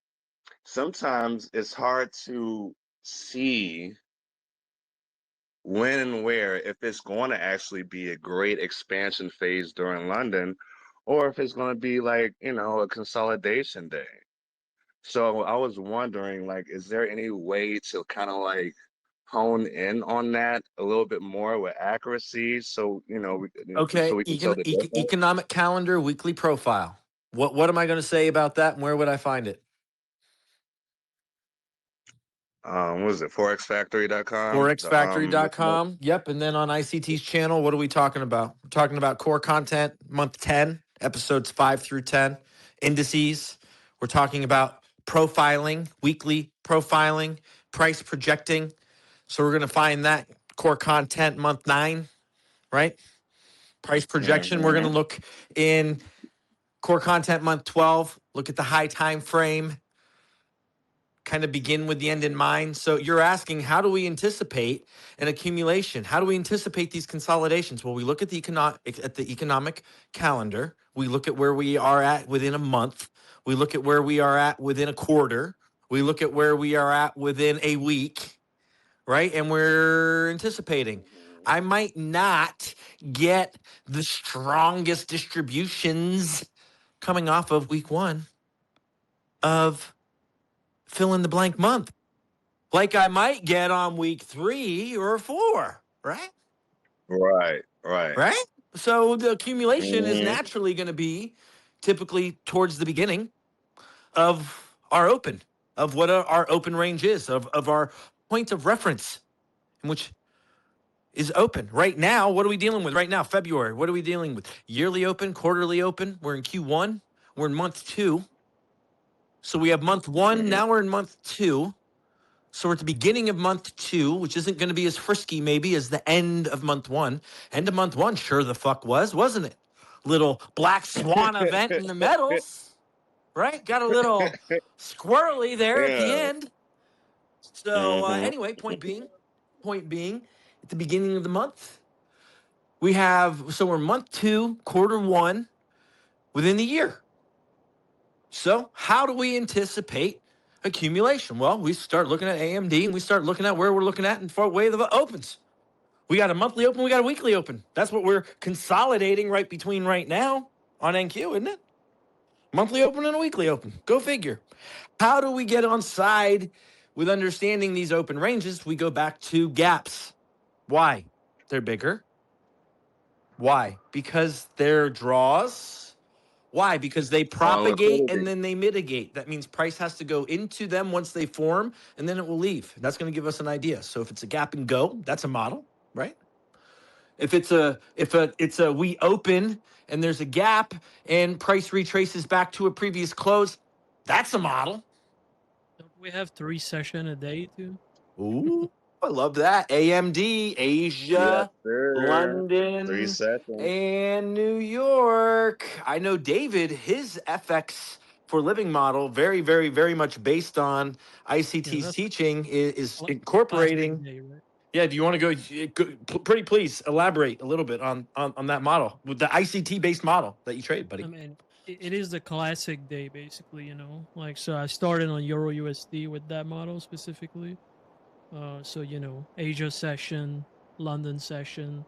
Speaker 17: sometimes it's hard to see when and where, if it's going to actually be a great expansion phase during London, or if it's going to be a consolidation day. So I was wondering, is there any way to kind of hone in on that a little bit more with accuracy? So, so
Speaker 1: Okay,
Speaker 17: we can tell the difference.
Speaker 1: economic calendar weekly profile. What am I going to say about that, and where would I find it?
Speaker 17: What is it? Forexfactory.com.
Speaker 1: Forexfactory.com. Yep. And then on ICT's channel, what are we talking about? We're talking about core content, month 10, episodes 5 through 10, indices. We're talking about profiling, weekly profiling, price projecting. So we're going to find that core content month 9, right? Price projection. We're going to look in core content month 12, look at the high time frame, kind of begin with the end in mind. So you're asking, how do we anticipate an accumulation? How do we anticipate these consolidations? Well, we look at the economic calendar. We look at where we are at within a month. We look at where we are at within a quarter. We look at where we are at within a week, right? And we're anticipating. I might not get the strongest distributions coming off of week one of fill in the blank month, like I might get on week 3 or 4, right?
Speaker 17: Right.
Speaker 1: So the accumulation is
Speaker 17: Mm-hmm.
Speaker 1: naturally going to be typically towards the beginning of our open, of what our open range is, of our point of reference, which is open. Right now, what are we dealing with right now? February, what are we dealing with? Yearly open, quarterly open. We're in Q1. We're in month 2. So we have month 1. Now we're in month 2. So we're at the beginning of month 2, which isn't going to be as frisky maybe as the end of month 1. End of month 1, sure the fuck was, wasn't it? Little black swan event in the metals, right? Got a little squirrely there at the
Speaker 17: Yeah.
Speaker 1: end. So anyway, point being, at the beginning of the month, we're month 2, quarter 1 within the year. So how do we anticipate accumulation? Well, we start looking at AMD and we start looking at where we're looking at in far way of the opens. We got a monthly open, we got a weekly open. That's what we're consolidating right between right now on NQ, isn't it? Monthly open and a weekly open. Go figure. How do we get on side with understanding these open ranges? We go back to gaps. Why? They're bigger. Why? Because they're draws. Why? Because they propagate and then they mitigate. That means price has to go into them once they form, and then it will leave. That's going to give us an idea. So if it's a gap and go, that's a model, right? If it's a we open and there's a gap and price retraces back to a previous close, that's a model.
Speaker 2: Don't we have 3 sessions a day too?
Speaker 1: Ooh, I love that. AMD, Asia,
Speaker 17: Yes, sir. 3
Speaker 1: London,
Speaker 17: seconds.
Speaker 1: and New York. I know David, his FX for living model, very, very, very much based on ICT's teaching, is incorporating.
Speaker 2: Day, right?
Speaker 1: Yeah, do you want to pretty please elaborate a little bit on that model, with the ICT based model that you trade, buddy?
Speaker 2: I mean, it is the classic day, basically, like, so I started on Euro USD with that model specifically. So, Asia session, London session,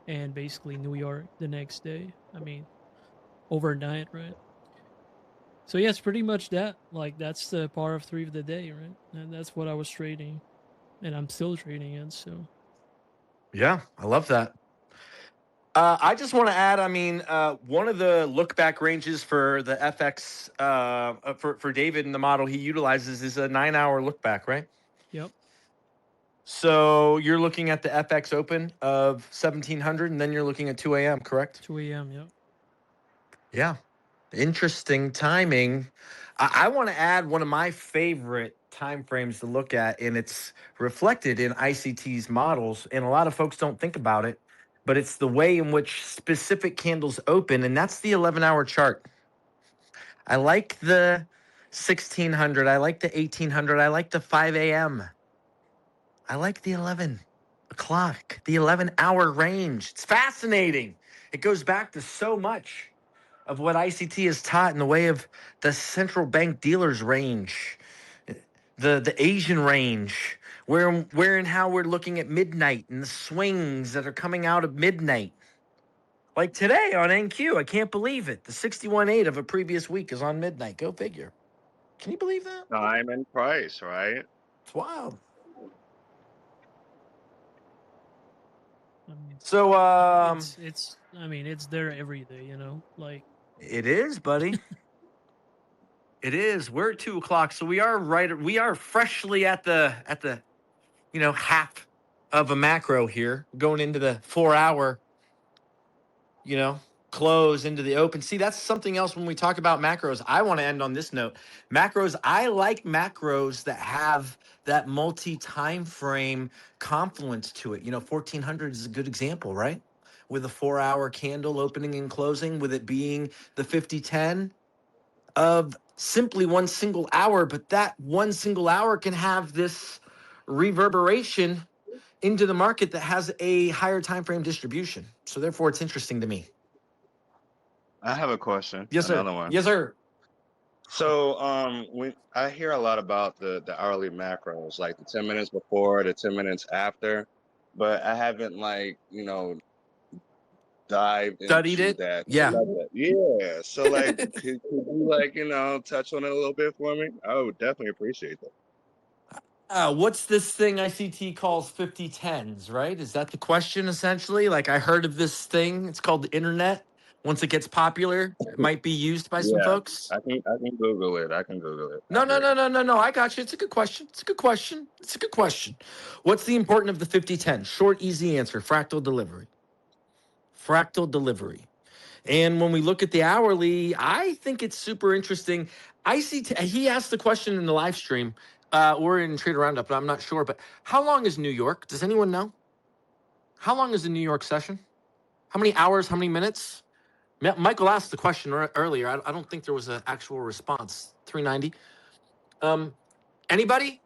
Speaker 2: and basically New York the next day. I mean, overnight, right? So yeah, it's pretty much that. Like, that's the par of 3 of the day, right? And that's what I was trading, and I'm still trading it. So
Speaker 1: yeah, I love that. I just want to add, I mean, one of the look back ranges for the FX for David in the model he utilizes is a 9-hour look back, right?
Speaker 2: Yep.
Speaker 1: So you're looking at the FX open of 1700, and then you're looking at 2 a.m., correct?
Speaker 2: 2 a.m., yep.
Speaker 1: Yeah. Interesting timing. I want to add one of my favorite time frames to look at, and it's reflected in ICT's models, and a lot of folks don't think about it, but it's the way in which specific candles open, and that's the 11-hour chart. I like the 1600. I like the 1800. I like the 5 a.m. I like the 11 o'clock, the 11-hour range. It's fascinating. It goes back to so much of what ICT has taught in the way of the central bank dealers range, the Asian range, where and how we're looking at midnight and the swings that are coming out of midnight. Like today on NQ, I can't believe it. The 61.8 of a previous week is on midnight. Go figure. Can you believe that?
Speaker 17: Time and price, right?
Speaker 1: It's wild.
Speaker 2: I mean,
Speaker 1: So
Speaker 2: it's I mean, it's there every day, like.
Speaker 1: It is, buddy. It is. We're at 2 o'clock, so we are freshly at the half of a macro here, going into the 4-hour close into the open. See, that's something else when we talk about macros. I want to end on this note. Macros, I like macros that have that multi-time frame confluence to it. 1400 is a good example, right? With a 4-hour candle opening and closing, with it being the 50-10 of simply one single hour, but that one single hour can have this reverberation into the market that has a higher time frame distribution. So therefore, it's interesting to me.
Speaker 17: I have a question.
Speaker 1: Yes, sir.
Speaker 17: Another one.
Speaker 1: Yes, sir.
Speaker 17: So I hear a lot about the hourly macros, like the 10 minutes before, the 10 minutes after, but I haven't dived
Speaker 1: Studied
Speaker 17: into
Speaker 1: it.
Speaker 17: that.
Speaker 1: Yeah.
Speaker 17: Yeah. So like could you touch on it a little bit for me? I would definitely appreciate that.
Speaker 1: What's this thing ICT calls 50/10s, right? Is that the question essentially? Like I heard of this thing. It's called the internet. Once it gets popular, it might be used by some
Speaker 17: Yeah,
Speaker 1: folks.
Speaker 17: I can Google it. I can Google it.
Speaker 1: No.
Speaker 17: I hear
Speaker 1: I got you. It's a good question. It's a good question. What's the importance of the 50/10? Short, easy answer. Fractal delivery. And when we look at the hourly, I think it's super interesting. He asked the question in the live stream. We're in Trader Roundup, but I'm not sure. But how long is New York? Does anyone know? How long is the New York session? How many hours? How many minutes? Michael asked the question earlier. I don't think there was an actual response. 390. Anybody?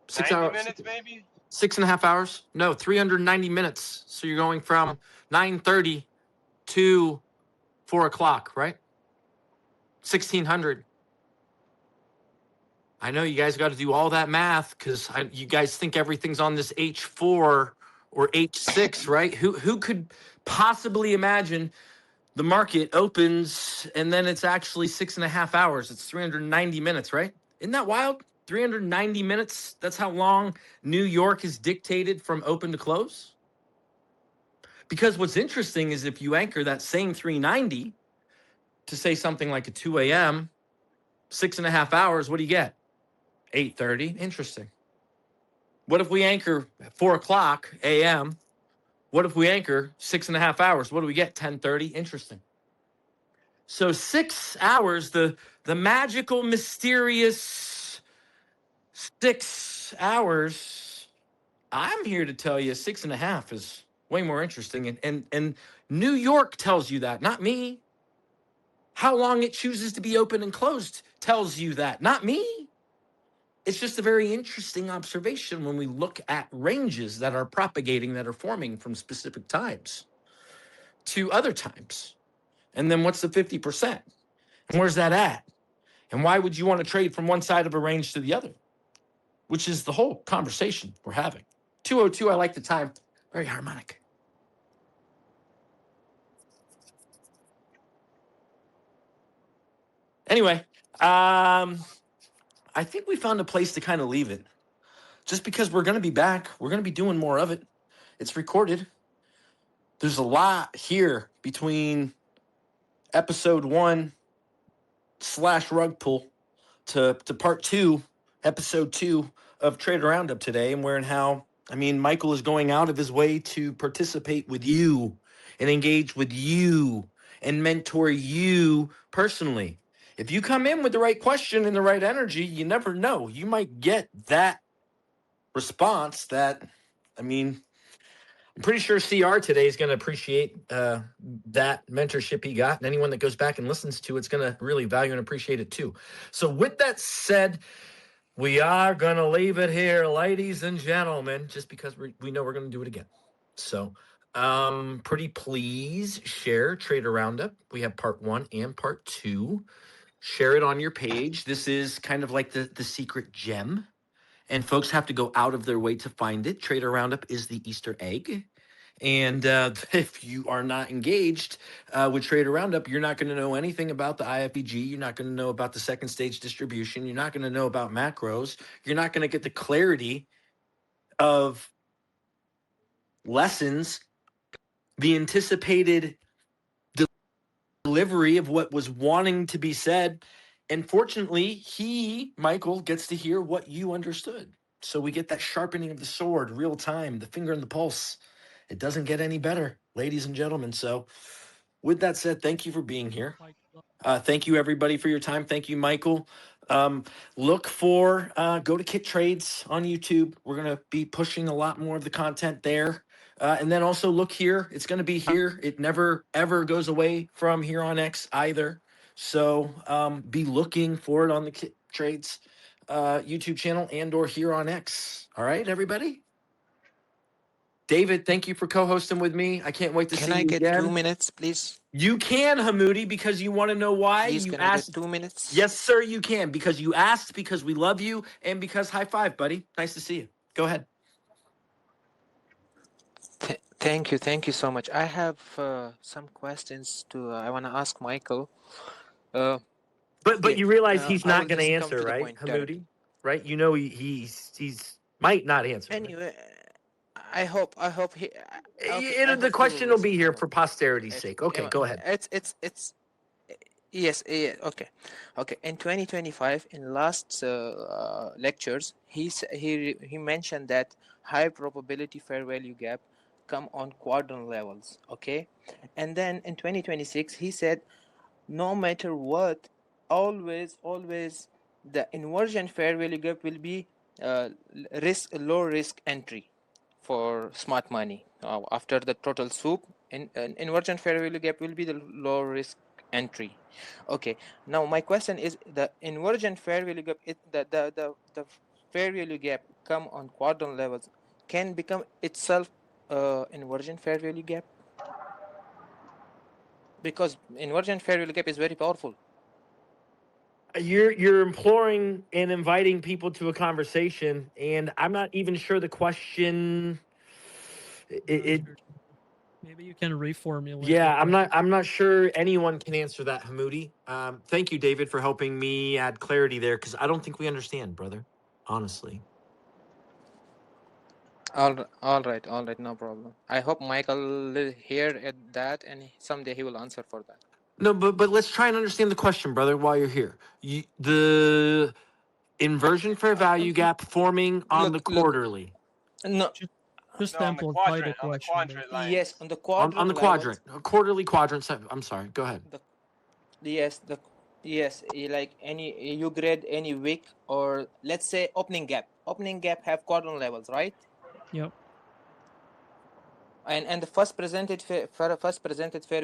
Speaker 1: 6 hours.
Speaker 18: minutes, maybe?
Speaker 1: 6.5 hours? No, 390 minutes. So you're going from 9:30 to 4 o'clock, right? 1600. I know you guys got to do all that math because you guys think everything's on this H4 or H6, right? Who could possibly imagine the market opens and then it's actually 6.5 hours? It's 390 minutes, right? Isn't that wild? 390 minutes. That's how long New York is dictated from open to close. Because what's interesting is if you anchor that same 390 to say something like a 2 a.m., 6.5 hours, what do you get? 8:30. Interesting. What if we anchor 4 o'clock a.m.? What if we anchor 6.5 hours? What do we get? 10:30. Interesting. So 6 hours, the magical, mysterious 6 hours. I'm here to tell you 6.5 is way more interesting. And New York tells you that, not me. How long it chooses to be open and closed tells you that, not me. It's just a very interesting observation when we look at ranges that are propagating, that are forming from specific times to other times. And then what's the 50%? And where's that at? And why would you want to trade from one side of a range to the other? Which is the whole conversation we're having. 202, I like the time. Very harmonic. Anyway, I think we found a place to kind of leave it. Just because we're going to be back, we're going to be doing more of it. It's recorded. There's a lot here between episode 1 / rug pull to part 2, episode 2 of Trader Roundup today, and where and how, Michael is going out of his way to participate with you and engage with you and mentor you personally. If you come in with the right question and the right energy, you never know. You might get that response that, I'm pretty sure CR today is going to appreciate that mentorship he got. And anyone that goes back and listens to it's going to really value and appreciate it too. So with that said, we are going to leave it here, ladies and gentlemen, just because we know we're going to do it again. So pretty please share Trader Roundup. We have part 1 and part 2. Share it on your page. This is kind of like the secret gem. And folks have to go out of their way to find it. Trader Roundup is the Easter egg. And if you are not engaged with Trader Roundup, you're not going to know anything about the IFEG. You're not going to know about the second stage distribution. You're not going to know about macros. You're not going to get the clarity of lessons, the anticipated delivery of what was wanting to be said. And fortunately, Michael, gets to hear what you understood. So we get that sharpening of the sword, real time, the finger on the pulse. It doesn't get any better, ladies and gentlemen. So with that said, thank you for being here. Thank you, everybody, for your time. Thank you, Michael. Look for, go to Kitt Trades on YouTube. We're going to be pushing a lot more of the content there. And then also look here. It's going to be here. It never, ever goes away from here on X either. So be looking for it on the Kitt Trades YouTube channel and or here on X. All right, everybody. David, thank you for co-hosting with me. I can't wait to see you again.
Speaker 18: Can I get 2 minutes, please?
Speaker 1: You can, Hamoudi, because you want to know why.
Speaker 18: Please,
Speaker 1: You
Speaker 18: can
Speaker 1: asked.
Speaker 18: I get 2 minutes?
Speaker 1: Yes, sir, you can, because you asked, because we love you, and because high five, buddy. Nice to see you. Go ahead.
Speaker 18: Thank you so much. I have some questions to. I want to ask Michael.
Speaker 1: But
Speaker 18: Yeah,
Speaker 1: you realize he's
Speaker 18: I
Speaker 1: not
Speaker 18: will
Speaker 1: going to
Speaker 18: just come
Speaker 1: answer,
Speaker 18: to the
Speaker 1: right,
Speaker 18: point directly.
Speaker 1: Hamoudi? Right? You know he's might not answer. Right?
Speaker 18: Anyway, I hope he. Okay, I
Speaker 1: The
Speaker 18: hope he will
Speaker 1: question will be
Speaker 18: listen.
Speaker 1: here
Speaker 18: Never
Speaker 1: for
Speaker 18: mind.
Speaker 1: posterity's sake. Okay, go ahead.
Speaker 18: It's yes, yeah, okay. In 2025, in last lectures, he mentioned that high probability fair value gap come on quadrant levels. Okay, and then in 2026, he said no matter what, always the inversion fair value gap will be low risk entry for smart money. After the total soup, inversion fair value gap will be the low risk entry. Okay, now my question is the inversion fair value gap, the fair value gap come on quadrant levels can become itself inversion fair value gap, because inversion fair value gap is very powerful.
Speaker 1: You're imploring and inviting people to a conversation, and I'm not even sure the question.
Speaker 2: Maybe you can reformulate.
Speaker 1: Yeah, I'm not sure anyone can answer that, Hamoudi. Thank you, David, for helping me add clarity there, because I don't think we understand, brother. Honestly.
Speaker 18: All right, no problem. I hope Michael will hear at that, and someday he will answer for that.
Speaker 1: No, but let's try and understand the question, brother, while you're here. The inversion fair value gap forming on the quarterly.
Speaker 18: No,
Speaker 2: just
Speaker 19: no, on the quadrant, line.
Speaker 18: Yes, on the quadrant.
Speaker 1: On the quadrant, quarterly quadrant. I'm sorry. Go ahead.
Speaker 18: Yes, like any you grade any wick, or let's say opening gap. Opening gap have quadrant levels, right?
Speaker 2: Yep.
Speaker 18: And the first presented fair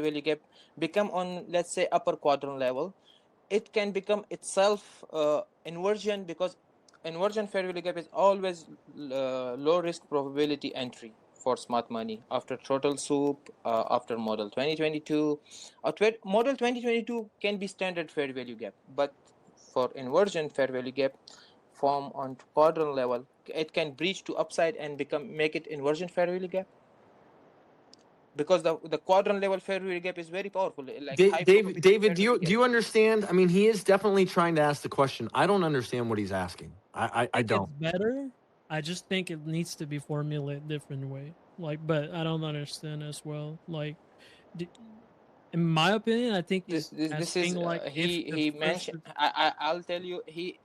Speaker 18: value gap become on, let's say, upper quadrant level. It can become itself inversion, because inversion fair value gap is always low risk probability entry for smart money after total soup, after model 2022. Model 2022 can be standard fair value gap, but for inversion fair value gap form on quadrant level, it can breach to upside and make it inversion fair value gap, because the quadrant level fair value gap is very powerful. Like
Speaker 1: David, do you understand? I mean, he is definitely trying to ask the question. I don't understand what he's asking. I don't.
Speaker 2: It's better. I just think it needs to be formulated different way. Like, but I don't understand as well. Like, in my opinion, I think he's
Speaker 18: this is
Speaker 2: like
Speaker 18: he mentioned. I'll tell you, he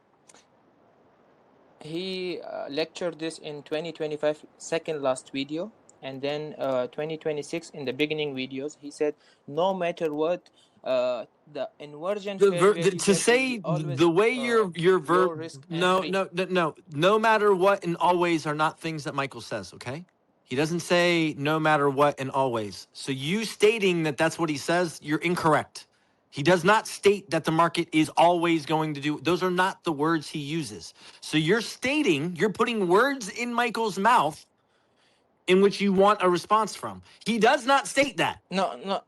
Speaker 18: lectured this in 2025 second last video, and then 2026 in the beginning videos he said no matter what, the inversion fair value
Speaker 1: To say the way your verb no matter what and always are not things that Michael says. Okay, he doesn't say no matter what and always. So you stating that that's what he says, you're incorrect. He does not state that the market is always going to do. Those are not the words he uses. So you're putting words in Michael's mouth in which you want a response from. He does not state that.
Speaker 18: No.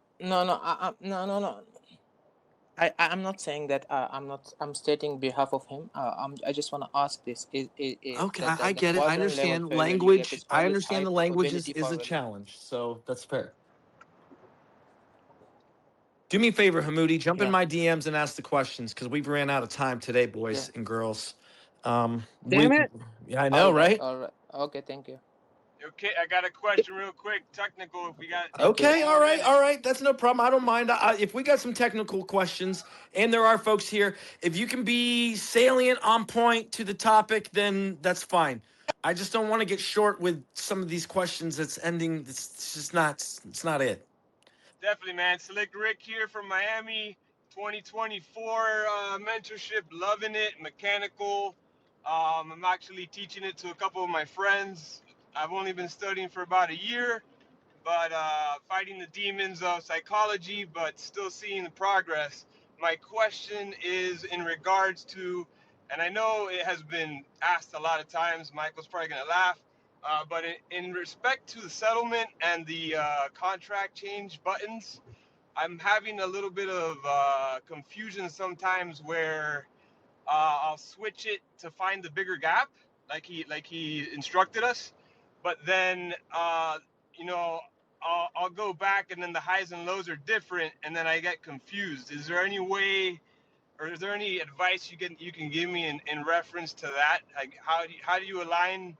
Speaker 18: I'm not saying that. I'm stating behalf of him. I just want to ask this:
Speaker 1: okay? I get it. I understand language. I understand the language is a challenge. So that's fair. Do me a favor, Hamoudi. Jump in my DMs and ask the questions, because we've ran out of time today, boys and girls.
Speaker 19: Damn it!
Speaker 1: Yeah, I know, right?
Speaker 18: All right. Okay, thank you.
Speaker 19: Okay, I got a question real quick. Technical, if we got.
Speaker 1: Okay, all right. That's no problem. I don't mind. If we got some technical questions, and there are folks here, if you can be salient, on point to the topic, then that's fine. I just don't want to get short with some of these questions. It's just not. It's not it.
Speaker 19: Definitely, man. Slick Rick here from Miami, 2024 mentorship, loving it. Mechanical. I'm actually teaching it to a couple of my friends. I've only been studying for about a year, but fighting the demons of psychology, but still seeing the progress. my question is in regards to, and I know it has been asked a lot of times, Michael's probably going to laugh, but in respect to the settlement and the contract change buttons, I'm having a little bit of confusion sometimes where I'll switch it to find the bigger gap, like he instructed us, but then you know, I'll go back and then the highs and lows are different, and then I get confused. Is there any way, or is there any advice you can give me in reference to that? Like how do you align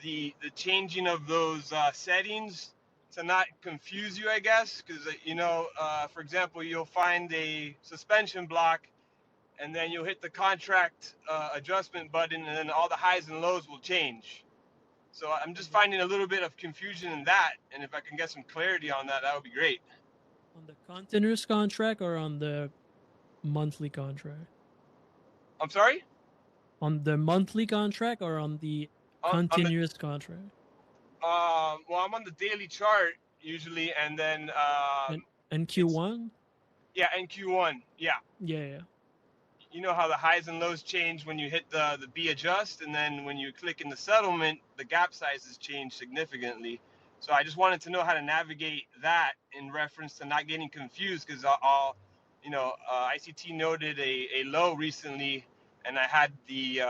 Speaker 19: the changing of those settings to not confuse you, I guess? Because you know, for example, you'll find a suspension block, and then you'll hit the contract adjustment button, and then all the highs and lows will change. So I'm just finding a little bit of confusion in that, and if I can get some clarity on that, that would be great.
Speaker 2: On the continuous contract or on the monthly contract?
Speaker 19: I'm sorry?
Speaker 2: On the monthly contract or on the
Speaker 19: On the
Speaker 2: continuous contract?
Speaker 19: well, I'm on the daily chart usually, and then
Speaker 2: and
Speaker 19: it's
Speaker 2: Q1?
Speaker 19: yeah, NQ1, yeah.
Speaker 2: Yeah.
Speaker 19: You know how the highs and lows change when you hit the B adjust, and then when you click in the settlement, the gap sizes change significantly. So I just wanted to know how to navigate that in reference to not getting confused, because I'll you know, ICT noted a low recently, and I had the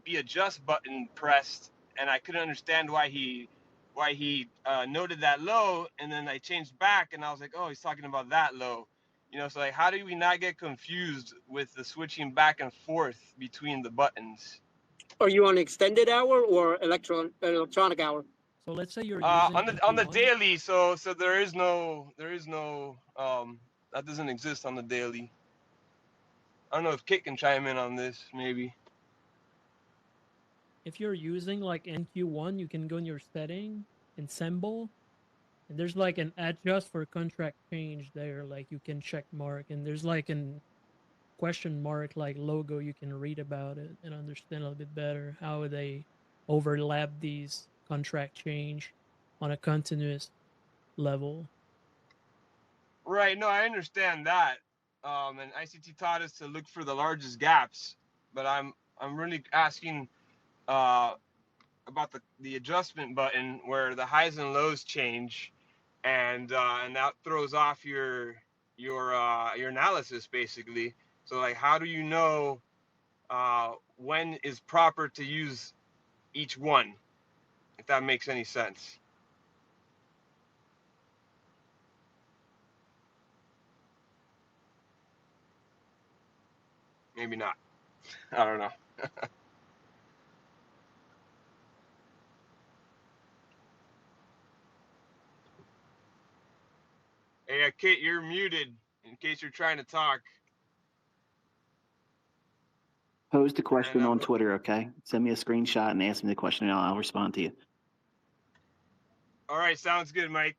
Speaker 19: B adjust button pressed, and I couldn't understand why he noted that low, and then I changed back, and I was like, oh, he's talking about that low. You know, so like, how do we not get confused with the switching back and forth between the buttons?
Speaker 20: Are you on extended hour or electronic hour?
Speaker 2: So let's say you're using
Speaker 19: on the daily, so there is no that doesn't exist on the daily. I don't know if Kitt can chime in on this, maybe.
Speaker 2: If you're using like NQ1, you can go in your setting and symbol, and there's like an adjust for contract change there, like you can check mark, and there's like an question mark like logo, you can read about it and understand a little bit better how they overlap these contract change on a continuous level.
Speaker 19: Right, no, I understand that. And ICT taught us to look for the largest gaps, but I'm really asking about the adjustment button where the highs and lows change, and that throws off your analysis basically. So like, how do you know when is proper to use each one, if that makes any sense? Maybe not. I don't know. Hey, Kitt, you're muted in case you're trying to talk.
Speaker 4: Pose the question on Twitter, okay? Send me a screenshot and ask me the question, and I'll respond to you.
Speaker 19: All right, sounds good, Mike.